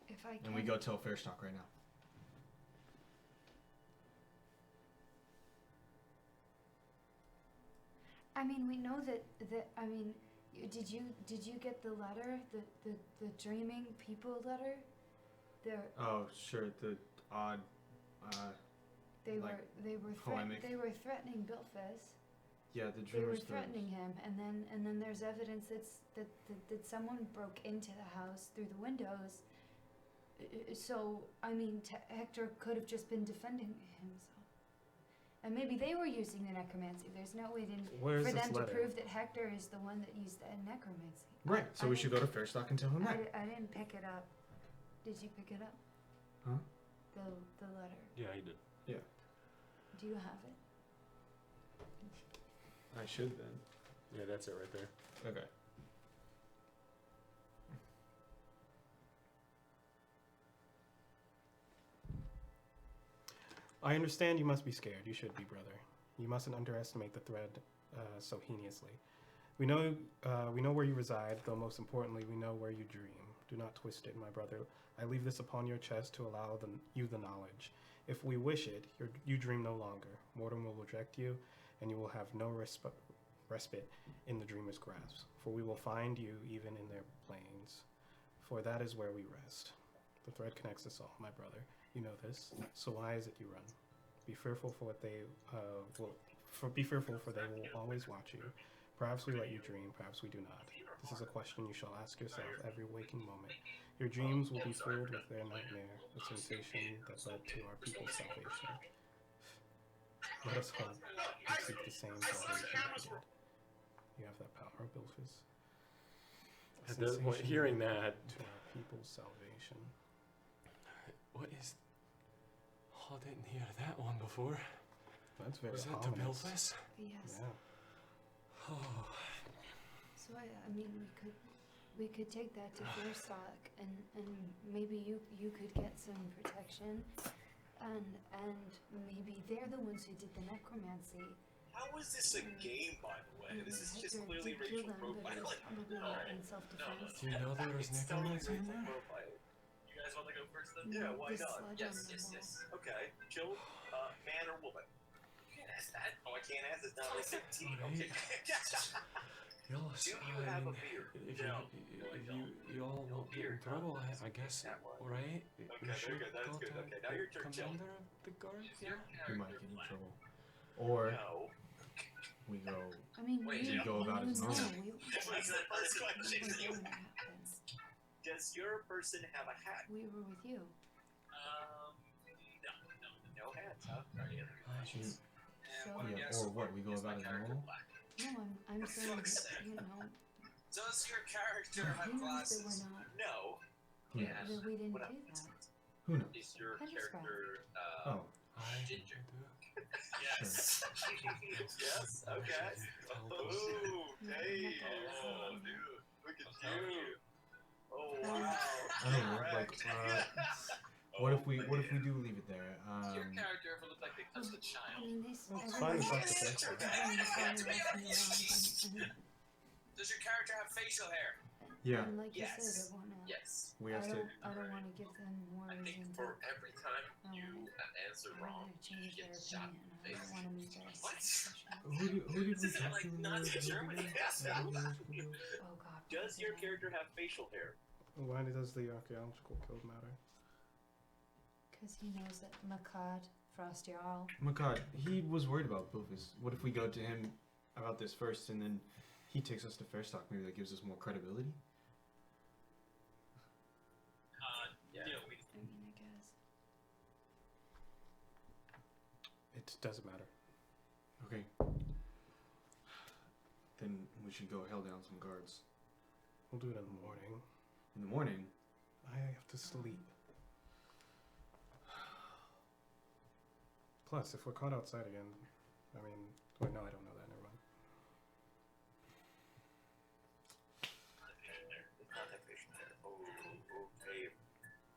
If I can. and we go tell Fairstock right now. I mean, we know that. I mean, did you get the letter, the dreaming people letter? They're Oh, sure. The odd. they Like, were polemic. they were threatening Bilfus. Yeah, the They were dreamers. threatening him, and then there's evidence that someone broke into the house through the windows. So I mean, Hector could have just been defending himself, and maybe they were using the necromancy. There's no way Where's for this them letter? to prove that Hector is the one that used the necromancy. Right. So I we should go didn't- to Fairstock and tell him that. I didn't pick it up. Did you pick it up? Huh? The letter. Yeah, he did. Do you have it? I should then. Yeah, that's it right there. Okay. I understand you must be scared. You should be, brother. You mustn't underestimate the threat so heinously. We know where you reside, though most importantly, we know where you dream. Do not twist it, my brother. I leave this upon your chest to allow you the knowledge. If we wish it, you dream no longer. Mortem will reject you, and you will have no respite in the dreamer's grasp. For we will find you even in their plains. For that is where we rest. The thread connects us all, my brother. You know this. So why is it you run? Be fearful for what they be fearful, for they will always watch you. Perhaps we let you dream, perhaps we do not. This is a question you shall ask yourself every waking moment. Your dreams will be filled with their nightmare, the sensation that led to our people's salvation. Let us hope and seek the same salvation that we did. You have that power, Bilfus. At this point, hearing that, To our people's salvation. what is? Oh, I didn't hear that one before. That's very Was that the ominous. Belfast? Yes. Oh, So I mean, we could take that to Fairstock, and maybe you could get some protection, and maybe they're the ones who did the necromancy. How is this a game, by the way? Maybe This is just Hector clearly did kill racial them, but it was profiling. probably in self-defense. do you know there was It's totally necromancy in racial there? profiling. You guys want to go first then? No, Yeah, why the not? sludge Yes, on the yes, wall. yes. Okay. Kill man or woman. You can't ask that. Oh, I can't ask this. Now they said T. Okay. Y'all, Do you have a beard? If No. you all won't get in trouble, I guess, That one. right? Okay, very good. That is good. Okay, now your turn, Jill. Commander of the guard, yeah? We might get in trouble. Or No. we go. I mean, Wait, we you go about it as normal. That's the first we question. were doing that happen. Does your person have a hat? We were with you. No hats, huh? Shoot. So Yeah, or what? We go about it as normal? no, I'm saying that, you know, Does your character have he knows that glasses? we're not. No. Who Yeah. knows? That we didn't What do else? that. Who knows? Is your I just got character Oh, I Ginger. do. Yes. Yes. Okay. Ooh, hey. Oh, dude. Look at you. Oh wow. I don't know. Like, what if we do leave it there? Does your character ever look like they touched a I child? mean, It's fine if that's the case. Does your character have facial hair? Yeah. And like Yes. you said, I wanna. Yes. We have to. I don't want to give them more I think reason to. for every time I you answer don't wrong, want to change you their get shot opinion. in the I don't face. want to meet their What? expectations. Who did we This is talk like to? Nazi Germany. Yes. Oh God. Does your character have facial hair? Why does the archaeological code matter? Because he knows that Makad, Frost Jarl. Makad, he was worried about Bufus. What if we go to him about this first, and then he takes us to Fairstock? Maybe that gives us more credibility. Yeah. You know, we I mean, I guess. It doesn't matter. Okay. Then we should go hell down some guards. We'll do it in the morning. In the morning. I have to sleep. Plus, if we're caught outside again, I mean, wait, no, I don't know that. Never mind. Okay.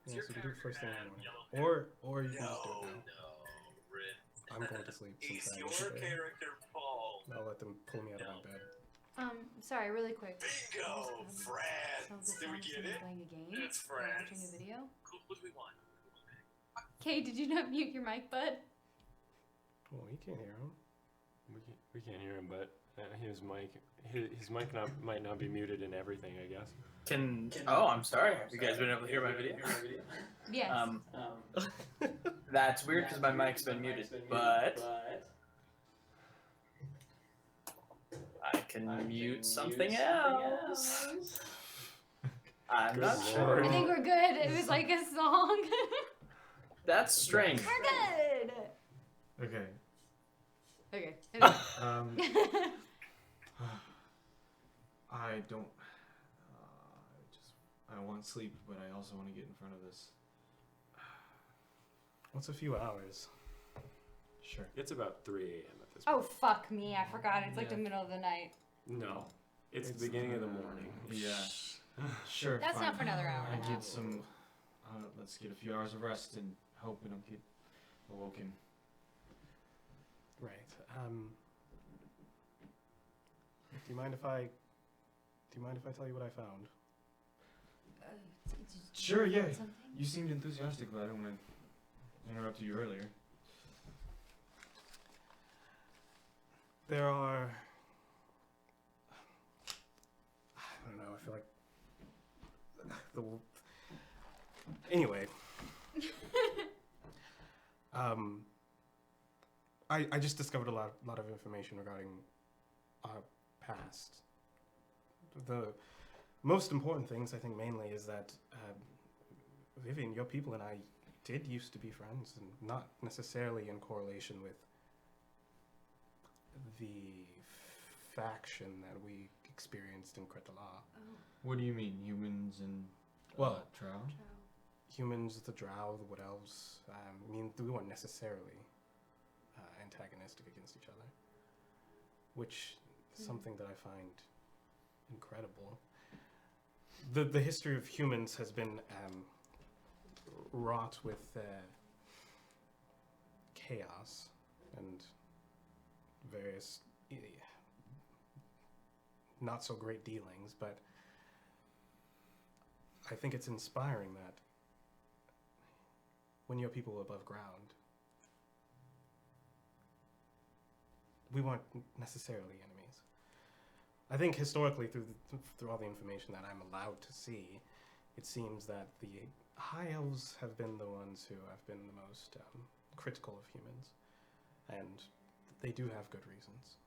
Yeah, so we do it first thing in the morning. Or you can just do it now. Rin. I'm going to sleep Is since I your was there. character Paul? I'll let them pull me out of my bed. Sorry, really quick. Bingo, friends. Did we get it? Playing a game. It's Or watching friends. a video. What do we want? Kay, did you not mute your mic, bud? Well, he can't hear him. We can't hear him, but his mic might not be muted in everything, I guess. Oh, I'm sorry. Have you guys been able to hear my video? Yes. That's weird because my mic's been muted, but I can mute something else. I'm not sure. I think we're good. It was like a song. That's strange. We're good. Okay. Okay. I don't. I want sleep, but I also want to get in front of this. What's a few hours? Sure. It's about 3 a.m. at this Oh point. fuck me! I forgot. It's like the Yeah. middle of the night. No, it's the It's, beginning of the morning. Yeah. Sure. That's fine. not for another hour. I get some. Let's get a few hours of rest and hope we don't get awoken. Right. Do you mind if I tell you what I found? Sure, yeah. Something? You seemed enthusiastic about it when I interrupted you earlier. There are. I don't know. I feel like Anyway. I just discovered a lot of information regarding our past. The most important things, I think, mainly is that Vivian, your people and I did used to be friends, and not necessarily in correlation with the faction that we experienced in Kretala. What do you mean, humans and Well, Trow? Humans, the Drow, the Wood Elves. I mean, we weren't necessarily antagonistic against each other, which is something that I find incredible. The history of humans has been wrought with chaos and various not so great dealings, but I think it's inspiring that when you're people above ground, we weren't necessarily enemies. I think historically, through all the information that I'm allowed to see, it seems that the High Elves have been the ones who have been the most critical of humans, and they do have good reasons.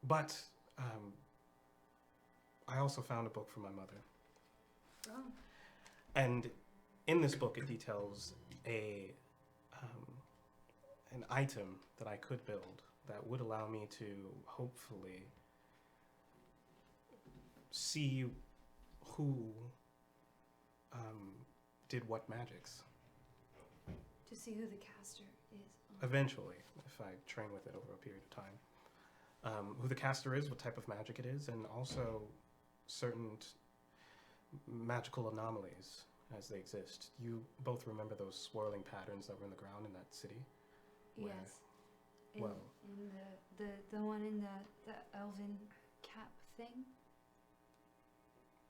But I also found a book from my mother. Oh. And in this book, it details an item that I could build that would allow me to hopefully see who did what magics. To see who the caster is. Eventually, if I train with it over a period of time. who the caster is, what type of magic it is, and also certain magical anomalies as they exist. You both remember those swirling patterns that were in the ground in that city? Where- Yes. In, well- in the one in the elven cap thing,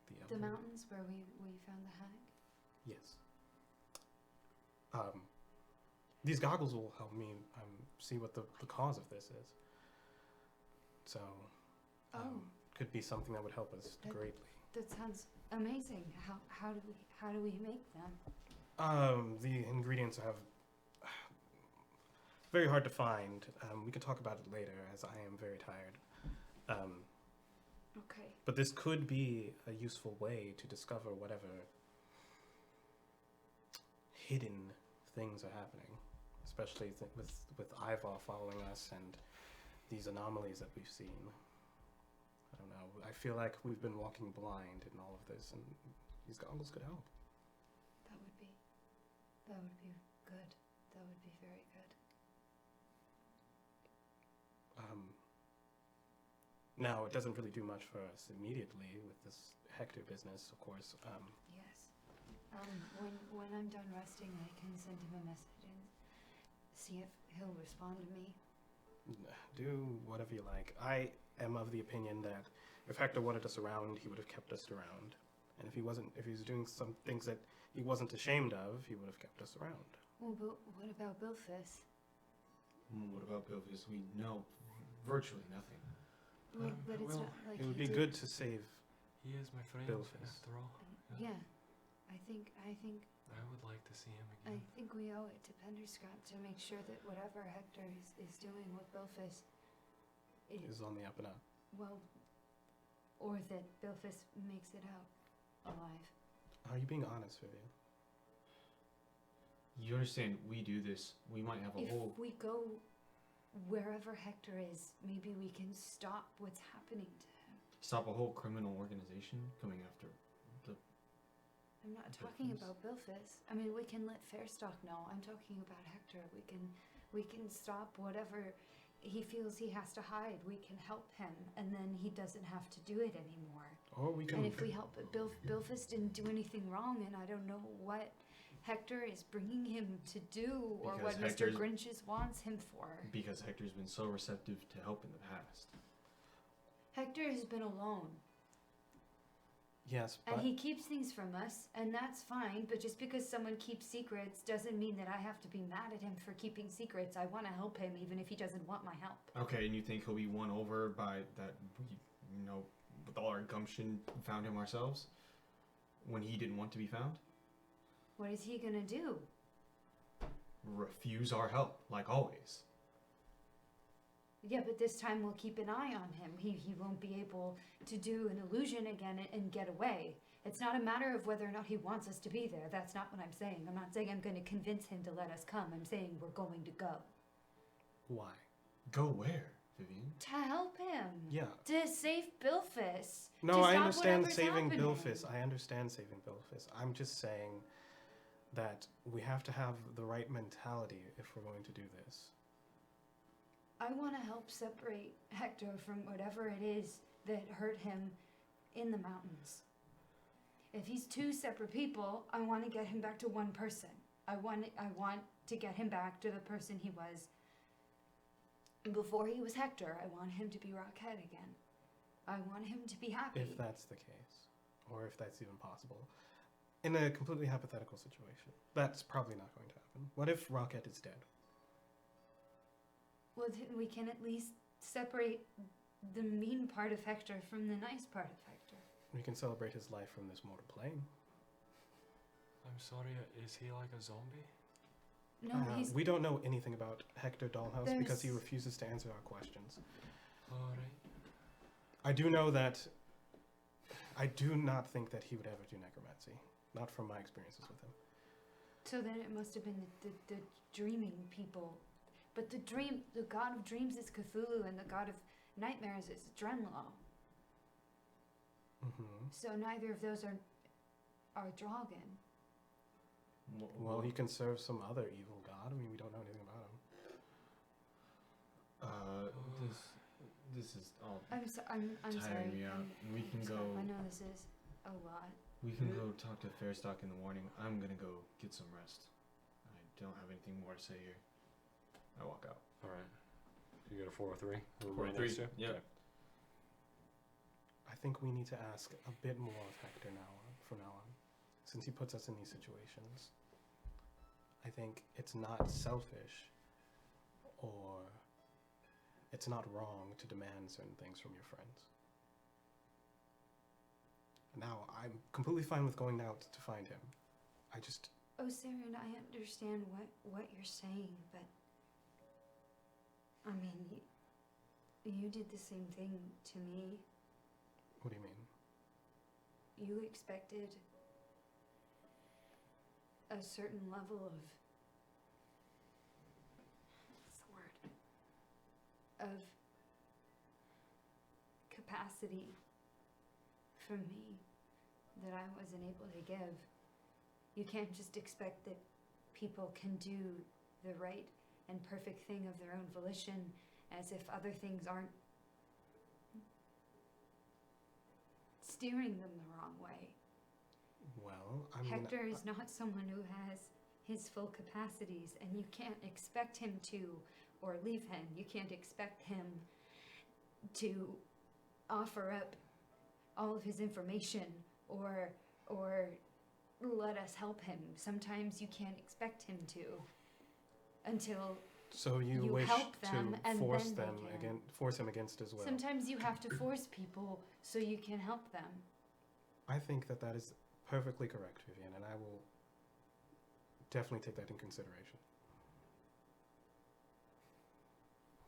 the elven- mountains where we found the hag. Yes. These goggles will help me see what the cause of this is. So, could be something that would help us That- greatly. That sounds amazing. How do we make them? The ingredients have very hard to find. We can talk about it later, as I am very tired. Okay. But this could be a useful way to discover whatever hidden things are happening, especially with Ivar following us and these anomalies that we've seen. I don't know. I feel like we've been walking blind in all of this, and these goggles could help. That would be good. That would be very good. Now, it doesn't really do much for us immediately with this Hector business, of course. Yes. When I'm done resting, I can send him a message and see if he'll respond to me. Do whatever you like. I am of the opinion that if Hector wanted us around, he would have kept us around. And if he was doing some things that he wasn't ashamed of, he would have kept us around. Well, but what about Bilfis? What about Bilvis? We know virtually nothing. Well, but it's well, not like It would he be did- good to save. He is my friend, Bilfis. after all. Yeah. I think I would like to see him I again. think we owe it to Penderscrap to make sure that whatever Hector is doing with Bilfis Is on the up and up. well, or that Bilfis makes it out alive. Are you being honest, Vivian? You understand? We do this. We might have a If whole. we go wherever Hector is, maybe we can stop what's happening to him. Stop a whole criminal organization coming after the. I'm not talking Bilfis? about Bilfis. I mean, we can let Fairstock know. I'm talking about Hector. We can stop whatever he feels he has to hide. We can help him, and then he doesn't have to do it anymore. Or we can. And if we help, Bilfis didn't do anything wrong, and I don't know what Hector is bringing him to do, or Because what Hector's- Mr. Grinches wants him for. Because Hector's been so receptive to help in the past. Hector has been alone, Yes, and but he keeps things from us, and that's fine. But just because someone keeps secrets doesn't mean that I have to be mad at him for keeping secrets. I want to help him, even if he doesn't want my help. Okay, and you think he'll be won over by that? We, with all our gumption, found him ourselves when he didn't want to be found. What is he gonna do? Refuse our help, like always. Yeah, but this time we'll keep an eye on him. He won't be able to do an illusion again and get away. It's not a matter of whether or not he wants us to be there. That's not what I'm saying. I'm not saying I'm going to convince him to let us come. I'm saying we're going to go. why? Go where, Vivian? To help him. Yeah. To save Bilfis. No, to I stop understand whatever's saving happening. Bilfis. I understand saving Bilfis. I'm just saying that we have to have the right mentality if we're going to do this. I want to help separate Hector from whatever it is that hurt him in the mountains. If he's two separate people, I want to get him back to one person. I want to get him back to the person he was before he was Hector. I want him to be Rockhead again. I want him to be happy. If that's the case, or if that's even possible. In a completely hypothetical situation, that's probably not going to happen. What if Rocket is dead? Well, then we can at least separate the mean part of Hector from the nice part of Hector. We can celebrate his life from this mortal plane. I'm sorry, is he like a zombie? No, he's We don't know anything about Hector Dollhouse because he There's- refuses to answer our questions. Alright. I do know that. I do not think that he would ever do necromancy. Not from my experiences with him. So then it must have been the dreaming people. But the god of dreams is Cthulhu, and the god of nightmares is Drenlaw. Mm-hmm. So neither of those are Dragon. Well, he can serve some other evil god. I mean, we don't know anything about him. This is all I'm sorry. tiring me out. We can stop. go. I know this is a lot. We can go talk to Fairstock in the morning. I'm gonna go get some rest. I don't have anything more to say here. I walk out. All right. You got a 403? We're 403, right next to you? yeah. Okay. I think we need to ask a bit more of Hector from now on, since he puts us in these situations. I think it's not selfish, or it's not wrong to demand certain things from your friends. Now, I'm completely fine with going out to find him. I just... Oh, Saren, I understand what you're saying, but I mean, you did the same thing to me. What do you mean? You expected a certain level of, what's the word? Of capacity from me that I wasn't able to give. You can't just expect that people can do the right and perfect thing of their own volition as if other things aren't steering them the wrong way. Well, I mean... Hector is not someone who has his full capacities, and you can't expect him to, or leave him. You can't expect him to offer up all of his information or let us help him. Sometimes you can't expect him to until So you wish help them to and force then they them can. force him against his will. Sometimes you have to force people so you can help them. I think that is perfectly correct, Vivian, and I will definitely take that in consideration.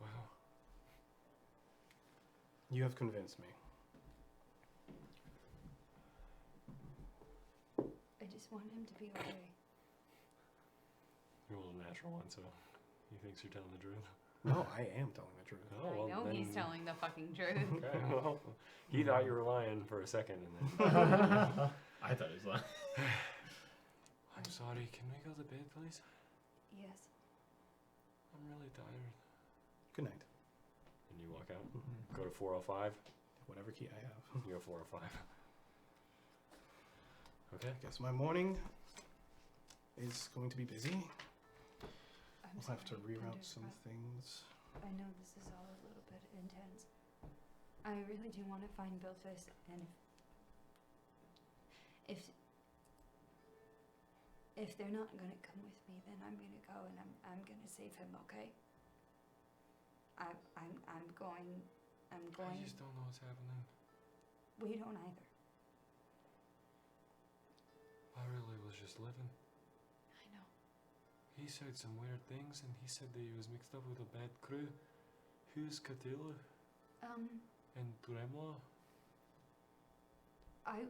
Wow. You have convinced me. I just want him to be okay. You rolled a natural one, so he thinks you're telling the truth. No, I am telling the truth. Oh, I well, know he's then- telling the fucking truth. Okay, well, he thought you were lying for a second, and then... I thought it was lying. I'm sorry, can we go to bed, please? Yes. I'm really tired. Good night. And you walk out, go to 405, Whatever key I have. you go 405. Okay. I guess my morning is going to be busy. I'm We'll have to sorry, reroute some Thundercraft. things. I know this is all a little bit intense. I really do want to find Bilfus, and if they're not gonna come with me, then I'm gonna go and I'm gonna save him. Okay? I'm going. I just don't know what's happening. We don't either. I really was just living. I know. He said some weird things, and he said that he was mixed up with a bad crew. Who's Catilla and Gremla? I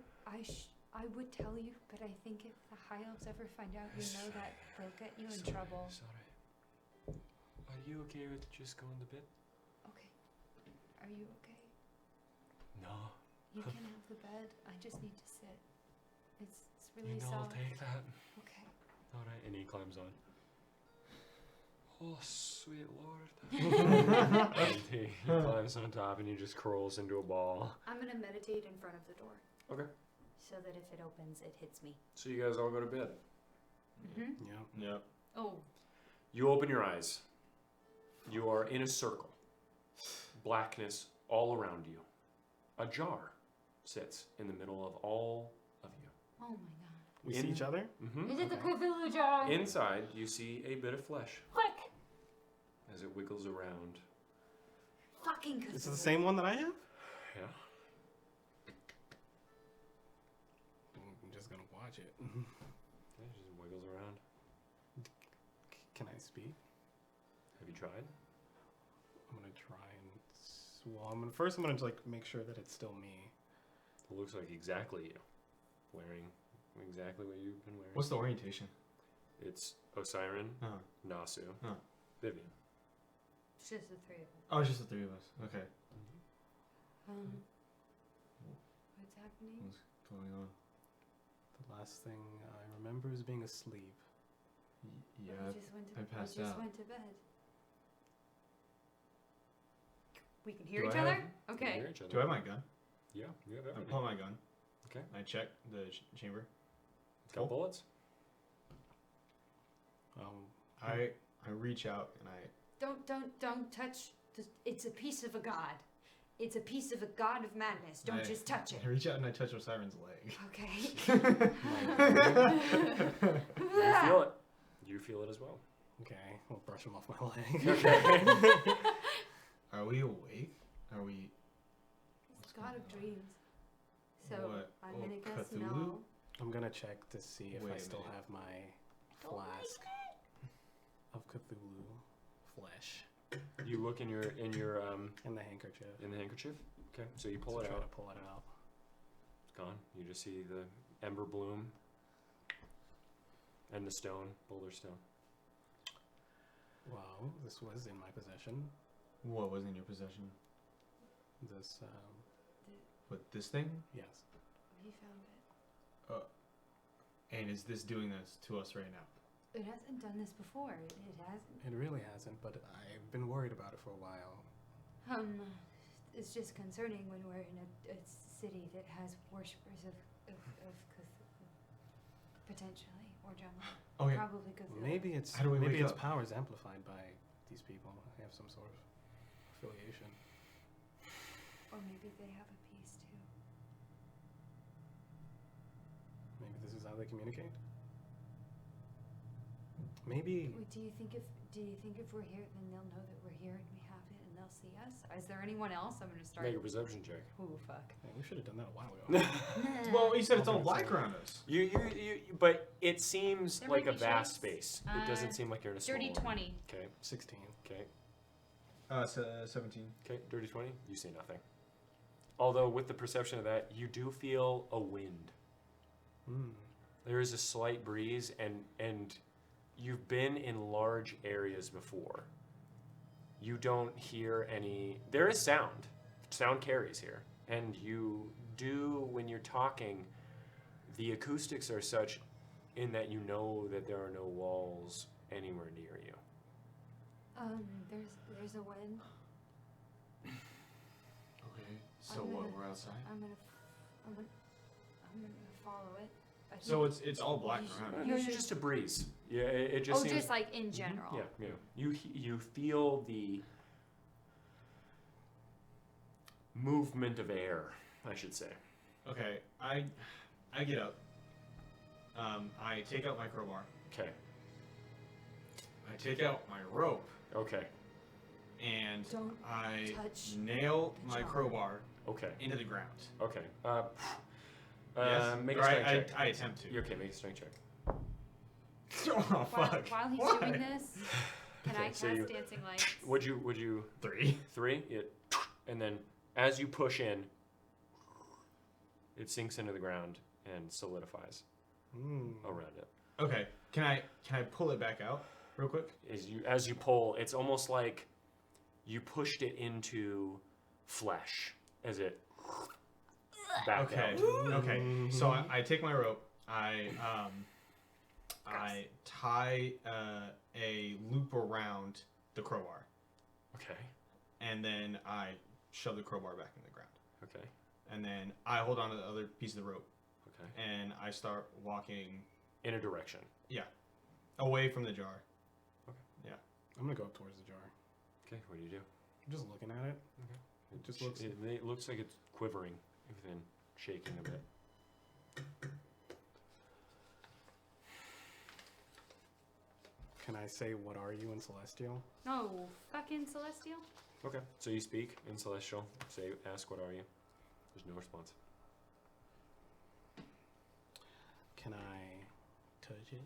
would tell you, but I think if the High Elves ever find out you know that, they'll get you in trouble. Sorry. Are you okay with just going to bed? Okay. Are you okay? No. You can have the bed. I just need to sit. It's really I'll soft. take that. Okay. Alright, and he climbs on. Oh, sweet lord. And he climbs on top and he just curls into a ball. I'm gonna meditate in front of the door. Okay. So that if it opens, it hits me. So you guys all go to bed. Mm-hmm. Yeah. Yep. Oh, You open your eyes. You are in a circle. Blackness all around you. A jar sits in the middle of all of you. Oh my god. We see each other? Mm-hmm. is it the Okay. Cthulhu jar? Inside, you see a bit of flesh Quick! as it wiggles around. Fucking Cthulhu. Is it the same one that I have? Yeah. I'm just gonna watch it. It just wiggles around. Can I speak? Have you tried? I'm gonna try and... Well, first I'm gonna like make sure that it's still me. It looks like exactly you. Wearing exactly what you've been wearing. What's the orientation? It's Osiren, Uh-huh. Nasu, Huh. Vivian. It's just the three of them. Oh, it's just the three of us. Okay. What's happening? What's going on? The last thing I remember is being asleep. Yeah. We just went to, I passed we just out. went to bed. We can hear Do each I other? have- Okay. Hear each other. Do I have my gun? Yeah, you have I everything. pull my gun. Okay. I check the chamber. Got bullets? I reach out and I Don't touch. It's a piece of a god. It's a piece of a god of madness. Don't just touch it. I reach out and I touch Osiren's leg. Okay. You feel it. You feel it as well. Okay, I'll brush him off my leg. Okay. Are we awake? Are we? It's god of dreams. So What? I'm Oh, gonna guess Cthulhu? no. I'm gonna check to see if Wait I a still minute. have my flask of Cthulhu flesh You look in your and the handkerchief. in the handkerchief. Okay, so you pull it Try out. to pull it out. It's gone. You just see the ember bloom and the stone, boulder stone. Wow, this was in my possession. What was in your possession? This, What, this thing? yes. We found it. And is this doing this to us right now? It hasn't done this before. It hasn't. It really hasn't, but I've been worried about it for a while. It's just concerning when we're in a city that has worshippers of Cthulhu, potentially, or Jama. Okay. Probably Cthulhu. Maybe it's How do we maybe wake its up? power is amplified by these people. They have some sort of affiliation. Or maybe they have a piece too. Maybe this is how they communicate. Maybe Do you think if we're here, then they'll know that we're here and we have it, and they'll see us? Is there anyone else? I'm gonna start. Make a perception check. Ooh, fuck. yeah, we should have done that a while ago. Well, you said it's all Okay, black so- around us. You, but it seems There like might a be vast shapes. space. It doesn't seem like you're in a small Dirty room. 20. Okay, 16. okay, 17. okay. Dirty 20. You see nothing. Although with the perception of that, you do feel a wind. Hmm. There is a slight breeze, and you've been in large areas before. You don't hear any. There is sound. Sound carries here, and you do when you're talking. The acoustics are such, in that you know that there are no walls anywhere near you. There's a wind. Okay. So I'm what? gonna- We're outside. I'm gonna follow it. I So think- it's all black around us. It's just a breeze. Yeah, it just Oh, seems. just like in general. Yeah. You feel the movement of air, I should say. Okay. I get up. I take out my crowbar. Okay. I take out my rope Okay. and Don't I touch nail the my jar. crowbar Okay. into the ground. Okay. Yes? Make a Or strength check. I attempt to. You're okay. Make a strength check. Oh While, fuck! while he's Why? doing this, can I Okay, cast so you- dancing lights? Would you 3. 3? And then as you push in, it sinks into the ground and solidifies Hmm. around it. Okay. Can I pull it back out real quick? As you pull, it's almost like you pushed it into flesh as it back Okay. out. Okay. So I take my rope. I tie a loop around the crowbar, Okay. and then I shove the crowbar back in the ground. Okay. And then I hold on to the other piece of the rope, Okay. and I start walking In a direction. away from the jar. I'm gonna go up towards the jar. Okay. What do you do? I'm just looking at it. It just looks. It looks like it's quivering, even shaking a bit. Can I say what are you in Celestial? No, fucking Celestial. Okay. So you speak in Celestial. Ask, what are you? There's no response. Can I touch it?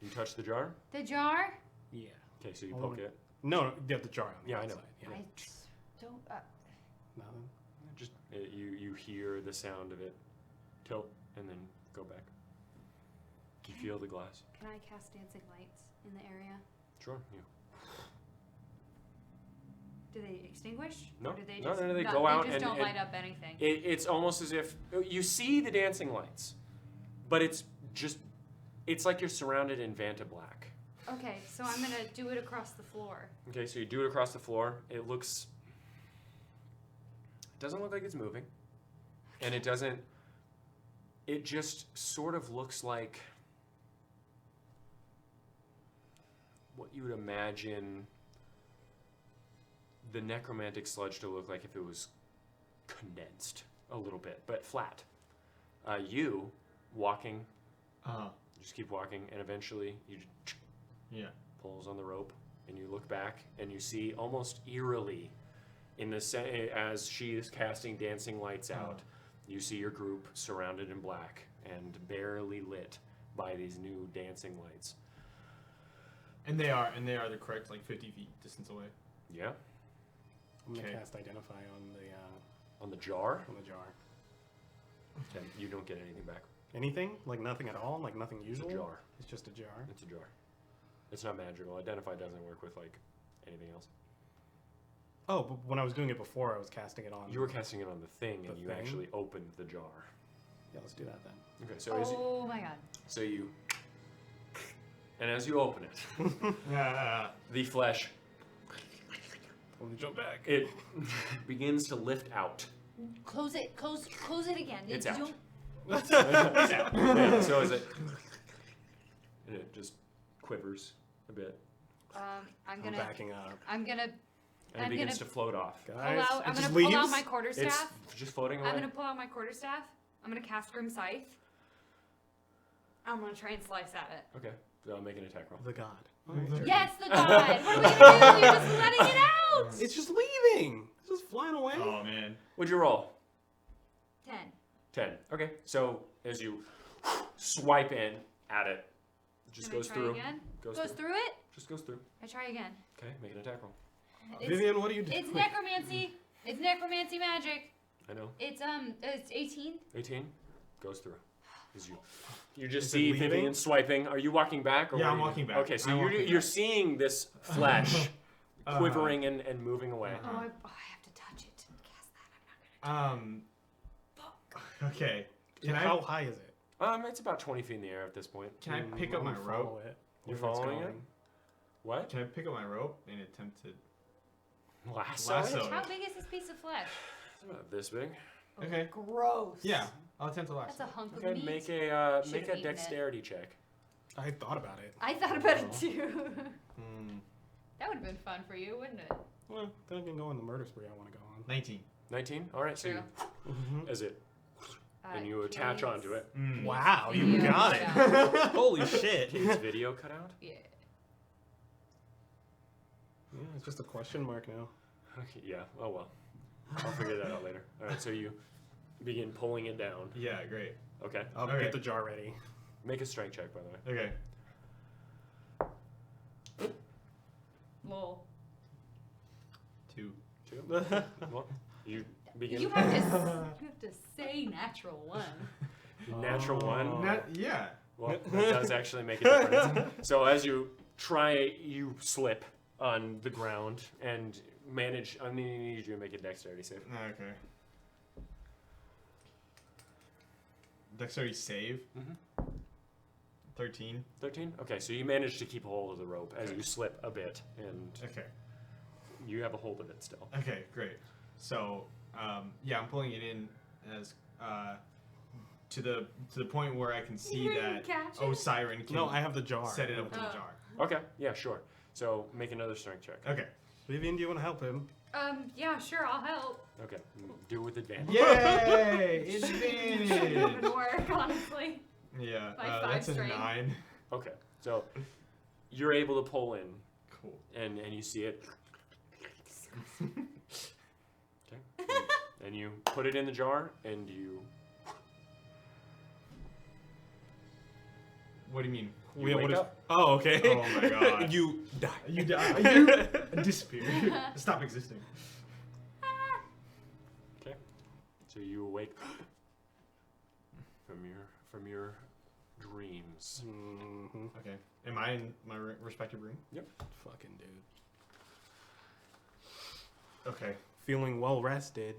You touch the jar? The jar? Yeah. Okay, so you Hold poke on. it. No, you have the jar on the Yeah, I know. outside. Yeah. I don't. Nothing. Just you hear the sound of it tilt and then go back. You feel the glass. Can I cast dancing lights in the area? Sure. You. Do they extinguish? No. Or do they No, just, no, they go out They just and don't it- light up anything. It's almost as if you see the dancing lights, but it's like you're surrounded in Vanta black. Okay, so I'm gonna do it across the floor. Okay, so you do it across the floor. It looks It doesn't look like it's moving. And it doesn't... It just sort of looks like what you would imagine the necromantic sludge to look like if it was condensed a little bit, but flat. You walking, just keep walking, and eventually you pulls on the rope, and you look back, and you see almost eerily, as she is casting dancing lights out, you see your group surrounded in black and barely lit by these new dancing lights. And they are the correct 50 feet distance away. Yeah. I'm gonna Okay. cast Identify On the jar. on the jar. Okay. You don't get anything back. Anything? Like nothing at all? Like nothing It's usual? a jar. It's just a jar. It's a jar. It's not magical. Identify doesn't work with anything else. Oh, but when I was doing it before, I was casting it on. You were casting it on the thing, and The you thing? actually opened the jar. Yeah, let's do that then. Okay, so as Oh my god. you, and as you open it, the flesh, Let me jump back. it begins to lift out. Close it. Close it again. It's You out. don't- Yeah, so is it? And it just quivers a bit, I'm I'm gonna. backing up. I'm gonna and it I'm begins to gonna float off. pull Guys, out. it I'm just gonna pull out leaves? my quarterstaff. It's just floating away. I'm gonna pull out my quarterstaff. I'm gonna cast Grim Scythe. I'm gonna try and slice at it. Okay, so I'll make an attack roll. The god. Yes, the god. What are we gonna do? You're just letting it out. It's just leaving. It's just flying away. Oh man. What'd you roll? 10. 10. Okay, so as you swipe in at it, it just Can I goes try through. Again? Goes Goes through. through it. Just goes through. I try again. Okay, make an attack roll. It's, Vivian, what are you doing? it's necromancy. It's necromancy magic. I know. It's 18. 18 goes through. As you just Is it see leaving? Vivian swiping. Are you walking back? Or Yeah, what I'm are you walking doing? back. Okay, so I'm you're walking you're back. seeing this flesh quivering and moving away. Oh, I have to touch it. Cast that. I'm not Okay. Yeah, Can I how high is it? It's about 20 feet in the air at this point. can I pick up my Follow rope? it. You're Where it's following it? going. What? Can I pick up my rope and attempt to? Lasso? Lasso. It's gonna. How big is this piece of flesh? about this big. Okay. Gross. Yeah, I'll attempt to That's lasso. a hunk of Okay, meat. make Should've a eaten it. dexterity check. I thought about it. I thought about it too. Hmm. That would have been fun for you, wouldn't it? Well, then I can go on the murder spree I want to go on. 19. 19. All right, so you, True. as it and you attach onto it. Mm. Wow, you Video got cut it. Holy shit. Is video cut out? Yeah. Yeah, it's just a question mark now. Okay, yeah. Oh well. I'll figure that out later. All right, so you begin pulling it down. Yeah, great. Okay. I'll Okay. get the jar ready. Make a strength check, by the way. Okay. Lol. 2. 2. Well, you begin. You have to say natural one. Natural one. Oh. Yeah. Well, that does actually make a difference. So as you try, you slip on the ground and manage. I need you to make a dexterity save. Okay. Dexterity save. Mhm. 13. 13. Okay, so you manage to keep a hold of the rope as you slip a bit, and Okay. you have a hold of it still. Okay, great. So, yeah, I'm pulling it in as to the point where I can see You that catch it? Siren can No, I have the jar. set it up to the Oh. jar. Okay, yeah, sure. So make another strength check. Okay. Vivian, do you want to help him? Yeah, sure, I'll help. Okay, do it with advantage. Yay! It Advantage! wouldn't work, honestly. Yeah, My 5 that's a strength. 9. Okay, so you're able to pull in, Cool. and you see it. Okay. And you put it in the jar, and you What do you mean? You wake up. Oh, okay. Oh my god. You die. You die. You disappear. Stop existing. okay. So you awake from your dreams. Mm-hmm. Okay. Am I in my respective room? Fucking dude. Okay. Feeling well rested.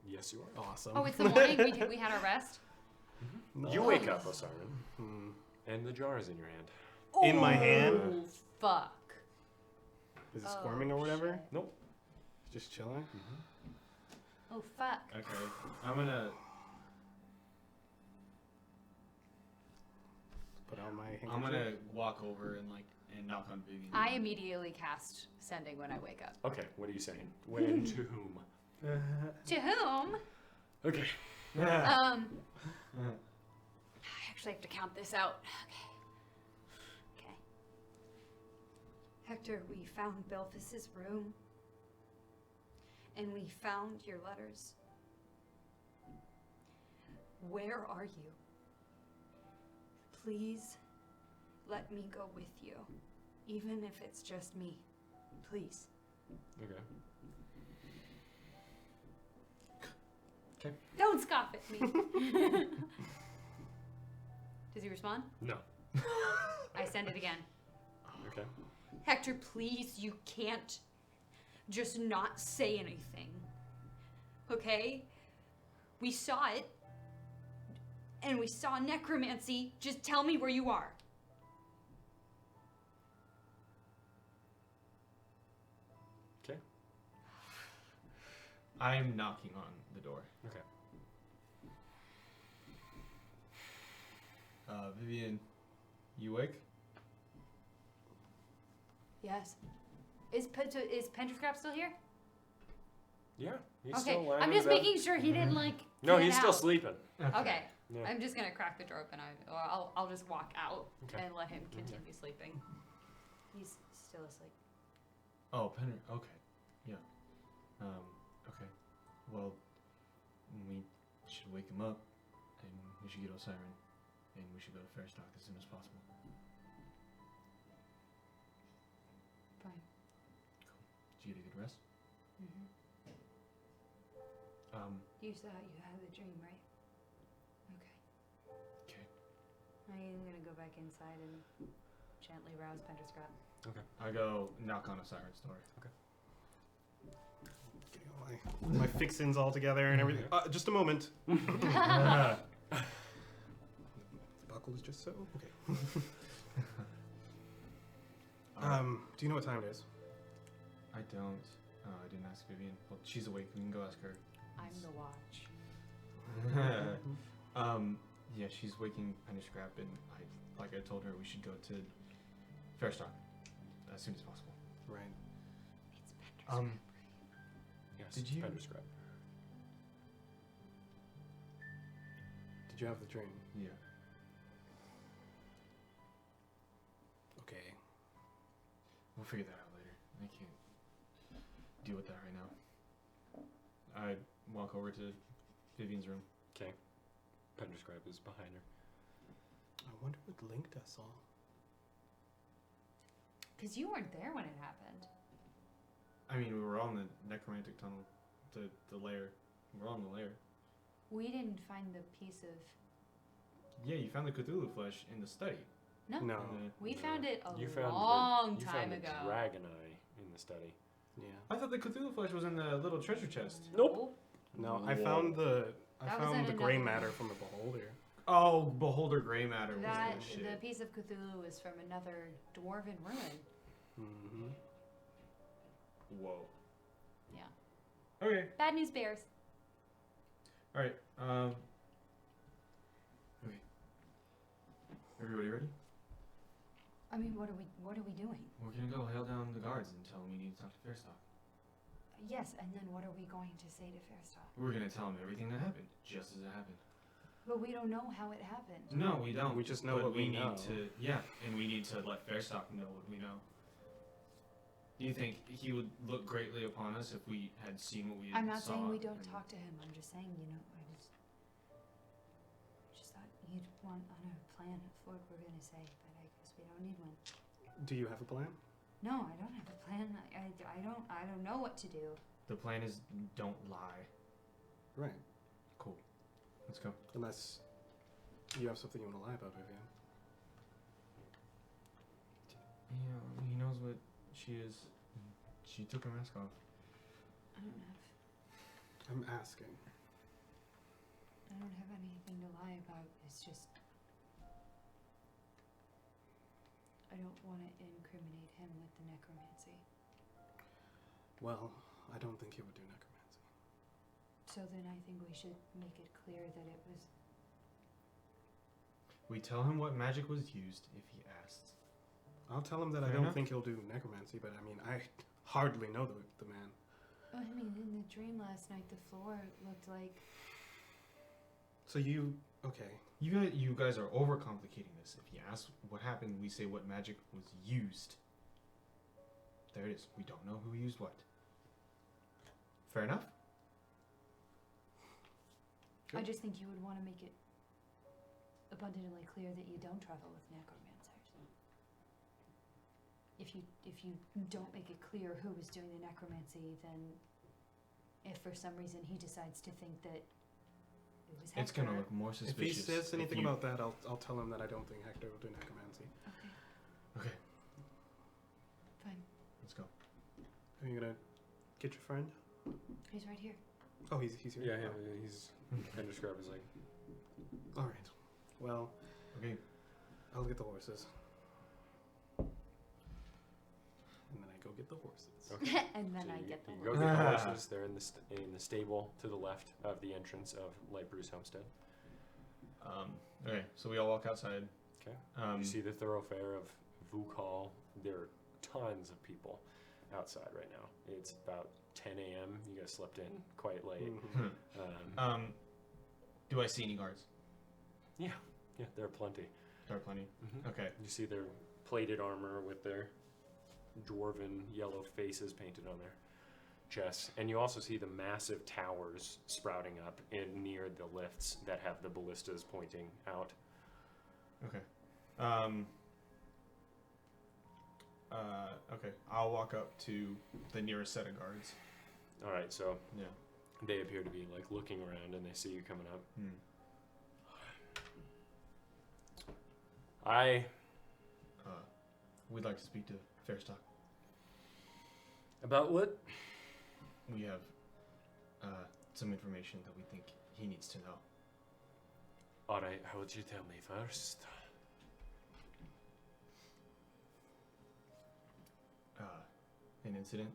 Yes, you are. Awesome. Oh, it's the morning. We had our rest. You wake up, Osiris, Hmm. and the jar is in your hand. In my hand? Oh, fuck. Is it squirming or whatever? Nope. Just chilling. Oh, fuck. Okay. I'm gonna. Put out my handkerchief. I'm gonna walk over and knock on Vivian. I immediately cast Sending when I wake up. Okay, what are you saying? When to whom? To whom? Okay. I actually have to count this out. Okay. Hector, we found Belphus's room. And we found your letters. Where are you? Please let me go with you. Even if it's just me. Please. Okay. Don't scoff at me. Does he respond? No. I send it again. Okay. Hector, please, you can't just not say anything. Okay? We saw it. And we saw necromancy. Just tell me where you are. Okay. I'm knocking on the door. Okay. Vivian, you awake? Yes. Is Penderscrap still here? Yeah. He's Okay, still lying I'm in just bed. making sure he didn't No, get he's still out. sleeping. Okay. Yeah. I'm just gonna crack the door open. I'll just walk out Okay. and let him continue sleeping. He's still asleep. Oh, Penner. Okay. Yeah. Okay. Well, we should wake him up, and we should get Osiren, and we should go to Fairstock as soon as possible. Fine. Did you get a good rest? Mm-hmm. You saw you had the dream, right? Okay. Okay. I am gonna go back inside and gently rouse Penderscrap. Okay. I go knock on Osiren's door. Getting all my fixins all together and everything. Just a moment. Yeah. The buckle is just so okay. Do you know what time it is? I don't. I didn't ask Vivian. Well, she's awake. We can go ask her. I'm the watch. Yeah, she's waking Penderscrap, and like I told her, we should go to Fairstock as soon as possible. Right. It's Penderscrap. Yes. Did you- Penderscrap. Did you have the dream? Yeah. Okay. We'll figure that out later. I can't deal with that right now. I walk over to Vivian's room. Okay. Penderscrap is behind her. I wonder what linked us all. Because you weren't there when it happened. I mean, we were all in the necromantic tunnel, the lair. We're all in the lair. We didn't find the piece of. Yeah, you found the Cthulhu flesh in the study. No. No. We found it a You found long you time found ago. the dragon eye in the study. Yeah. I thought the Cthulhu flesh was in the little treasure chest. Nope. No, I found the That was in gray another matter one. from the beholder. Oh, Beholder Grey Matter was That the shit. the piece of Cthulhu is from another dwarven ruin. Mm-hmm. Whoa. Yeah. Okay. Bad news bears. All right. Okay. Everybody ready? I mean, what are we doing? We're gonna go hail down the guards and tell them we need to talk to Fairstock. Yes, and then what are we going to say to Fairstock? We're gonna tell them everything that happened, just as it happened. But we don't know how it happened. No, we don't. We just know but what we need know. to. Yeah, and we need to let Fairstock know what we know. Do you think he would look greatly upon us if we had seen what we I'm not saw? saying we don't and- talk to him. I'm just saying, I just thought you'd want on a plan of what we're gonna say, but I guess we don't need one. Do you have a plan? No, I don't have a plan. I don't know what to do. The plan is don't lie. Right. Cool. Let's go. Unless you have something you want to lie about, Vivian. Yeah, he knows what she is. She took her mask off. I don't have I'm asking. anything to lie about. It's just I don't want to incriminate him with the necromancy. Well, I don't think he would do necromancy. So then I think we should make it clear that it was. We tell him what magic was used if he asks. I'll tell him that I Fair don't enough. think he'll do necromancy, but I mean, I hardly know the man. I mean, in the dream last night, the floor looked like. So you, okay. You guys are overcomplicating this. If he asks what happened, we say what magic was used. There it is. We don't know who used what. Fair enough? I just think you would want to make it abundantly clear that you don't travel with necromancers. If you don't make it clear who was doing the necromancy, then if for some reason he decides to think that it was Hector. It's gonna look more If he suspicious. says anything you- about that, I'll tell him that I don't think Hector will do necromancy. Okay, Okay, fine. let's go. Are you gonna get your friend? He's right here. Oh, he's here. Yeah, he's kind of described as like. All right. Well, Okay. I'll get the horses. And then I go get the horses. Okay. And then So I you, get the you one. go get the horses. They're in the stable to the left of the entrance of Light Bruce Homestead. Okay, so we all walk outside. Okay. Um, You see the thoroughfare of Vuk Hall. There are tons of people outside right now. It's about 10 a.m. You guys slept in quite late. Mhm. Do I see any guards? Yeah, there are plenty. There are plenty. Okay. You see their plated armor with their dwarven yellow faces painted on their chests. And you also see the massive towers sprouting up near the lifts that have the ballistas pointing out. Okay. Okay. I'll walk up to the nearest set of guards. All right, so Yeah. they appear to be like looking around and they see you coming up. We'd like to speak to Fairstock. About what? We have some information that we think he needs to know. All right, how would you tell me first? An incident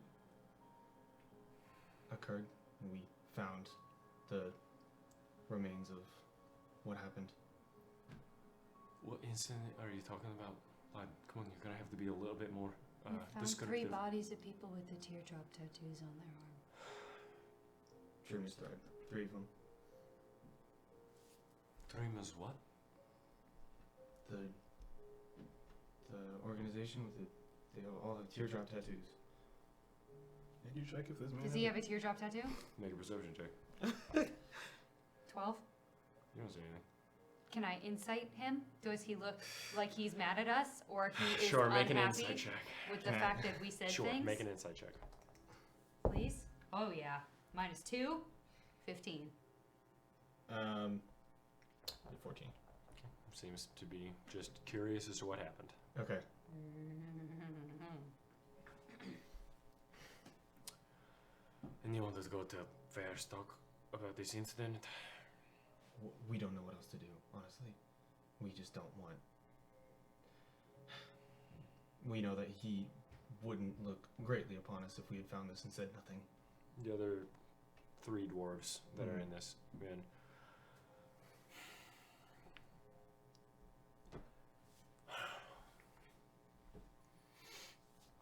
occurred, and we found the remains of what happened. What incident are you talking about? Lad, come on, you're gonna have to be a little bit more We found 3 descriptive. bodies of people with the teardrop tattoos on their arm. Dream's thread. 3 of them. Dreamers what? The organization with they all have teardrop tattoos. Did you check if this man Does has he a- have a teardrop tattoo? Make a perception check. 12. You don't see anything. Can I insight him? Does he look like he's mad at us, or he is Sure, make an unhappy insight check. with the fact that we said Sure, things? make an insight check. Please? Oh yeah. -2. 15. 14. Seems to be just curious as to what happened. Okay. And you wanted to go to Fairstock about this incident? We don't know what else to do, honestly. We just don't want. We know that he wouldn't look greatly upon us if we had found this and said nothing. The other 3 dwarves that are in this inn.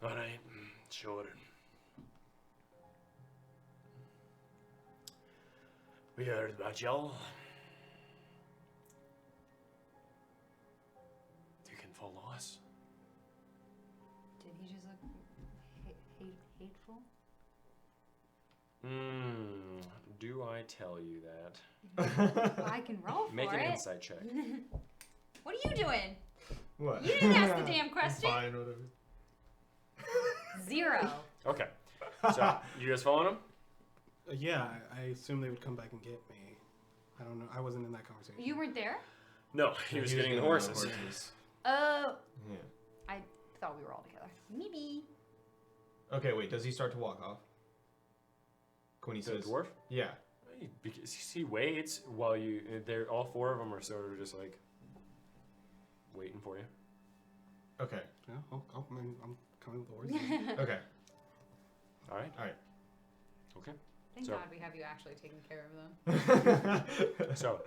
Alright, sure. We heard about y'all. You can follow us. Did he just look hateful? Do I tell you that? I can roll for Make it. an insight check. What are you doing? What? You didn't ask the damn question. Fine, whatever. 0. Okay. So, you guys following him? Yeah, I assume they would come back and get me. I don't know. I wasn't in that conversation. You weren't there? No, he was getting the getting horses. Oh. Yeah. I thought we were all together. Maybe. Okay, wait. Does he start to walk off? When he The says, dwarf? "Yeah." Because he waits while you. They're all 4 of them are sort of just like waiting for you. Okay. Yeah, I'm coming with the horses. Okay. All right. All right. Okay. Thank So- God we have you actually taking care of them. So,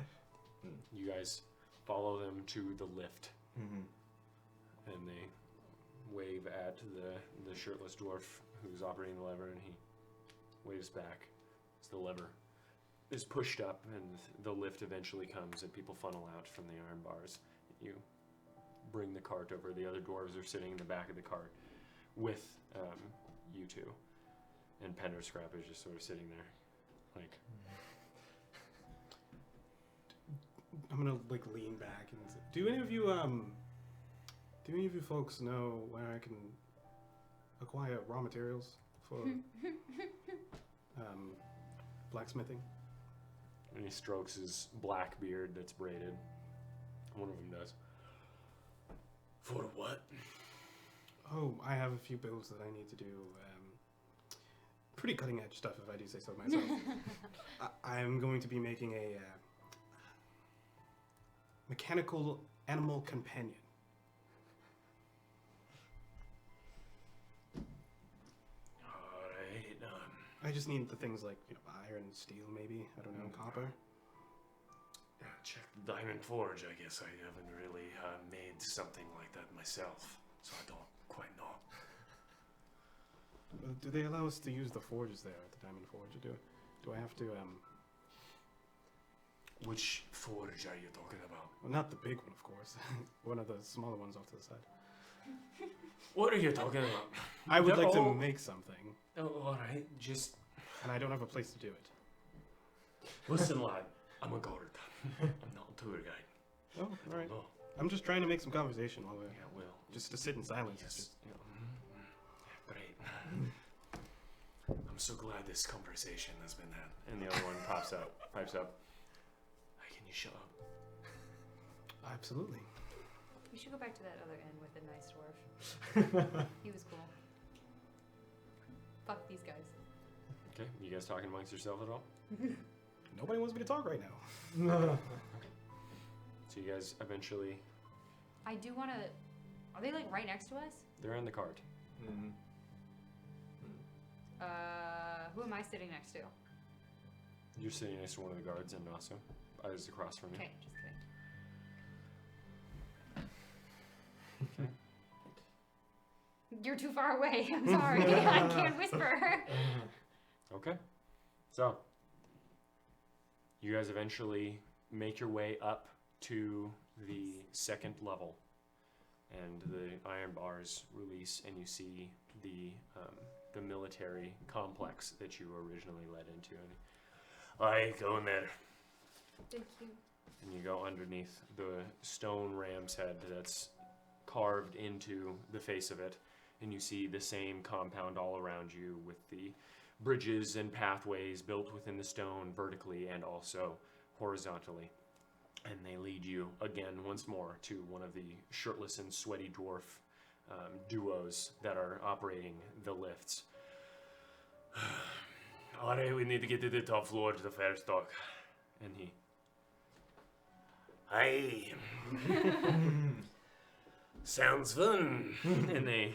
you guys follow them to the lift, and they wave at the shirtless dwarf who's operating the lever, and he waves back as the lever is pushed up, and the lift eventually comes, and people funnel out from the iron bars. You bring the cart over. The other dwarves are sitting in the back of the cart with you two, and Penderscrap is just sort of sitting there, like. I'm gonna like lean back and say, do any of you folks know where I can acquire raw materials for blacksmithing? And he strokes his black beard that's braided. One of them does. For what? Oh, I have a few builds that I need to do. Pretty cutting edge stuff, if I do say so myself. I'm going to be making a mechanical animal companion. Alright, I just need the things like iron, steel, maybe. I don't know, copper. Check the Diamond Forge, I guess. I haven't really made something like that myself, so I don't quite know. Do they allow us to use the forges there at the Diamond Forge? Do I have to Which forge are you talking about? Well, not the big one, of course. One of the smaller ones off to the side. What are you talking about? I would They're like to all- make something, Oh, alright, just and I don't have a place to do it. listen, lad. I'm a guard. I'm not a tour guide. Oh, all right. No. I'm just trying to make some conversation while we're Yeah, well. just to sit in silence. Yes. It's just, Great. I'm so glad this conversation has been had. and the other one pipes up. Hey, can you shut up? absolutely. We should go back to that other end with the nice dwarf. He was cool. Fuck these guys. Okay, you guys talking amongst yourself at all? Nobody wants me to talk right now. So you guys eventually, I do want to. Are they like right next to us? they're in the cart. Who am I sitting next to? You're sitting next to one of the guards, and also others across from you. Okay, just kidding. You're too far away. I'm sorry. I can't whisper. Okay. So, you guys eventually make your way up to the second level, and the iron bars release, and you see the military complex that you were originally led into. And I go in there. Thank you. and you go underneath the stone ram's head that's carved into the face of it, and you see the same compound all around you with the bridges and pathways built within the stone vertically and also horizontally. And they lead you again once more to one of the shirtless and sweaty dwarf duos that are operating the lifts. Alright, we need to get to the top floor to the fair stock. And he Aye. Sounds fun. and they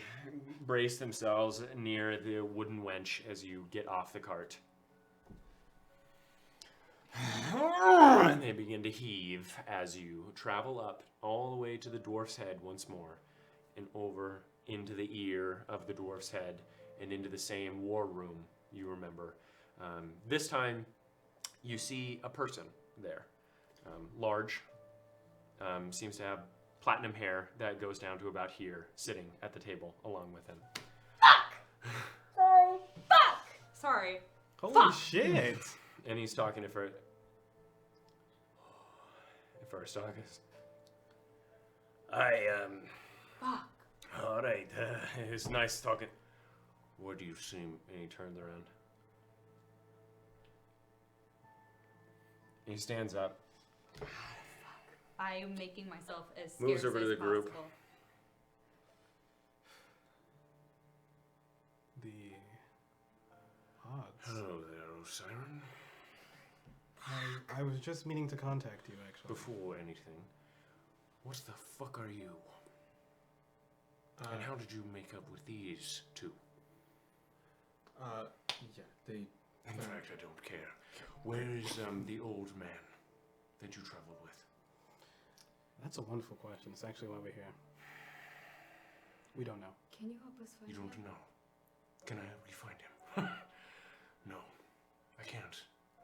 brace themselves near the wooden wench as you get off the cart. And they begin to heave as you travel up all the way to the dwarf's head once more, and over into the ear of the dwarf's head, and into the same war room you remember. This time, you see a person there, large, seems to have platinum hair that goes down to about here, sitting at the table along with him. Sorry. Holy shit! And he's talking to Aristarchus. Fuck. Alright, it's nice talking. What do you see? And he turns around. He stands up. I am making myself as scarce Moves over to as the group. possible. The odds. Hello there, Siren. I was just meaning to contact you, actually. Before anything, what the fuck are you? And how did you make up with these two? Yeah, they In fact, I don't care. Where is the old man that you traveled with? That's a wonderful question. It's actually why we're here. We don't know. Can you help us find You don't him? know. Can I help you find him? No, I can't.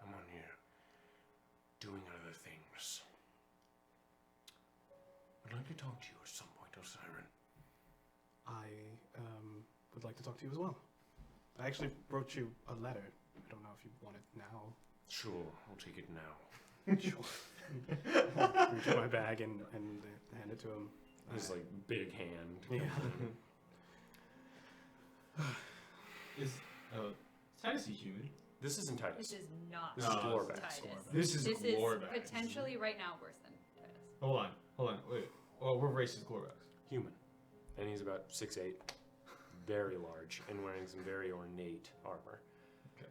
I'm on here doing other things. I'd like to talk to you at some point, Osiren. I would like to talk to you as well. I actually wrote you a letter. I don't know if you want it now. Sure, I'll take it now. Sure. Reach in my bag and hand it to him. His like big hand. Yeah. Is Titus human? This isn't This Titus. is not This is No, Glorbax. Titus. This is This Glorbax. is potentially right now worse than Titus. Hold on, wait. Well, what race is Glorbax? Human. And he's about 6'8", very large, and wearing some very ornate armor. Okay.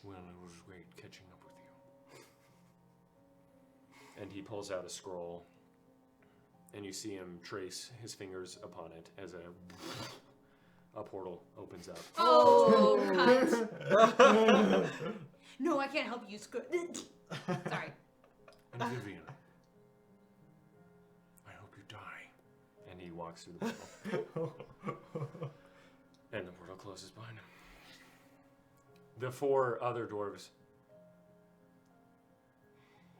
Well, it was great catching up with you. And he pulls out a scroll, and you see him trace his fingers upon it as a portal opens up. Oh, cunt. No, I can't help you. Sorry. And Vivian, I hope you die. And he walks through the portal. And the portal closes behind him. The 4 other dwarves.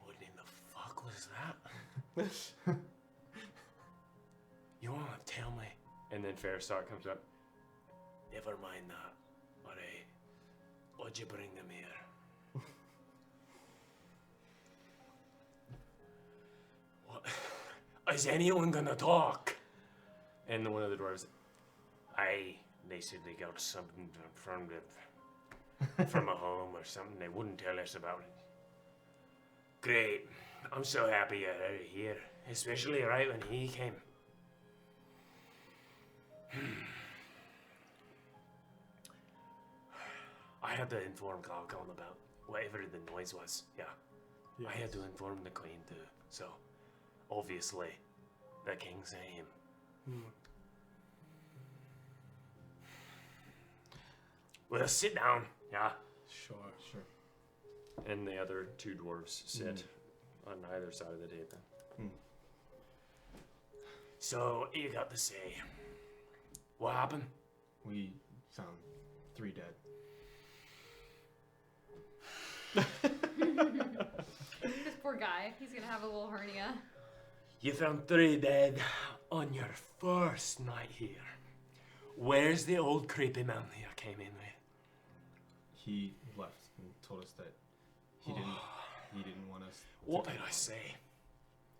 What in the fuck was that? You want to tell me? And then Fairstock comes up. Never mind that. Alright. Why'd you bring them here? What? Is anyone gonna talk? And one of the dwarves. Aye, they said they got something from a home or something they wouldn't tell us about it. Great. I'm so happy you're out of here. Especially right when he came. I had to inform Galcon about whatever the noise was. Yeah. I had to inform the queen too. So, obviously, the king's aim. Well, sit down. Yeah. Sure. And the other 2 dwarves sit on either side of the table. So, you got to say, what happened? We found 3 dead. This poor guy. He's gonna have a little hernia. You found 3 dead on your first night here. Where's the old creepy man you came in with? He left and told us that he didn't want us. What did I say?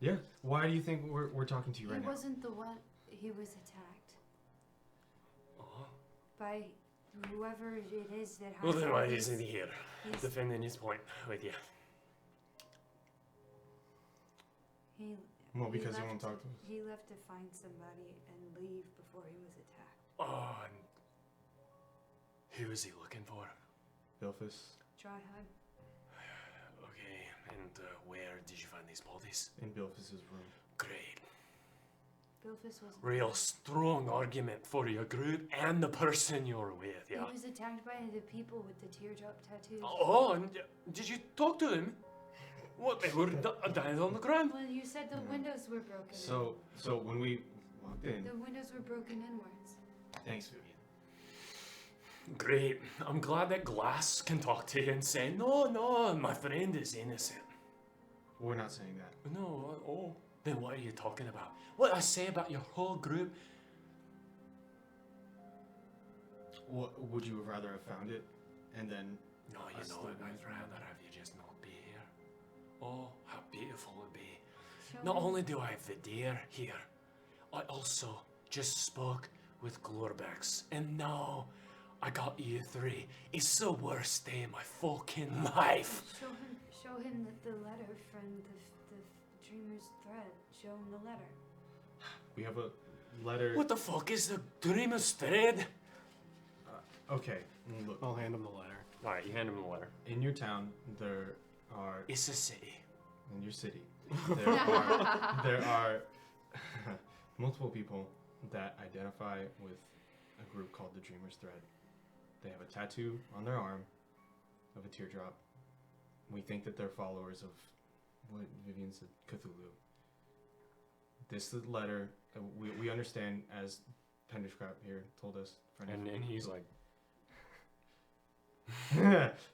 Yeah. Why do you think we're talking to you He right now? wasn't the one. He was attacked Oh. by whoever it is that has. Well, then all why these- isn't he here? he's- Defending his point with you. He, Well, because he left, won't talk to us. He left to find somebody and leave before he was attacked. Oh, and who is he looking for? Bilphus Try hard. Okay, and where did you find these bodies? in Bilphus's room. Great. Bilphus was. Real strong argument for your group and the person you're with, yeah? He was attacked by the people with the teardrop tattoos. Oh, and did you talk to them? What, they were dying on the ground? Well, you said the windows were broken. So when we walked in, The windows were broken inwards. thanks, Vivian. Great. I'm glad that Glass can talk to you and say, no, my friend is innocent. We're not saying that. No, oh. Then what are you talking about? What I say about your whole group? What would you have rather have found it, and then? No, you us know still what? going I'd through rather have you just not be here. Oh, how beautiful it'd be. Show Not me- only do I have Vidir here, I also just spoke with Glorbax, and now I got you 3. It's the worst day of my fucking life. Show him the letter from the dreamer's thread. Show him the letter. We have a letter. What the fuck is the Dreamer's Thread? Okay, look. I'll hand him the letter. All right, you hand him the letter. In your town, there are. It's a city. In your city, there are multiple people that identify with a group called the Dreamer's Thread. They have a tattoo on their arm of a teardrop. We think that they're followers of what Vivian said, Cthulhu. This letter, we understand, as Penderscrap here told us. And he's like,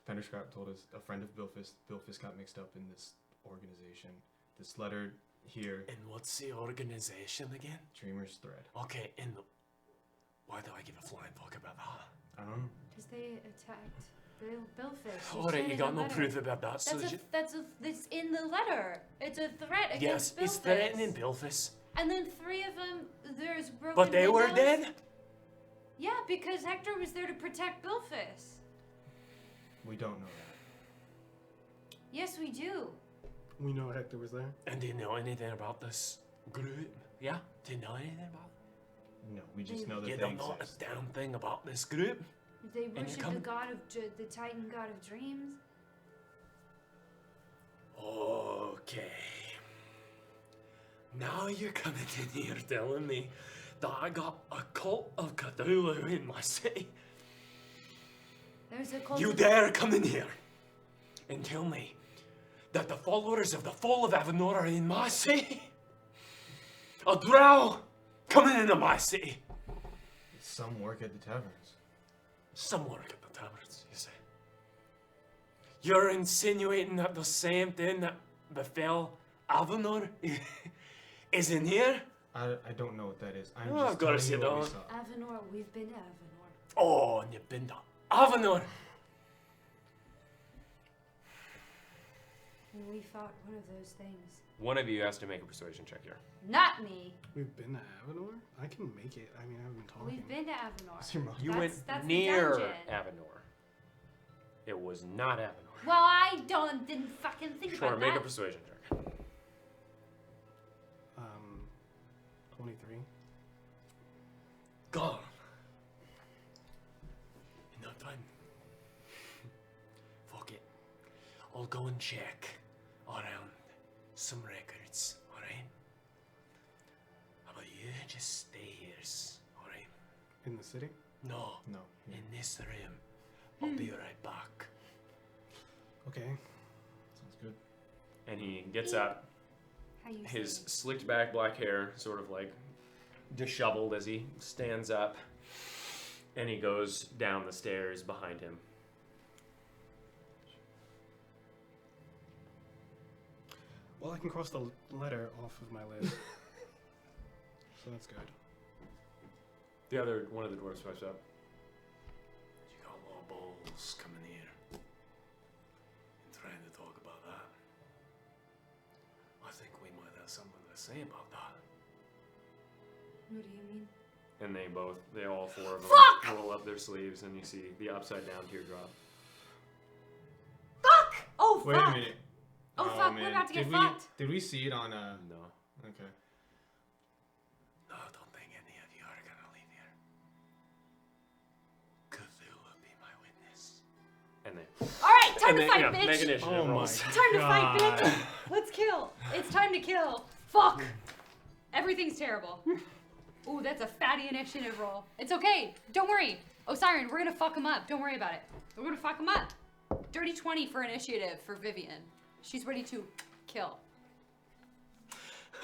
Penderscrap told us a friend of Bilfist. Bilfist got mixed up in this organization. This letter here, And what's the organization again? Dreamer's Thread. Okay, why do I give a flying fuck about that? I don't know. Because they attacked Billfish. Alright, you got no proof about that, so That's in the letter. It's a threat yes, against Billfish. it's threatening Bilfis. And then 3 of them, there's broken But they were windows. dead? Yeah, because Hector was there to protect Billfish. We don't know that. Yes, we do. We know Hector was there. And do you know anything about this group? Yeah? Do you know anything about it? No, we just know that You they don't know a exist. damn thing about this group? They you worship come- the god of the Titan god of dreams. Okay. Now you're coming in here telling me that I got a cult of Cthulhu in my city. There's a cult You of- dare come in here and tell me that the followers of the Fall of Avenor are in my city? A drow coming into my city. Some work at the taverns. Some work at the taverns, you say. You're insinuating that the same thing that befell Avenor is in here? I don't know what that is. I'm Oh, just I've gotta telling you sit what we down. saw. Avenor, we've been to Avenor. Oh, and you've been to Avenor. And we fought one of those things. one of you has to make a persuasion check here. Not me. We've been to Avenor? I can make it. I mean, I've been talking. We've been to Avenor. What's your mom? You That's went the near dungeon. Avenor. It was not Avenor. Well, I didn't fucking think Sure, about make a that. persuasion check. 23. Gone. In no time. Fuck it. I'll go and check around some records, alright? How about you just stay here, alright? In the city? No, No. in this room. I'll be right back. Okay. Sounds good. And he gets up, How you his say? slicked back black hair sort of like disheveled as he stands up, and he goes down the stairs behind him. Well, I can cross the letter off of my list. So that's good. The other one of the dwarves pipes up. You got a lot of balls coming here and trying to talk about that. I think we might have something to say about that. What do you mean? And they all 4 of them roll up their sleeves, and you see the upside down teardrop. Fuck! Oh, Wait fuck! a minute. Oh, fuck, we're about to get fucked. Did we see it on No. Okay. No, I don't think any of you are gonna leave here. Cthulhu be my witness. And they Alright, time and to they, fight, you know, bitch! make initiative Oh my rolls. Time to fight, bitch! Let's kill. It's time to kill. Fuck! Everything's terrible. Ooh, that's a fatty initiative roll. It's okay. Don't worry. Osiren, we're gonna fuck him up. Don't worry about it. We're gonna fuck him up. Dirty 20 for initiative for Vivian. She's ready to kill.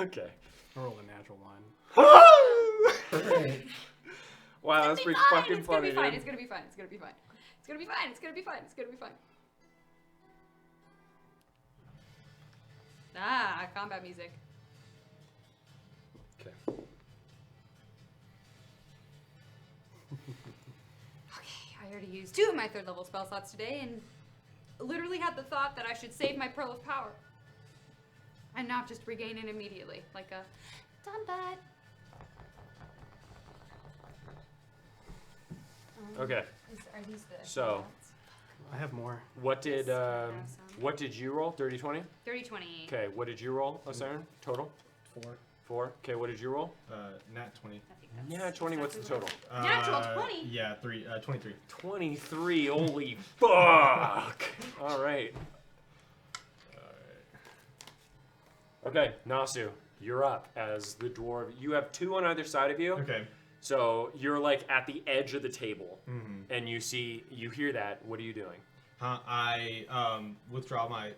Okay. I rolled a natural 1. Wow, that's It's pretty fine. fucking It's gonna funny, be fine. dude. It's gonna be fine. It's gonna be fine. It's gonna be fine. It's gonna be fine. It's gonna be fine. Ah, combat music. Okay. Okay, I already used 2 of my 3rd level spell slots today and literally had the thought that I should save my Pearl of Power. And not just regain it immediately, like a done that. Okay. Are these the So- I have more. What did Yes, I have some. what did you roll? 30, 20? 30, 20. Okay, what did you roll, Osiren? Total? 4. 4. Okay, what did you roll? Nat 20. I think that's Yeah, 20. What's the exactly total? what Natural 20? Yeah, 23. 23. Holy fuck! All right. Okay, Nasu, you're up as the dwarf. You have 2 on either side of you. Okay. So you're like at the edge of the table, and you hear that. What are you doing? I withdraw my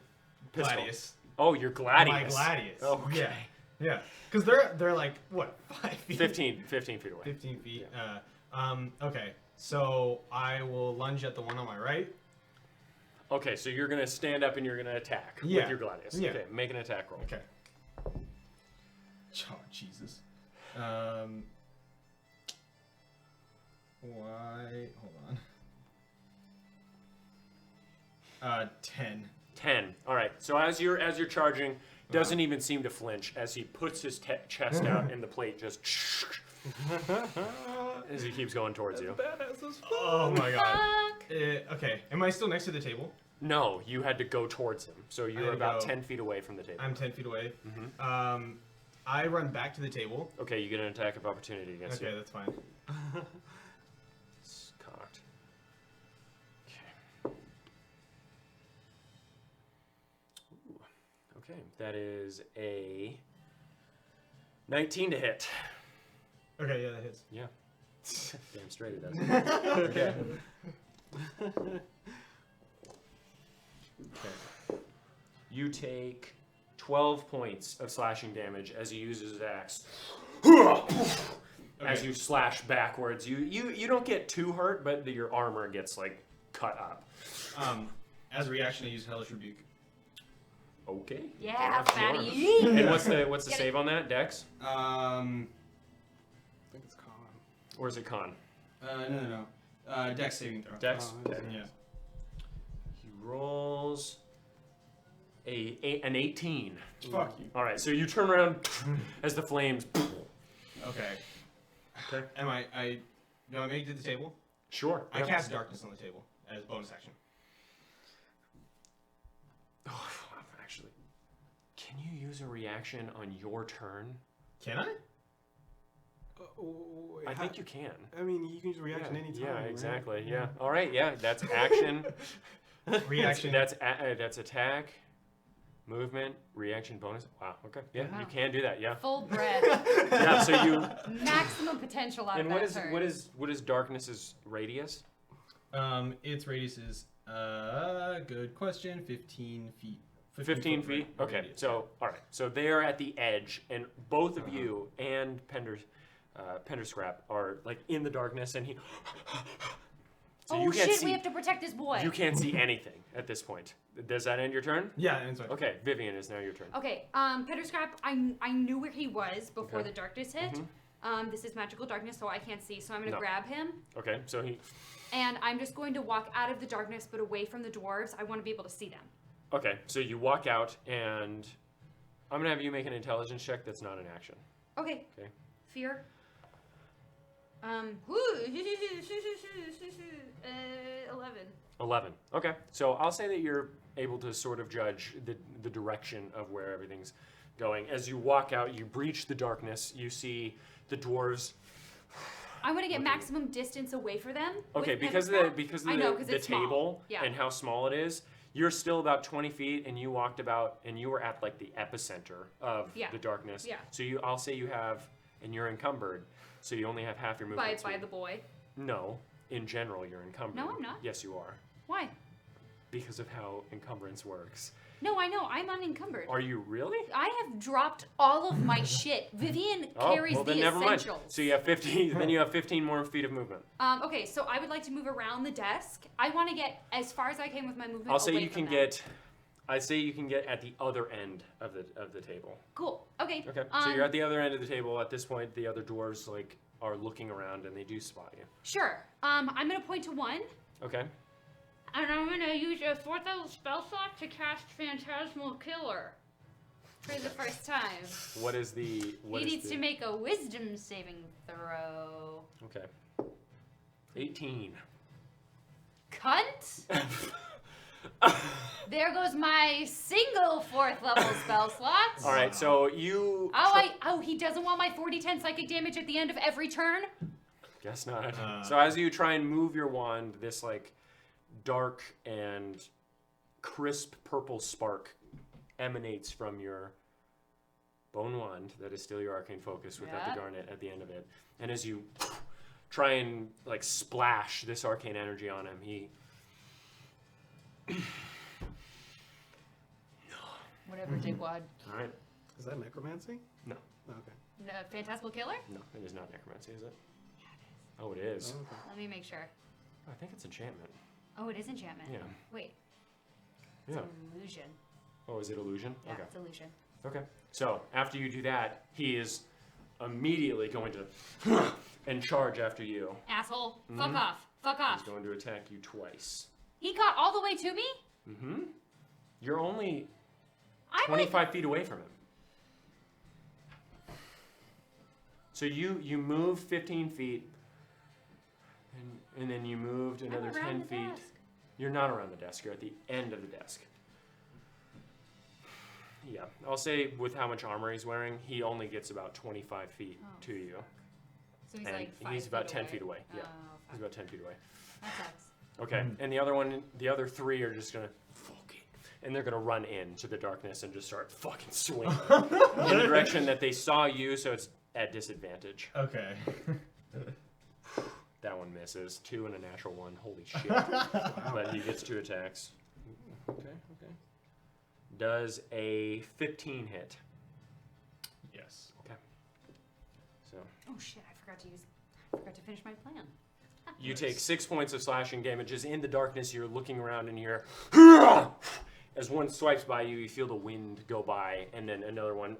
Pistol. gladius. Oh, you're Gladius. My gladius. Oh, okay. Yeah. Because they're like what 5 feet? 15 feet away. 15 feet. Okay. So I will lunge at the one on my right. Okay, so you're gonna stand up and you're gonna attack with your Gladius. Yeah. Okay, make an attack roll. Okay. Oh Jesus. Why? Hold on. 10. 10. All right. So as you're charging, doesn't even seem to flinch as he puts his chest out and the plate just as he keeps going towards you. Oh my god. Okay. Am I still next to the table? No, you had to go towards him. So you're about go. 10 feet away from the table. I'm 10 feet away. I run back to the table. Okay, you get an attack of opportunity against you. Okay, that's fine. It's cocked. Okay. Ooh. Okay, that is a 19 to hit. Okay, yeah, that hits. Yeah. Damn straight it does. Okay. Okay. You take 12 points of slashing damage as he uses his axe. As you slash backwards, you don't get too hurt, but your armor gets like cut up. As a reaction, I use Hellish Rebuke. Okay. Yeah, Sure. fatty. And what's the Get save on that? Dex? I think it's con. Or is it con? No. Dex saving throw. Dex? Oh, Okay. Yeah. He rolls an 18. Fuck you. All right, so you turn around as the flames. Okay. Okay. Do I make it to the table? Sure. I yeah. cast darkness on the table as bonus action. Oh, actually, can you use a reaction on your turn? Can I? I think you can. I mean, you can use a reaction yeah, anytime. Yeah, right? exactly. Yeah. All right. Yeah, that's action. Reaction. That's attack, movement, reaction, bonus. Wow. Okay. Yeah, Wow. you can do that. Yeah. Full breath. Yeah. So you. Maximum potential out And of what that is turn. what is darkness's radius? Its radius is good question. 15 feet. 15 feet. Okay. radius. So all right. So they are at the edge, and both of you and Penderscrap are like in the darkness, and he. So oh you can't shit! see, We have to protect this boy. You can't see anything at this point. Does that end your turn? Yeah, and it's like, Okay, Vivian, is now your turn. Okay, Penderscrap, I knew where he was before Okay. the darkness hit. This is magical darkness, so I can't see. So I'm gonna No. grab him, Okay, so he. and I'm just going to walk out of the darkness, but away from the dwarves. I want to be able to see them. Okay, so you walk out, and I'm gonna have you make an intelligence check that's not an action. Okay. Okay. Fear. 11. 11. Okay, so I'll say that you're able to sort of judge the direction of where everything's going. As you walk out, you breach the darkness. You see the dwarves. I want to get Okay. maximum distance away from them. Okay, with because of Penderscrap. I know, 'cause the it's small. table Yeah. and how small it is, you're still about 20 feet, and you walked about, and you were at like the epicenter of Yeah. the darkness. Yeah. So I'll say you have, and you're encumbered, so you only have half your movement by speed. the boy. No, in general, you're encumbered. No, I'm not. Yes, you are, Why? because of how encumbrance works. No, I know. I'm unencumbered. Are you really? I have dropped all of my shit. Vivian carries well, then the never essentials. mind. So you have 15. Then you have 15 more feet of movement. Okay, so I would like to move around the desk. I want to get as far as I can with my movement. I'll say away you from can them. get. I say you can get at the other end of the table. Cool. Okay. Okay. So you're at the other end of the table. At this point, the other dwarves like are looking around and they do spot you. Sure. I'm gonna point to one, Okay. and I'm gonna use a 4th level spell slot to cast Phantasmal Killer for the first time. What is the? What he is needs the, to make a Wisdom saving throw. Okay. 18. Cunt. There goes my single 4th level spell slot. All right. So you. He doesn't want my 4d10 psychic damage at the end of every turn? Guess not. So as you try and move your wand, this like dark and crisp purple spark emanates from your bone wand that is still your arcane focus without Yeah. the garnet at the end of it. And as you try and like splash this arcane energy on him, he Whatever, Digwad. all right. Is that necromancy? No. Okay. No, Phantasmal Killer? No, it is not necromancy, is it? Oh, it is. Oh, okay. Let me make sure. I think it's enchantment. Oh, it is enchantment. Yeah. Wait, Yeah. illusion. Oh, is it illusion? Yeah, Okay. it's illusion. Okay. So after you do that, he is immediately going to and charge after you. Asshole. Fuck off. Fuck off. He's going to attack you twice. He got all the way to me? Mm-hmm. You're only I'm 25 feet away from him. So you move 15 feet, and then you moved another 10 the feet. desk. You're not around the desk. You're at the end of the desk. Yeah, I'll say with how much armor he's wearing, he only gets about 25 feet Oh, to you. So he's And like 5 he's about feet 10 away. feet away. Yeah, Oh, he's fuck. about 10 feet away. That sucks. Okay, and the other three are just gonna fuck it, and they're gonna run into the darkness and just start fucking swinging in the direction that they saw you. So it's at disadvantage. Okay. That one misses. 2 and a natural 1. Holy shit! But he gets 2 attacks. Okay. Does a 15 hit? Yes. Okay. So Oh shit, I forgot to finish my plan. you take 6 points of slashing damage. As in the darkness, you're looking around and you're as one swipes by you, you feel the wind go by, and then another one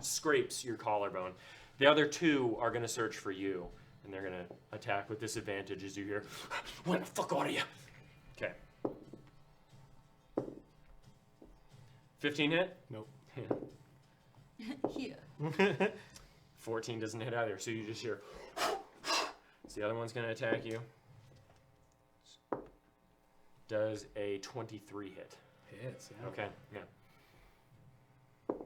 scrapes your collarbone. The other 2 are going to search for you, and they're going to attack with disadvantage as you hear, "What the fuck out of you?" Okay. 15 hit? Nope. Yeah. 14 doesn't hit either, so you just hear. So the other one's going to attack you. Does a 23 hit? Hits, yeah. Okay, yeah.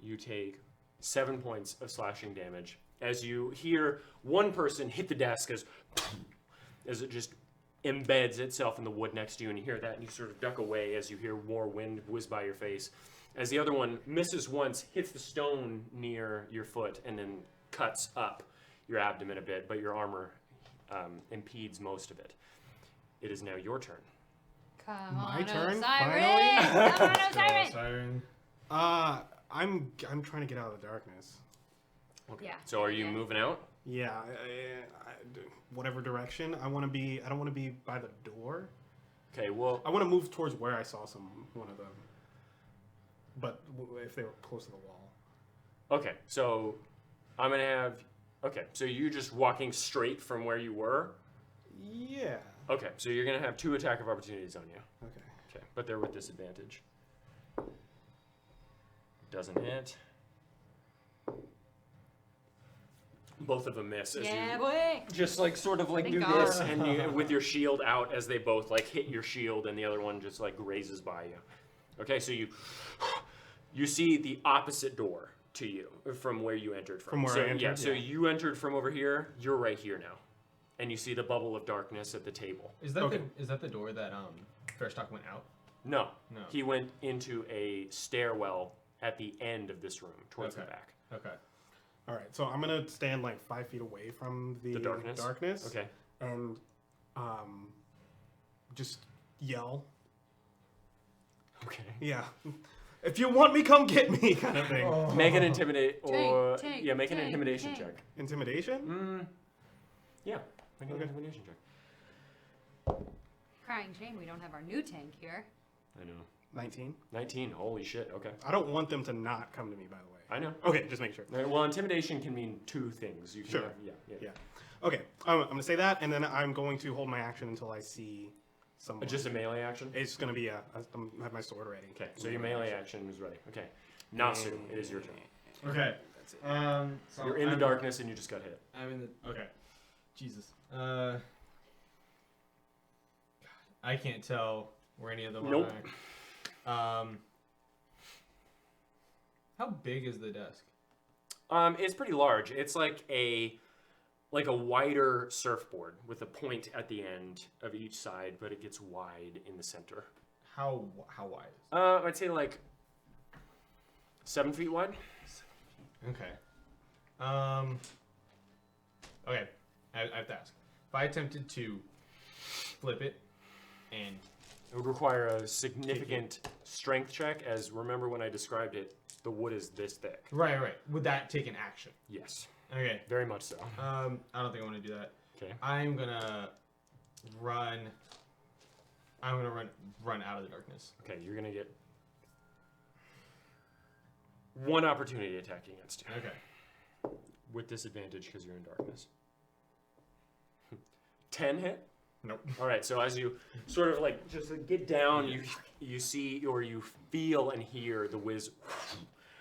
You take 7 points of slashing damage as you hear one person hit the desk as it just embeds itself in the wood next to you, and you hear that, and you sort of duck away as you hear more wind whiz by your face. As the other one misses once, hits the stone near your foot, and then cuts up your abdomen a bit, but your armor impedes most of it. It is now your turn. Come My on, turn, Osiris! Come on, Osiris! Siren. I'm trying to get out of the darkness. Okay. Yeah. So are you Yeah. moving out? Yeah, whatever direction. I want to be. I don't want to be by the door. Okay, well, I want to move towards where I saw one of them. But if they were close to the wall. okay, so I'm gonna have. Okay, so you're just walking straight from where you were. Yeah. Okay, so you're gonna have 2 attack of opportunities on you. Okay. Okay, but they're with disadvantage. Doesn't hit. Both of them miss as Yeah, you boy! just like sort of like Thank do God. this, and you with your shield out as they both like hit your shield, and the other one just like grazes by you. Okay, so you see the opposite door to you from where you entered from. From where so, I entered, Yeah, so yeah. you entered from over here. You're right here now, and you see the bubble of darkness at the table. Is that Okay. the door that Fairstock went out? No, No. he went into a stairwell at the end of this room, towards the Okay. back. Okay. All right. So I'm gonna stand like 5 feet away from the darkness? Okay. And just yell. Okay. Yeah. If you want me, come get me, kind of thing. Make an intimidate or Tank, yeah, make an tank, intimidation tank. check. Intimidation? Yeah, make an Okay. intimidation check. Crying shame we don't have our new tank here. I know. 19. 19. Holy shit. Okay. I don't want them to not come to me, by the way. I know. Okay, just make sure. All right, well, intimidation can mean 2 things. You can Sure. have, yeah. Yeah. Okay, I'm gonna say that, and then I'm going to hold my action until I see someone. Just a melee action. It's gonna be I have my sword ready. Okay, so your melee action is ready. Okay, Nasu, it is your turn. Okay. That's it. So You're in the I'm- darkness and you just got hit. I'm in the. Okay. Jesus. God, I can't tell where any of them Nope. are. How big is the desk? It's pretty large. It's like a wider surfboard with a point at the end of each side, but it gets wide in the center. How wide? I'd say like 7 feet wide. Okay. Okay. I have to ask. If I attempted to flip it and It would require a significant strength check, as remember when I described it, the wood is this thick. right, would that take an action? Yes, Okay. very much so. I don't think I want to do that. Okay. I'm gonna run. I'm gonna run out of the darkness. Okay, you're gonna get one opportunity attack against you Okay. with disadvantage because you're in darkness. 10 hit. Nope. All right, so as you sort of like just get down, you see or you feel and hear the whiz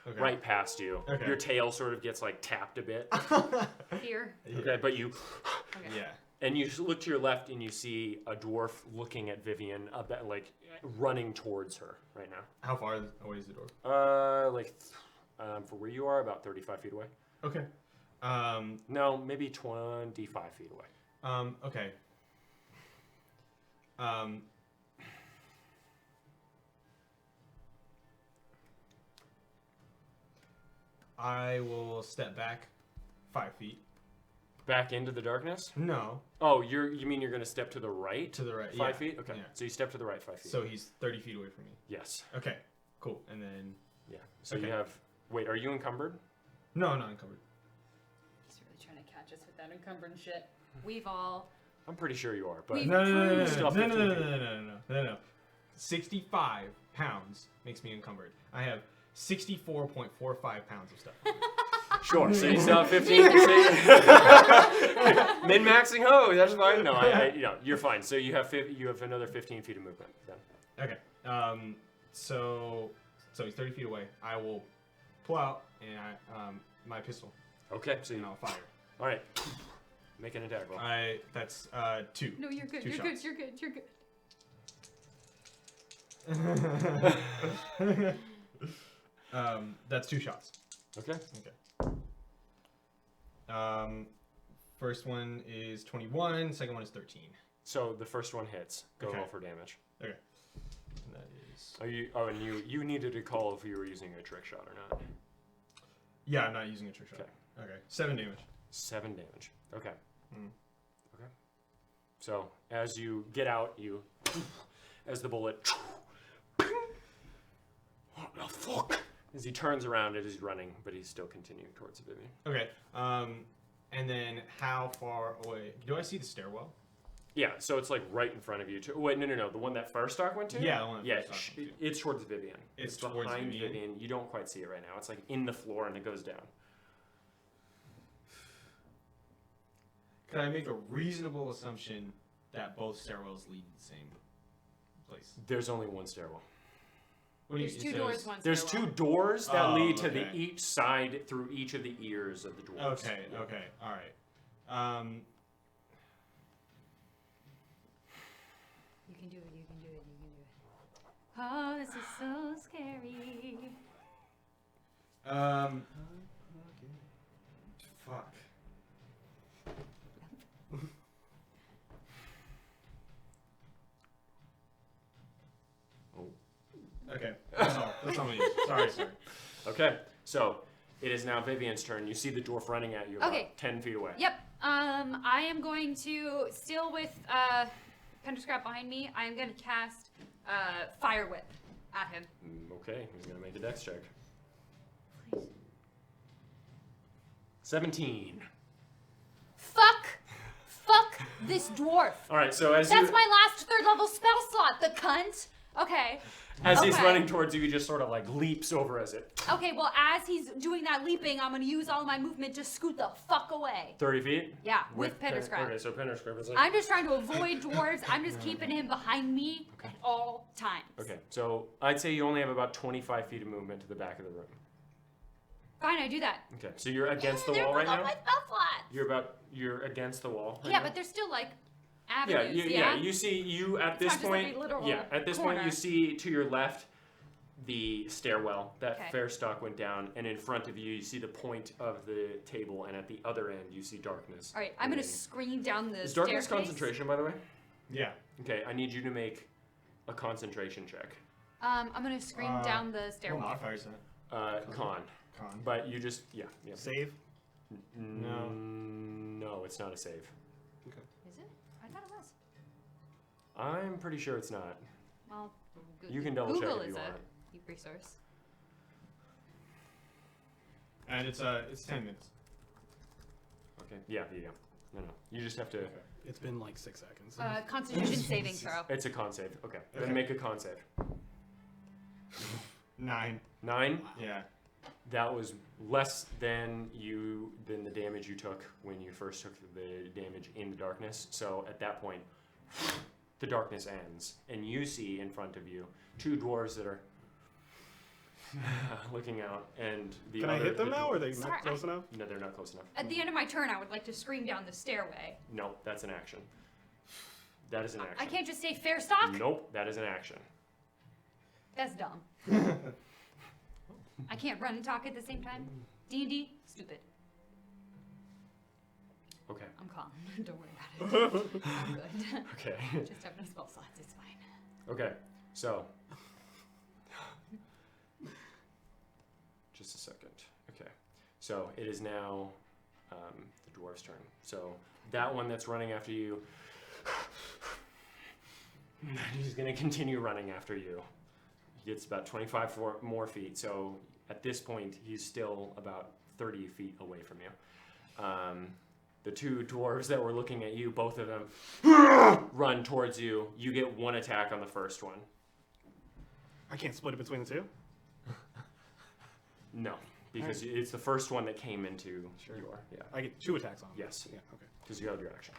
Okay. right past you. Okay. Your tail sort of gets like tapped a bit. Here. Okay, but you Okay. Yeah. and you look to your left and you see a dwarf looking at Vivian, like running towards her right now. How far away is the door? For where you are, about 35 feet away. Okay. No, maybe 25 feet away. Okay. I will step back 5 feet. Back into the darkness? No, Oh, you mean you're going to step to the right? to the right. 5 yeah. feet? Okay. Yeah. So you step to the right 5 feet. So he's 30 feet away from me. yes. Okay. Cool. And then Yeah. So you Okay. have. Wait, are you encumbered? no, I'm not uncovered. He's really trying to catch us with that encumbered shit. We've all. I'm pretty sure you are, but We- No. Still 15 feet. No. 65 pounds makes me encumbered. I have 64.45 pounds of stuff. sure. So you still have 15. Min maxing ho. That's fine. No, you're fine. So you have another 15 feet of movement. Then. Okay. So he's 30 feet away. I will pull out and my pistol Okay. So and you. I'll fire. All right. Make an attack roll. That's 2. No, you're good. Two You're shots. good. You're good. You're good. That's 2 shots. Okay. First one is 21. Second one is 13. So the first one hits. Go Okay. roll for damage. Okay. And that is. Are you? Oh, and you needed to call if you were using a trick shot or not. Yeah, I'm not using a trick shot. Okay. 7 damage. 7 damage. Okay. Mm. Okay. So as you get out, as the bullet. What the fuck? As he turns around, as he's running, but he's still continuing towards Vivian. Okay. And then how far away? Do I see the stairwell? Yeah, so it's like right in front of you. Wait, no. The one that Firestock went to? Yeah, the one that Yeah, Firestock went it's towards Vivian. It's behind towards Vivian? Vivian. You don't quite see it right now. It's like in the floor and it goes down. Can I make a reasonable assumption that both stairwells lead to the same place? There's only one stairwell. What do you- There's it 2 doors, says- one There's stairwell. 2 doors that lead to okay. each side through each of the ears of the dwarves. Okay, all right. You can do it. You can do it. You can do it. Oh, this is so scary. Fuck. Okay, that's all. That's all I'm gonna use. Sorry. Okay, so it is now Vivian's turn. You see the dwarf running at you about Okay. 10 feet away. Yep. I am going to, still with Penderscrap behind me, I am going to cast Fire Whip at him. Okay, he's going to make a dex check. Please. 17. Fuck this dwarf. All right, so as That's you, my last 3rd level spell slot, the cunt. Okay. as he's Okay. running towards you, he just sort of like leaps over as it. Okay, well, as he's doing that leaping, I'm going to use all my movement to scoot the fuck away. 30 feet? Yeah, with Penderscrap. Okay, so Penderscrap is like. I'm just trying to avoid dwarves. I'm just keeping him behind me at all times. Okay, so I'd say you only have about 25 feet of movement to the back of the room. Fine, I do that. Okay, so you're against the They're wall right on now? my spell slot. You're against the wall. Right Yeah, now? but there's still like Yeah, avenues. yeah. You see, at It's this not just point, like a literal at this point, corner. you see to your left the stairwell that Okay. Fairstock went down, and in front of you see the point of the table, and at the other end you see darkness. All right, I'm gonna remaining. scream down the Is darkness staircase. concentration, by the way? Yeah. Okay, I need you to make a concentration check. I'm gonna scream down the What stairwell. modifier is that? Con. Con. But you just, yeah. Save. No. No, it's not a save. Is it? I thought it was. I'm pretty sure it's not. Well, You can double check Google if is you a want. resource. And it's 10 minutes. Okay. Yeah. No. You just have to. It's been like 6 seconds. Constitution saving throw. It's a con save. Okay. Okay. Then make a con save. 9. 9. Yeah. That was less than the damage you took when you first took the damage in the darkness. So at that point, the darkness ends, and you see in front of you 2 dwarves that are looking out, and the Can other. I hit them the now, or are they Sorry, not close enough? No, they're not close enough. At the end of my turn, I would like to scream down the stairway. No, that's an action. That is an action. I can't just say fair stock. Nope, that is an action. That's dumb. I can't run and talk at the same time. D&D, stupid. Okay. I'm calm. Don't worry about it. I'm good. Okay. Just have no spell slots. It's fine. Okay. So. Just a second. Okay. So it is now the dwarf's turn. So that one that's running after you, he's going to continue running after you. He gets about 25 more feet. So at this point, he's still about 30 feet away from you. The 2 dwarves that were looking at you, both of them run towards you. You get 1 attack on the first one. I can't split it between the 2? No, because it's the first one that came into Sure. your. Yeah. I get 2 attacks on them. Yes. Yeah, okay. Because you held your action.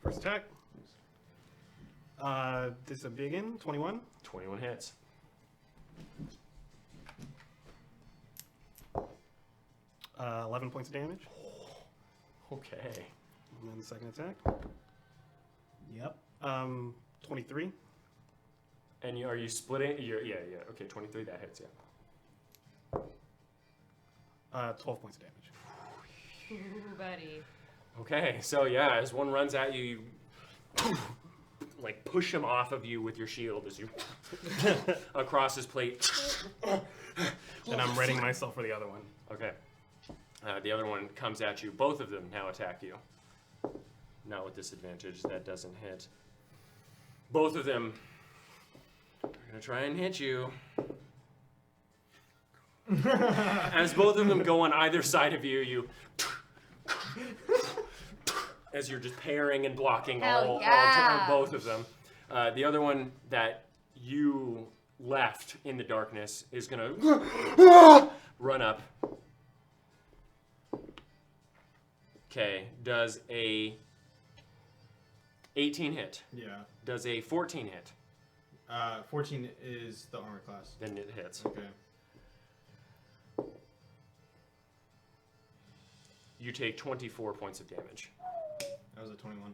First attack. This is a big in, 21. 21 hits. Uh, 11 points of damage. Okay. And then the second attack. Yep. 23. And are you splitting? Yeah. Okay, 23, that hits, yeah. 12 points of damage. Ooh, buddy. Okay, so yeah, as one runs at you, you like push him off of you with your shield as you across his plate. And I'm readying myself for the other one. Okay. The other one comes at you. Both of them now attack you. Not with disadvantage. That doesn't hit. Both of them are going to try and hit you. As both of them go on either side of you, as you're just parrying and blocking both of them. The other one that you left in the darkness is going to run up. Okay, does a 18 hit? Yeah. Does a 14 hit? 14 is the armor class. Then it hits. Okay. You take 24 points of damage. That was a 21.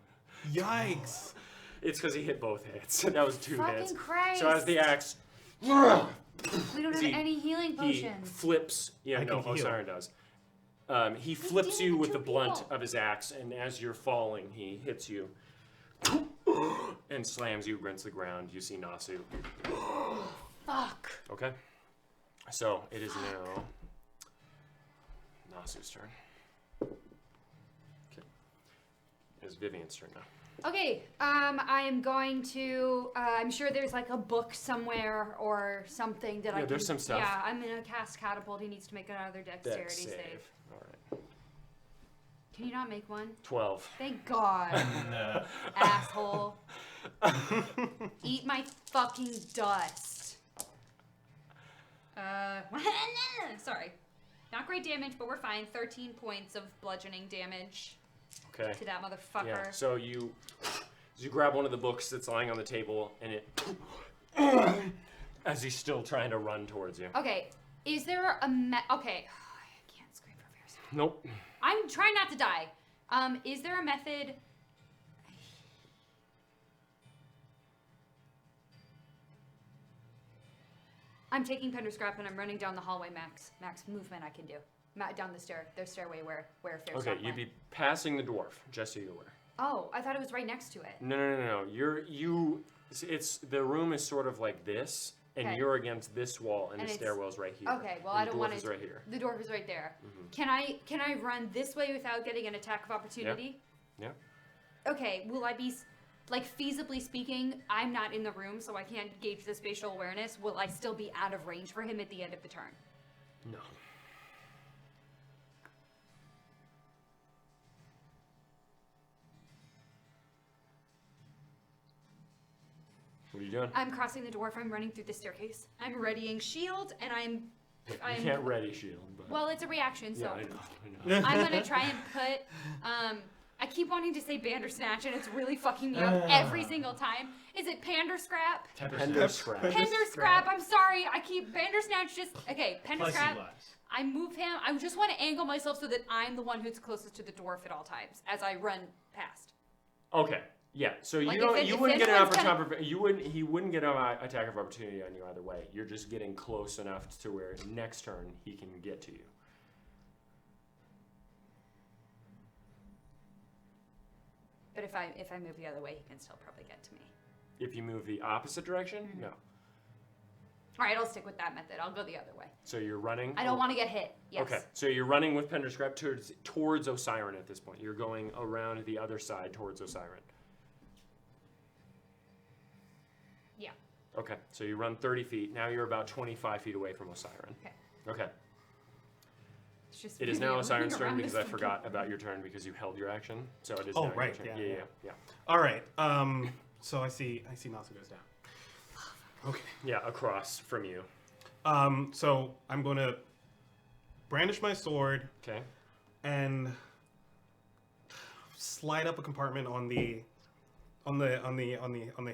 Yikes! It's because he hit both hits. That was 2 Fucking hits. Christ. So as the axe, We don't have he- any healing he potions. flips. Yeah, I no, can heal. Osiris does. He flips dealing you with with the 2 blunt people. of his axe, and as you're falling, he hits you and slams you against the ground. You see Nasu. Fuck. Okay. So it is now Nasu's turn. Okay. It's Vivian's turn now. Okay, I'm going to, I'm sure there's like a book somewhere or something that I Yeah, can... there's some stuff. Yeah, I'm gonna cast Catapult. He needs to make another dexterity Dex save. All right. Can you not make one? 12. Thank God, No. asshole. Eat my fucking dust. Sorry. Not great damage, but we're fine. 13 points of bludgeoning damage Okay. to that motherfucker. Yeah. So you grab one of the books that's lying on the table, and it as he's still trying to run towards you. Okay, is there a okay, I can't scream for fear. Nope. I'm trying not to die. Is there a method? I'm taking Pender Scrap and I'm running down the hallway. Max movement I can do. Down the stairway where Fair Okay, Stop you'd went. be passing the dwarf, just so you're aware. Oh, I thought it was right next to it. No. It's the room is sort of like this, And Okay. you're against this wall, and, And the it's- stairwell's right here. Okay, well, and I the don't dwarf want is to. right here. The dwarf is right there. Mhm. Can I run this way without getting an attack of opportunity? Yeah. Okay, will I be like feasibly speaking? I'm not in the room, so I can't gauge the spatial awareness. Will I still be out of range for him at the end of the turn? No. What are you doing? I'm crossing the dwarf. I'm running through the staircase. I'm readying shield, and I'm. You can't ready shield, but Well, it's a reaction, so yeah, I know. I'm gonna try and put. I keep wanting to say Bandersnatch, and it's really fucking me up every single time. Is it Panderscrap? Pender scrap. Penderscrap. I'm sorry. I keep Bandersnatch. Just okay. Penderscrap. Plexiglass. I move him. I just want to angle myself so that I'm the one who's closest to the dwarf at all times as I run past. Okay. Yeah. So Like, you don't. if You if wouldn't get an anyone's gonna- opportunity. You wouldn't. He wouldn't get an attack of opportunity on you either way. You're just getting close enough to where next turn he can get to you. But if I move the other way, he can still probably get to me. If you move the opposite direction, Mm-hmm. no. All right, I'll stick with that method. I'll go the other way. So you're running. I don't want to get hit. Yes. Okay, so you're running with Penderscrap towards Osiren at this point. You're going around the other side towards Osiren. Yeah. Okay, so you run 30 feet. Now you're about 25 feet away from Osiren. Okay. Okay. It's just It is really now running Osiren's turn around because this I forgot about your turn because you held your action. So it is Oh, now right, your turn. yeah, Yeah. All right. So I see Nasu goes down. Okay. Yeah, across from you. So I'm going to brandish my sword Okay. and slide up a compartment on the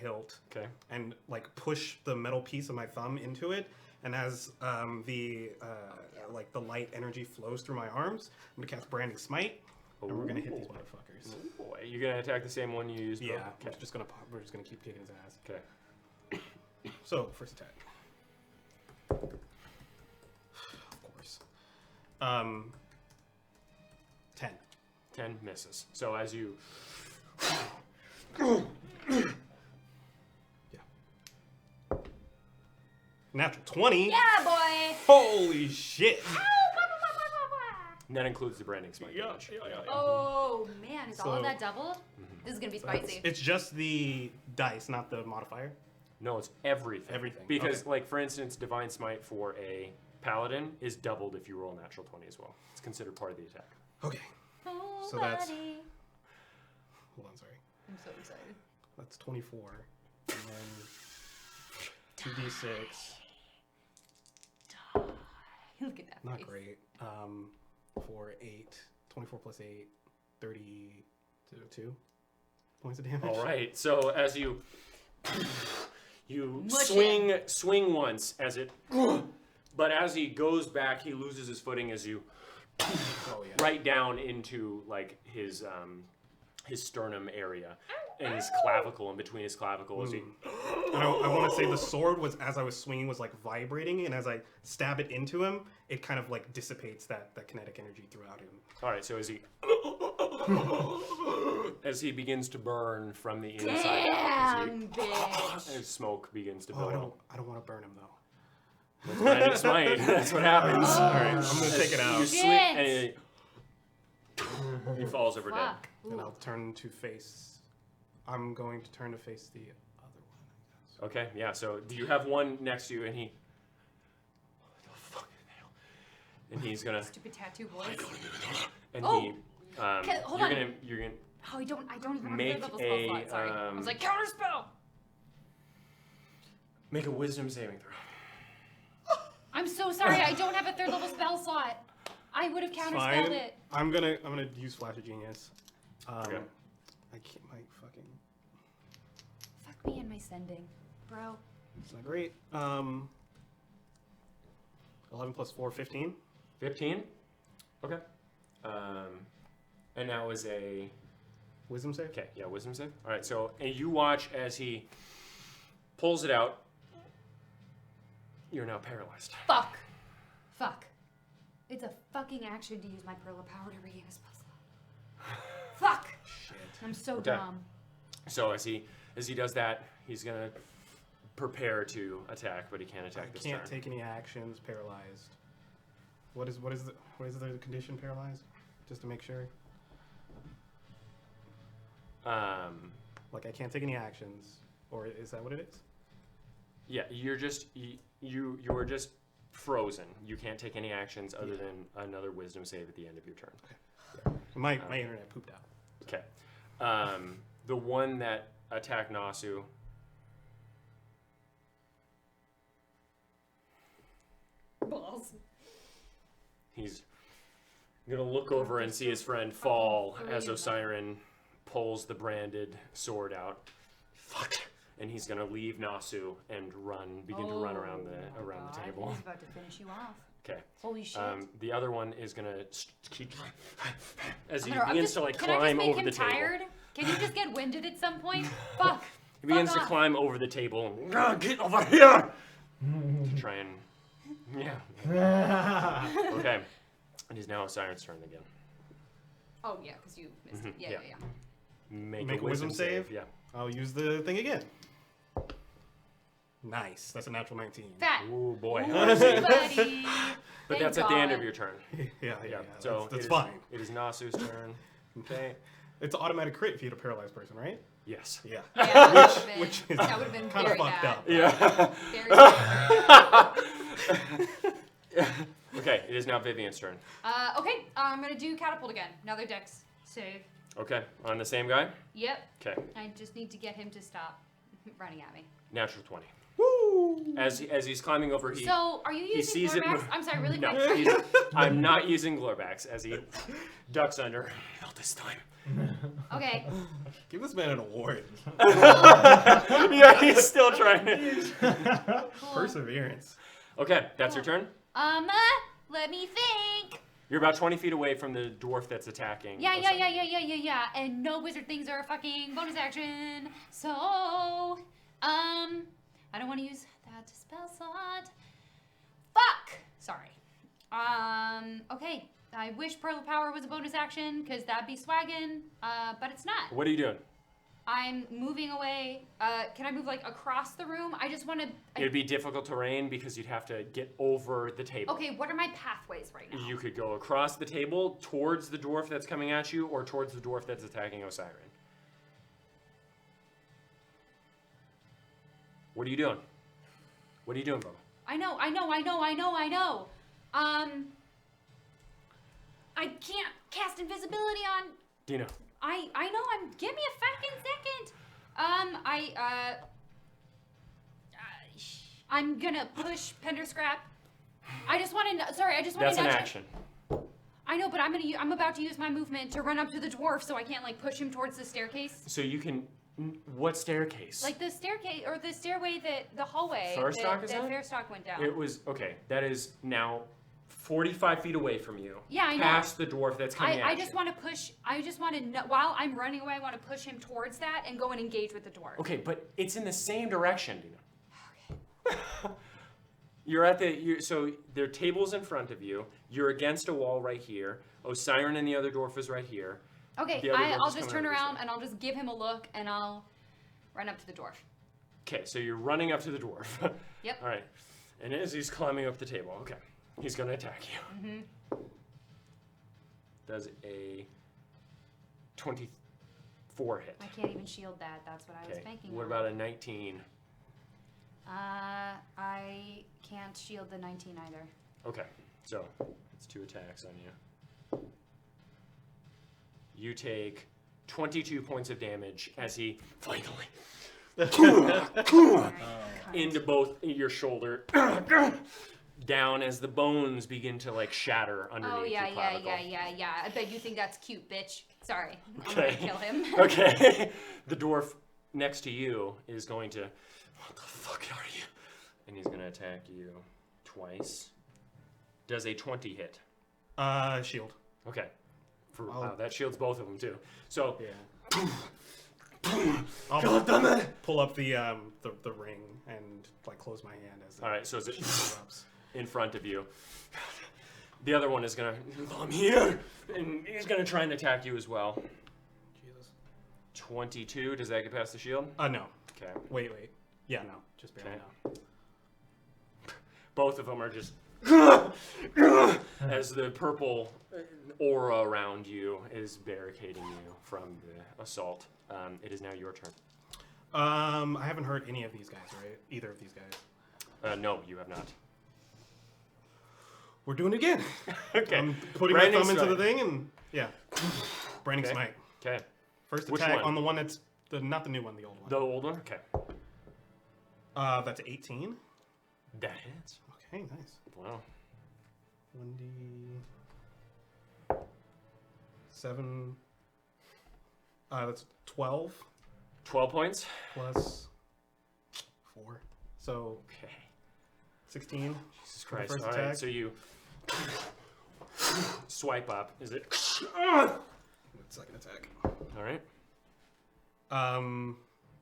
hilt Okay. and like push the metal piece of my thumb into it. And as the light energy flows through my arms, I'm gonna cast Branding Smite, and we're gonna hit these Ooh. motherfuckers. Oh boy, you gonna attack the same one you used? Yeah, Okay. we're just gonna keep kicking his ass. Okay. So first attack, of course, 10. 10 misses. So as you Natural 20. Yeah, boy. Holy shit! and that includes the branding smite damage. Oh man, is all of So- that doubled? This is gonna be spicy. It's just the dice, not the modifier. No, it's everything. Everything, Because, okay. like, for instance, Divine Smite for a Paladin is doubled if you roll a natural 20 as well. It's considered part of the attack. Okay. Oh, So that's- buddy. Hold on, sorry. I'm so excited. That's 24. And then 2d6. Look at that Not face. great. 4, 8. 24 plus 8. 32 points of damage. All right. So as you Mush swing once as it, but as he goes back, he loses his footing as you Oh, yeah. right down into like his sternum area and his clavicle, in between his clavicle as he. And I want to say the sword was, as I was swinging, was like vibrating, and as I stab it into him, it kind of like dissipates that kinetic energy throughout him. All right. So as he begins to burn from the inside out, Damn, bitch. as smoke begins to Oh, billow. I don't want to burn him though. That's branding smite. That's what happens. All right, I'm gonna take it You out, swing, Shit. and he falls over dead. Fuck. and Ooh. I'll turn to face. I'm going to turn to face the other one, I guess. Okay, yeah, so you have one next to you, and he. What the fucking hell? And he's gonna. Stupid tattoo boys. And Oh! he. Okay, hold you're on. gonna. You're gonna. Oh, I don't even Make have a third level spell a, slot. Sorry. I was like counterspell. Make a wisdom saving throw. I'm so sorry. I don't have a third level spell slot. I would have counterspelled Fine. it. I'm gonna use Flash of Genius. Okay. I can't. My fucking. Fuck me and my sending, bro. It's not great. 11 plus 4, 15. 15. Okay. And that was a. Wisdom save. Okay, yeah, wisdom save. All right, so and you watch as he pulls it out. You're now paralyzed. Fuck. Fuck. It's a fucking action to use my Pearl of Power to regain a spell slot. Fuck. Shit. I'm so Okay. dumb. So as he does that, he's gonna prepare to attack, but he can't attack I this can't turn. take any actions. Paralyzed. What is the condition? Paralyzed. Just to make sure. Like I can't take any actions, or is that what it is? Yeah, you're just you are just frozen. You can't take any actions other than another wisdom save at the end of your turn. My internet pooped out. Okay. The one that attacked Nasu. Balls. He's gonna look over and see his friend fall as Osiren pulls the branded sword out. Fuck. And he's gonna leave Nasu and begin to run around the table. He's about to finish you off. Okay. Holy shit. The other one is gonna keep as he I'm begins just- to like can I just climb make over him the table. tired? Can you just get winded at some point? Fuck. He begins Fuck to off. climb over the table and get over here to try and Okay. It is now Osiren's turn again. Oh yeah, because you missed it. Mhm, Yeah. yeah. Make a wisdom save? Yeah. I'll use the thing again. Nice. That's a natural 19. Fat. Ooh boy. Ooh, buddy. But Thank that's at the end God. of your turn. Yeah. So that's it is- fine. It is Nasu's turn. Okay. It's an automatic crit if you hit a paralyzed person, right? Yes. Yeah. Yeah, that would've been- which is that would have been kind very of fucked bad. up. Yeah. Very bad. Okay, it is now Vivian's turn. Okay, I'm gonna do catapult again. Another dex save. Okay, on the same guy? Yep. Okay, I just need to get him to stop running at me. natural 20. Woo! As he's climbing over, he So, are you using sees it Glormax? move. I'm sorry, really No, quick. I'm not using Glorbax as he ducks under. Not this time. Okay. Give this man an award. Yeah, he's still trying to. Perseverance. Okay, that's your turn. Let me think. You're about 20 feet away from the dwarf that's attacking. Yeah. Osiris. And no wizard things are a fucking bonus action. So, I don't want to use that spell slot. Fuck. Sorry. Okay. I wish Pearl of Power was a bonus action, because that'd be swaggin', but it's not. What are you doing? I'm moving away. Can I move, like, across the room? I just want to... It'd be difficult terrain because you'd have to get over the table. Okay, what are my pathways right now? You could go across the table towards the dwarf that's coming at you, or towards the dwarf that's attacking Osiren. What are you doing? What are you doing, Bubba? I know. I can't cast invisibility on... Dino. I know, give me a fucking second. I'm gonna push Penderscrap. I just want to, sorry, I just want That's to an nudge action. I know, but I'm about to use my movement to run up to the dwarf so I can't, like, push him towards the staircase. So you can... What staircase? Like the staircase, or the stairway the hallway Fairstock is that that? Fairstock went down. It was... Okay, that is now 45 feet away from you. Yeah, I know. Past the dwarf that's coming at I you. just want to push, while I'm running away, I want to push him towards that and go and engage with the dwarf. Okay, but it's in the same direction, Dino. You're at so there are tables in front of you. You're against a wall right here. Osiren and the other dwarf is right here. Okay, The other dwarf I'll is just coming turn over this around way. and I'll just give him a look and I'll run up to the dwarf. Okay, so you're running up to the dwarf. Yep. All right. And as he's climbing up the table, okay, he's going to attack you. Mm-hmm. Does a 24 hit. I can't even shield that. That's what I was Okay. banking What on. about a 19? I can't shield the 19 either. Okay, so it's 2 attacks on you. You take 22 points of damage as he finally into both your shoulder down as the bones begin to like shatter underneath Oh, yeah. your clavicle. I bet you think that's cute, bitch. Sorry. I'm Okay. gonna kill him. Okay. The dwarf next to you is going to, what the fuck are you? And he's going to attack you twice. Does a 20 hit? Shield. Okay. Wow, that shields both of them too. So, Yeah. I'll pull up the ring and like close my hand as all right. So is it erupts. in front of you? The other one is gonna come here, and he's gonna try and attack you as well. Jesus. 22. Does that get past the shield? No. Okay. Wait. Yeah, no, just barely Okay. no. Both of them are just as the purple aura around you is barricading you from the assault. It is now your turn. I haven't heard any of these guys, right? Either of these guys. No, you have not. We're doing it again. Okay. I'm putting Branding my thumb into the strike. thing and yeah. Branding Okay. smite. Okay. First Which attack one? on the one that's not the new one, the old one. The old one? Okay. That's 18. That hits. Okay, nice. Wow. 1d7. That's 12 12 points. plus 4. So Okay. 16. Jesus For the Christ. first All right, attack. so you swipe up. Is it? Second attack. All right.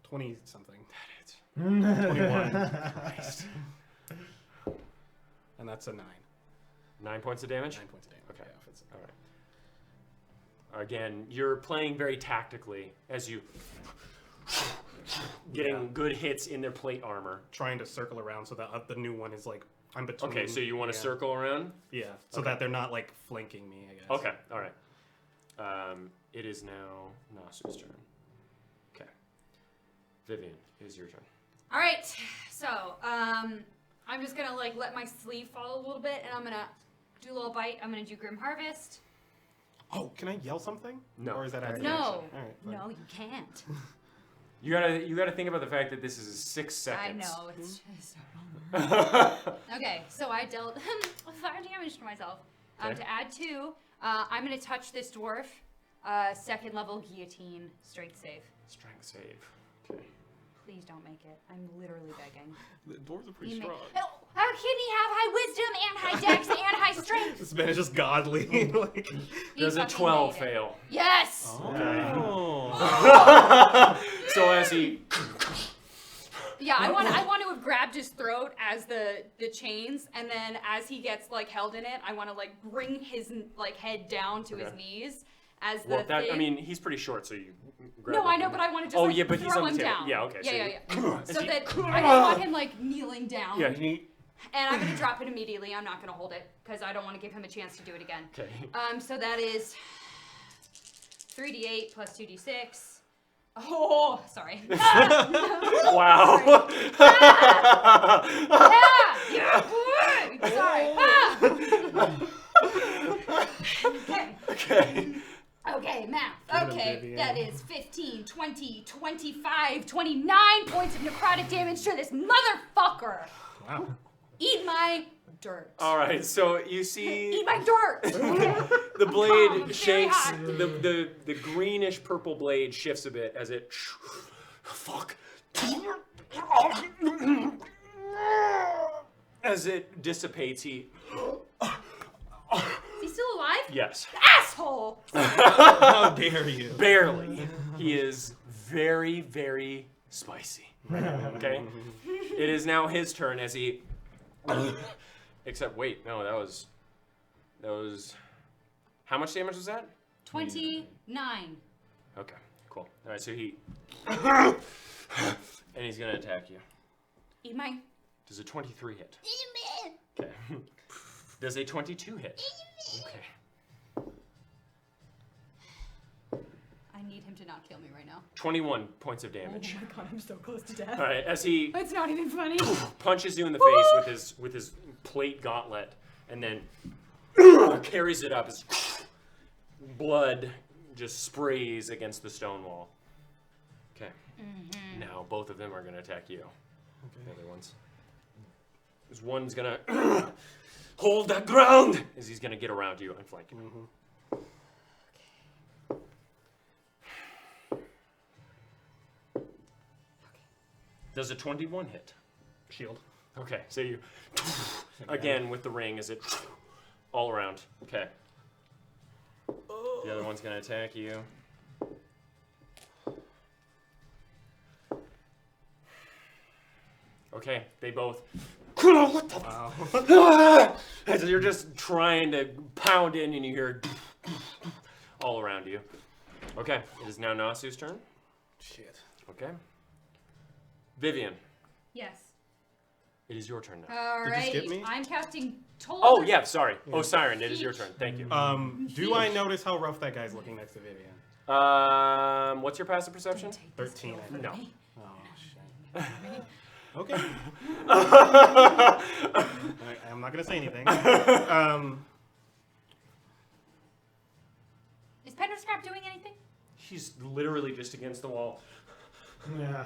20 something. That hits. 21. And that's a 9. 9 points of damage? 9 points of damage. Okay. Yeah, if it's- All right. Again, you're playing very tactically as you getting Yeah. good hits in their plate armor. Trying to circle around so that the new one is like I'm between. Okay, so you want to yeah. circle around? Yeah, so Okay. that they're not like flanking me, I guess. Okay, all right. It is now Nasu's turn. Okay. Vivian, it is your turn. All right, so I'm just gonna like let my sleeve fall a little bit, and I'm gonna do a little bite. I'm gonna do Grim Harvest. Oh, can I yell something? No. Or is that after No, action? All right, fine. no, you can't. You gotta think about the fact that this is 6 seconds. I know it's just. Okay, so I dealt 5 damage to myself. Okay. To add 2, I'm gonna touch this dwarf. Second level guillotine, strength save. Strength save. Okay. Please don't make it. I'm literally begging. The dwarves are pretty He may- strong. Oh, how can he have high wisdom and high dex and high strength? This man is just godly. like, He Does a fucking 12 made it. fail? Yes. oh. So as he Yeah, I want to have grabbed his throat as the chains, and then as he gets like held in it, I want to like bring his like head down to his Okay. knees as the well, that thing. I mean, he's pretty short, so you grab No, him I know, from- but I want to just Oh, like, yeah, but he's throw on him the table. down. Yeah, okay, so Yeah, you- yeah. As So he- that I just want him like kneeling down. Yeah, he And I'm gonna drop it immediately. I'm not gonna hold it because I don't want to give him a chance to do it again. Okay. So that is 3d8 plus 2d6. Oh, sorry. Wow. Yeah. Sorry. Okay. Okay. Okay, math. Get him, Okay, Vivian. that is 15, 20, 25, 29 points of necrotic damage to this motherfucker. Wow. Eat my dirt. All right. So you see Eat my dirt. the I'm blade very shakes. hot. The greenish purple blade shifts a bit as it. Fuck. As it dissipates, he. Is he still alive? Yes. Asshole. How dare you? Barely. He is very, very spicy. Okay? It is now his turn as he. Except, wait, no, that was. How much damage was that? 29. Okay, cool. All right, so he. And he's gonna attack you. Eat my. Does a 23 hit? Okay. Does a 22 hit? Okay. I need him to not kill me right now. 21 points of damage. Oh my god, I'm so close to death. All right, as he It's not even funny. punches you in the face with his plate gauntlet, and then carries it up as blood just sprays against the stone wall. Okay. Now both of them are gonna attack you. The other ones. This one's gonna hold the ground as he's gonna get around you and flank you. Does a 21 hit? Shield. Okay, so you again with the ring as it all around. Okay. The other one's gonna attack you. Okay, they both. What the? Wow. As you're just trying to pound in, and you hear all around you. Okay, it is now Nasu's turn. Shit. Okay. Vivian, Yes. It is your turn now. All Did you skip right. me? I'm casting Toll. Oh, yeah, sorry. Oh, Siren, it is your turn. Thank you. Do I notice how rough that guy's looking next to Vivian? What's your passive perception? 13. I think. No. Oh shit. Okay. I'm not gonna say anything. Is Penderscrap doing anything? He's literally just against the wall. Yeah.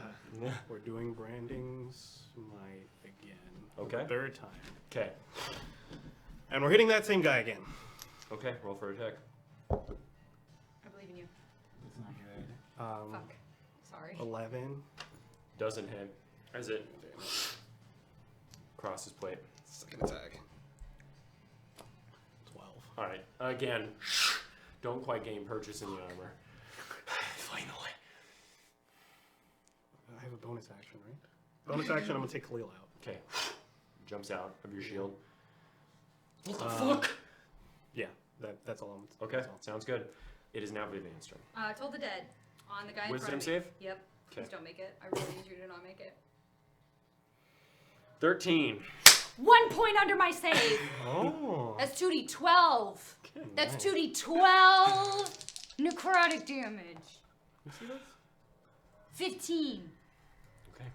We're doing branding smite again. Okay. Third time. Okay. And we're hitting that same guy again. Okay, roll for attack. I believe in you. It's not good. Fuck. Sorry. 11. Doesn't hit as it crosses plate. Second attack. 12. All right. Again, don't quite gain purchase in the armor. Finally. I have a bonus action, right? Bonus action, I'm gonna take Khalil out. Okay. Jumps out of your shield. What the fuck? Yeah, that's all I'm. Okay, that's all. sounds good. It is now Vivian's turn. Toll the Dead on the guy in Wisdom front of me. save? Yep. Okay. Please don't make it. I really need you to not make it. 13. 1 point under my save. Oh. That's 2d12. That's nice. 2d12 necrotic damage. You see this? 15. Okay.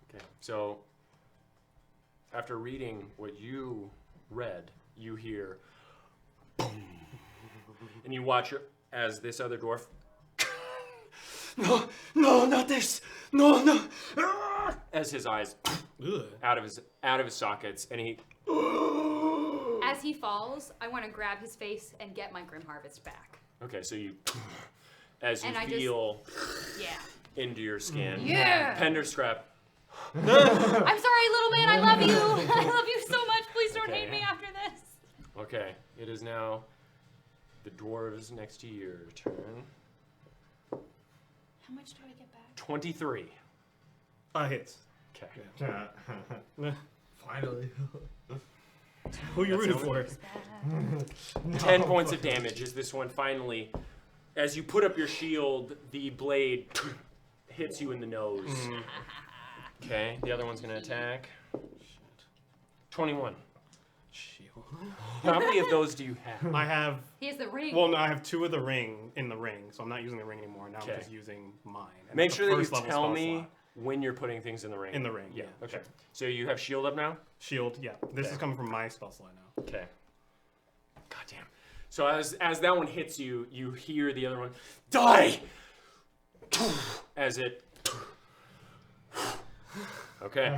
Okay. So, after reading what you read, you hear, and you watch as this other dwarf. No, not this. No. As his eyes Ugh. out of his sockets, and he. As he falls, I want to grab his face and get my Grim Harvest back. Okay, so you, as you And I feel Yeah. into your skin. Yeah. Penderscrap. I'm sorry, little man. I love you. I love you so much. Please don't Okay. hate me after this. Okay, it is now the dwarves next to your turn. How much do I get back? 23. Hits. Okay. Finally. Who you rooting for? 10 points of damage as this one finally, as you put up your shield, the blade hits you in the nose. Okay, the other one's gonna attack. 21. Shield. How many of those do you have? I have. He has the ring. Well, no, I have 2 of the ring in the ring, so I'm not using the ring anymore. Now Okay. I'm just using mine. And Make it's a sure that you first level tell spell me slot. when you're putting things in the ring. In the ring, Yeah. yeah, Okay. sure. So you have shield up now? Shield, yeah. This Okay. is coming from my spell slot now. Okay. Goddamn. So as that one hits you, you hear the other one die as it. Okay.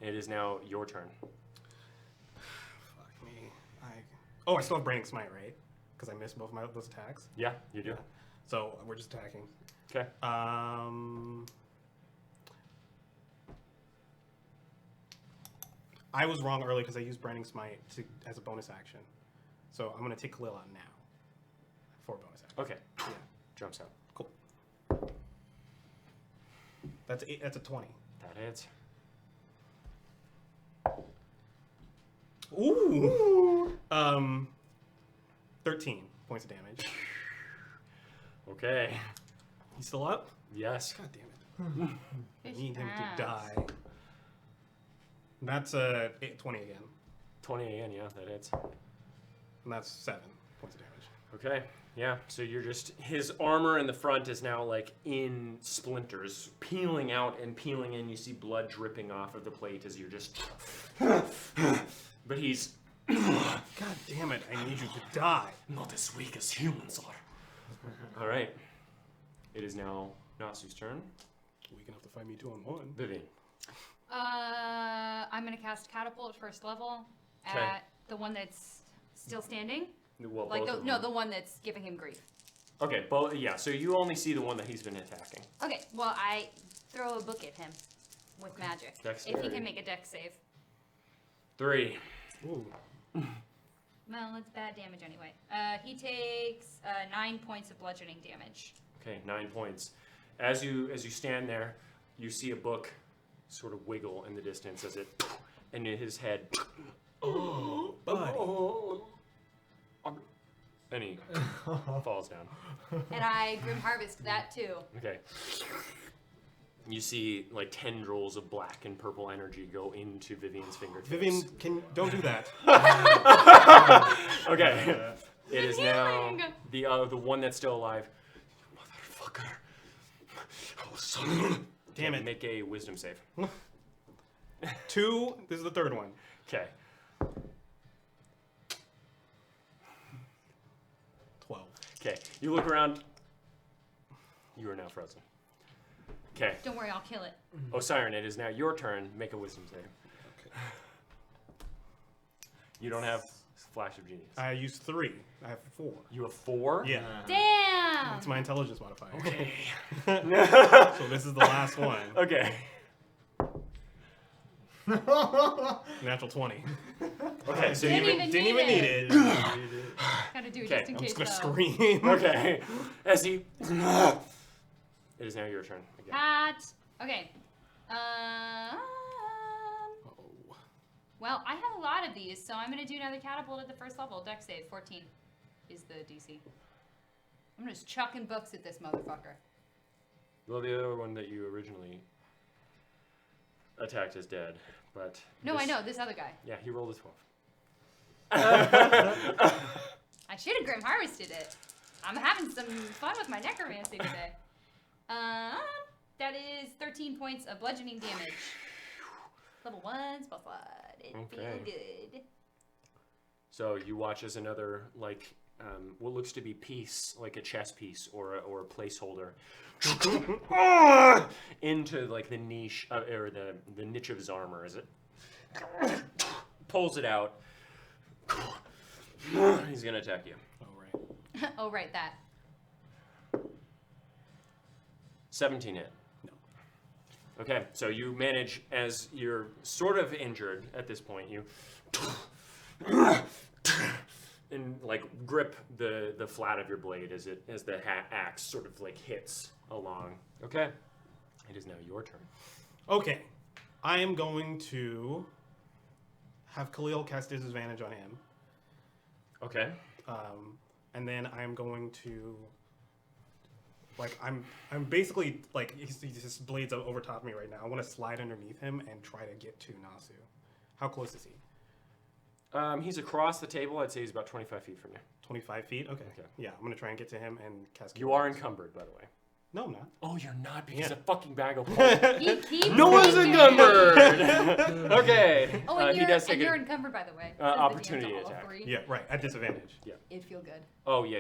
It is now your turn. Fuck me. Oh, I still have Branding Smite, right? Because I missed both of those attacks. Yeah, you do. So we're just attacking. Okay. I was wrong early because I used Branding Smite as a bonus action. So I'm going to take Khalil out now. For a bonus action. Okay. Yeah. Jumps out. Cool. That's a 20. That hits. Ooh. 13 points of damage. Okay. He's still up? Yes. God damn it. I need him to die. That's 20 again. 20 again, yeah, that hits. And that's 7 points of damage. Okay. Yeah, so you're just, his armor in the front is now like in splinters, peeling out and peeling in. You see blood dripping off of the plate as you're just, but he's, God damn it, I need you to die. not as weak as humans are. All right. It is now Nasu's turn. Weak enough to fight me 2-on-1. Vivian. I'm gonna cast Catapult at first level Okay. at the one that's still standing. Well, Like both of the them. one that's giving him grief. Okay, both. Yeah, so you only see the one that he's been attacking. Okay, well I throw a book at him with magic. If Dexterity. he can make a dex save. 3. Ooh. Well, it's bad damage anyway. He takes 9 points of bludgeoning damage. Okay, 9 points. As you stand there, you see a book sort of wiggle in the distance as it, and in his head. Oh, buddy. And he falls down. And I Grim Harvest that too. Okay. You see like tendrils of black and purple energy go into Vivian's fingertips. Vivian, don't do that. Okay. It is now the one that's still alive. Motherfucker. Oh, son. Damn it. Make a wisdom save. 2. This is the third one. Okay. 12. Okay. You look around. You are now frozen. Okay. Don't worry, I'll kill it. Osiren, it is now your turn. Make a wisdom save. Okay. You don't have Flash of Genius. I used 3. I have 4. You have 4? Yeah. Damn! It's my intelligence modifier. Okay. So this is the last one. Okay. Natural 20. Okay, so Didn't you even Didn't need even need it. it. Gotta do it Okay, just in I'm case. just gonna though. scream. Okay. As he It is now your turn again. Hat. Okay. Oh. Well, I have a lot of these, so I'm gonna do another catapult at the first level. Dex save 14 is the DC. I'm just chucking books at this motherfucker. Well, the other one that you originally attacked is dead, but No, this- I know this other guy. Yeah, he rolled a 12. I should have Grim Harvested it. I'm having some fun with my necromancy today. That is 13 points of bludgeoning damage. Level 1, spell slot. It feels Okay. good. So you watch as another, like, what looks to be piece, like a chess piece or a placeholder, into like the niche or the niche of his armor as it pulls it out. He's gonna attack you. Oh, right. Oh, right, that. 17 hit. No. Okay, so you manage, as you're sort of injured at this point, you and like grip the flat of your blade as the axe sort of like hits along. Okay, it is now your turn. Okay. I am going to have Khalil cast disadvantage on him. Okay. And then I'm going to, like, I'm basically, like, his blade's over top of me right now. I want to slide underneath him and try to get to Nasu. How close is he? He's across the table. I'd say he's about 25 feet from you. 25 feet? Okay. Okay. Yeah, I'm going to try and get to him and cast. You are encumbered, by the way. No, I'm not. Oh, you're not because Yeah. a fucking bag of holes. He keeps No one's thinking- encumbered. Okay. Oh, and he does take you're a. encumbered, by the way. Says the opportunity DM to all attack. 3. Yeah, right. At disadvantage. It'd feel good. Oh yeah.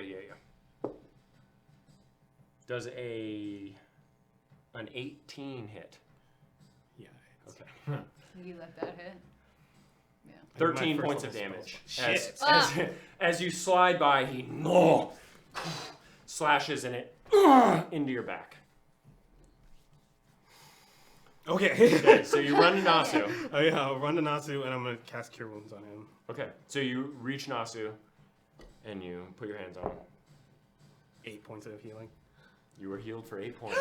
Does an 18 hit? Yeah. Okay. You let that hit. Yeah. 13 My points first of level damage. spell. Shit. As you slide by, he slashes in it into your back. Okay. Okay, so you run to Nasu. Oh, yeah, I'll run to Nasu and I'm going to cast Cure Wounds on him. Okay, so you reach Nasu and you put your hands on him. 8 points of healing. You were healed for 8 points.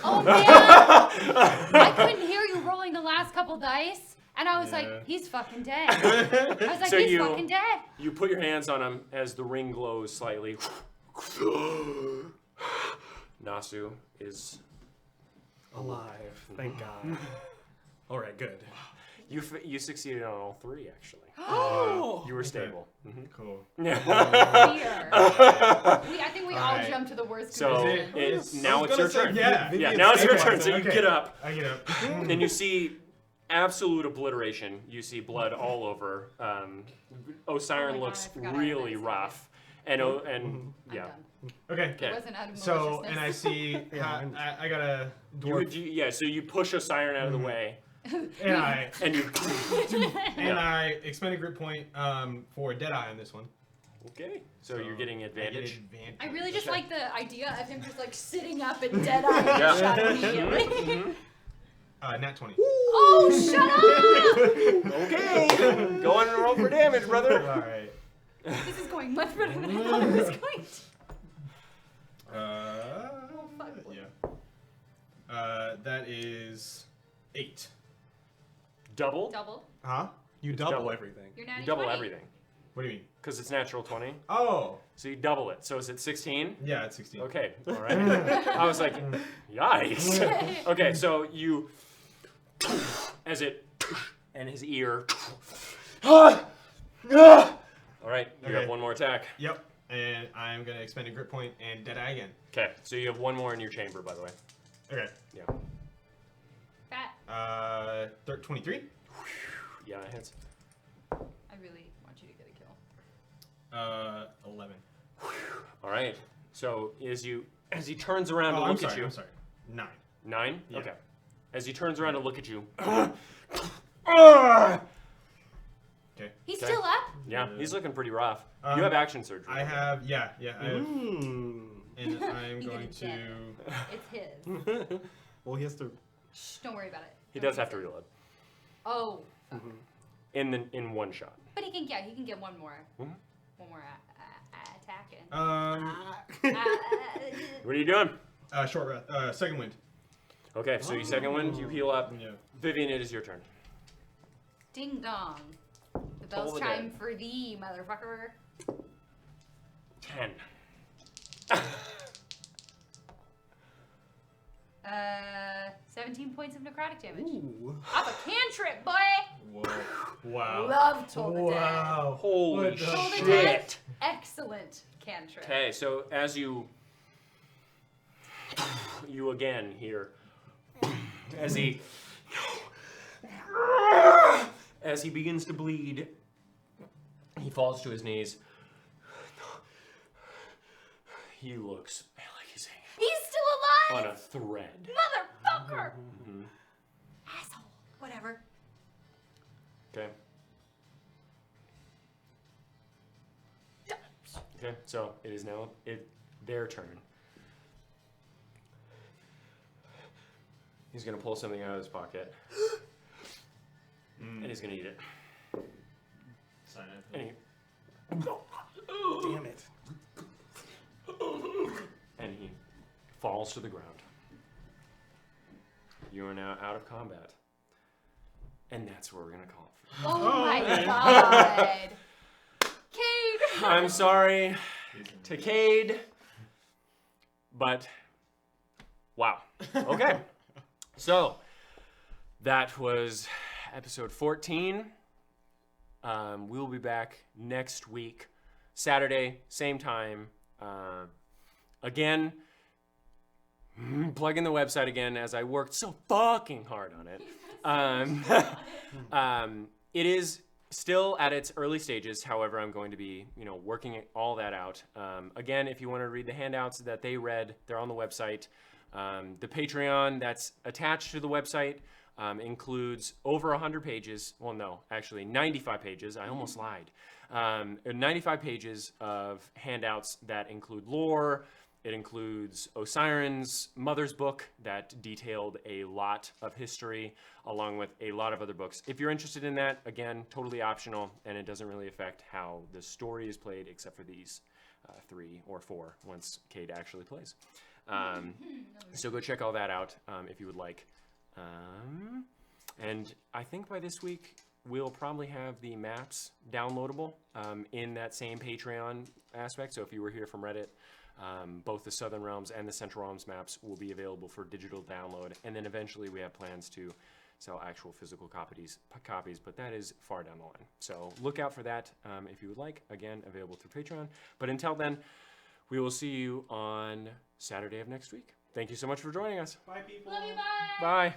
Oh man! I couldn't hear you rolling the last couple dice, and I was Yeah. like, "He's fucking dead." I was like, So "He's you- fucking dead." You put your hands on him as the ring glows slightly. Nasu is Alive. Thank God. All right, good. you succeeded on all 3 actually. Oh! You were stable. Cool. Yeah. Fear. I think we all Alright. jumped to the worst So conclusion. now it's your turn. Yeah, now it's your turn. So you get up I get up. and you see absolute obliteration. You see blood all over. Osiren Oh my God, looks I forgot I really had that rough, and yeah. I'm done. Okay. It Okay. wasn't out of So, maliciousness. and I see, I got a dwarf, So you push Osiren out of the way, and I and you. I expend a group point for Deadeye on this one. Okay. So you're getting I get advantage. I really just Okay. like the idea of him just like sitting up and dead eye Yeah. and shot immediately. Nat 20. Oh, shut up! Okay. Go on and roll for damage, brother. All right. This is going much better than I thought it was going to. fuck. Yeah. That is 8. Double. Double. Huh? You It's double double. everything. You're natty Double 20. everything. What do you mean? Because it's natural 20. Oh. So you double it. So is it 16? Yeah, it's 16. Okay, all right. I was like, yikes. Okay, so you, as it, and his ear. All right, you have Okay. one more attack. Yep. And I'm gonna expend a grip point and Deadeye again. Okay, so you have one more in your chamber, by the way. Okay. Yeah. Fat. 23. Yeah, it hits. I really want you to get a kill. 11. All right. So as he turns around to look at you. I'm sorry. 9. 9? Yeah. Okay. As he turns around to look at you. Okay. He's Okay. still up? Yeah, he's looking pretty rough. You have action surgery. I have, yeah. I have, Mm. and I'm You going get to. it. It's his. Well, he has to. Shh, don't worry about it. He Don't does have to fix it. reload. Oh. In one shot. But he can get one more. Mhm. One more attack in. What are you doing? Short rest. Second wind. Okay, so you second wind, you heal up. Yeah. Vivian, it is your turn. Ding dong. The Toll bell's the chime dead. for thee, motherfucker. 10. 17 points of necrotic damage. Ooh. Off a cantrip, boy! Whoa. Wow. Love Toll the Dead. Wow. Holy What the Toll the shit. Dead, excellent cantrip. Okay, so as you again hear as he begins to bleed, he falls to his knees. He looks like he's He's still on alive! a thread. Motherfucker! Mhm. Asshole. Whatever. Okay. Okay, so it is now their turn. He's gonna pull something out of his pocket, and he's gonna eat it. And he, Damn it. and he falls to the ground. You are now out of combat, and that's where we're gonna call it. Oh my god. Cade! I'm sorry to Cade, but wow. Okay. So that was episode 14. We'll be back next week, Saturday, same time. Again, plug in the website again as I worked so fucking hard on it. It is still at its early stages. However, I'm going to be, working all that out. Again, if you want to read the handouts that they read, they're on the website. The Patreon that's attached to the website includes over 100 pages. Well, no, actually 95 pages. I almost lied. 95 pages of handouts that include lore. It includes Osiren's mother's book that detailed a lot of history, along with a lot of other books. If you're interested in that, again, totally optional, and it doesn't really affect how the story is played, except for these 3 or 4 once Cade actually plays. So go check all that out if you would like. And I think by this week, we'll probably have the maps downloadable in that same Patreon aspect. So if you were here from Reddit, both the Southern Realms and the Central Realms maps will be available for digital download. And then eventually we have plans to sell actual physical copies, but that is far down the line. So look out for that if you would like. Again, available through Patreon. But until then, we will see you on Saturday of next week. Thank you so much for joining us. Bye, people. Love you, bye! Bye.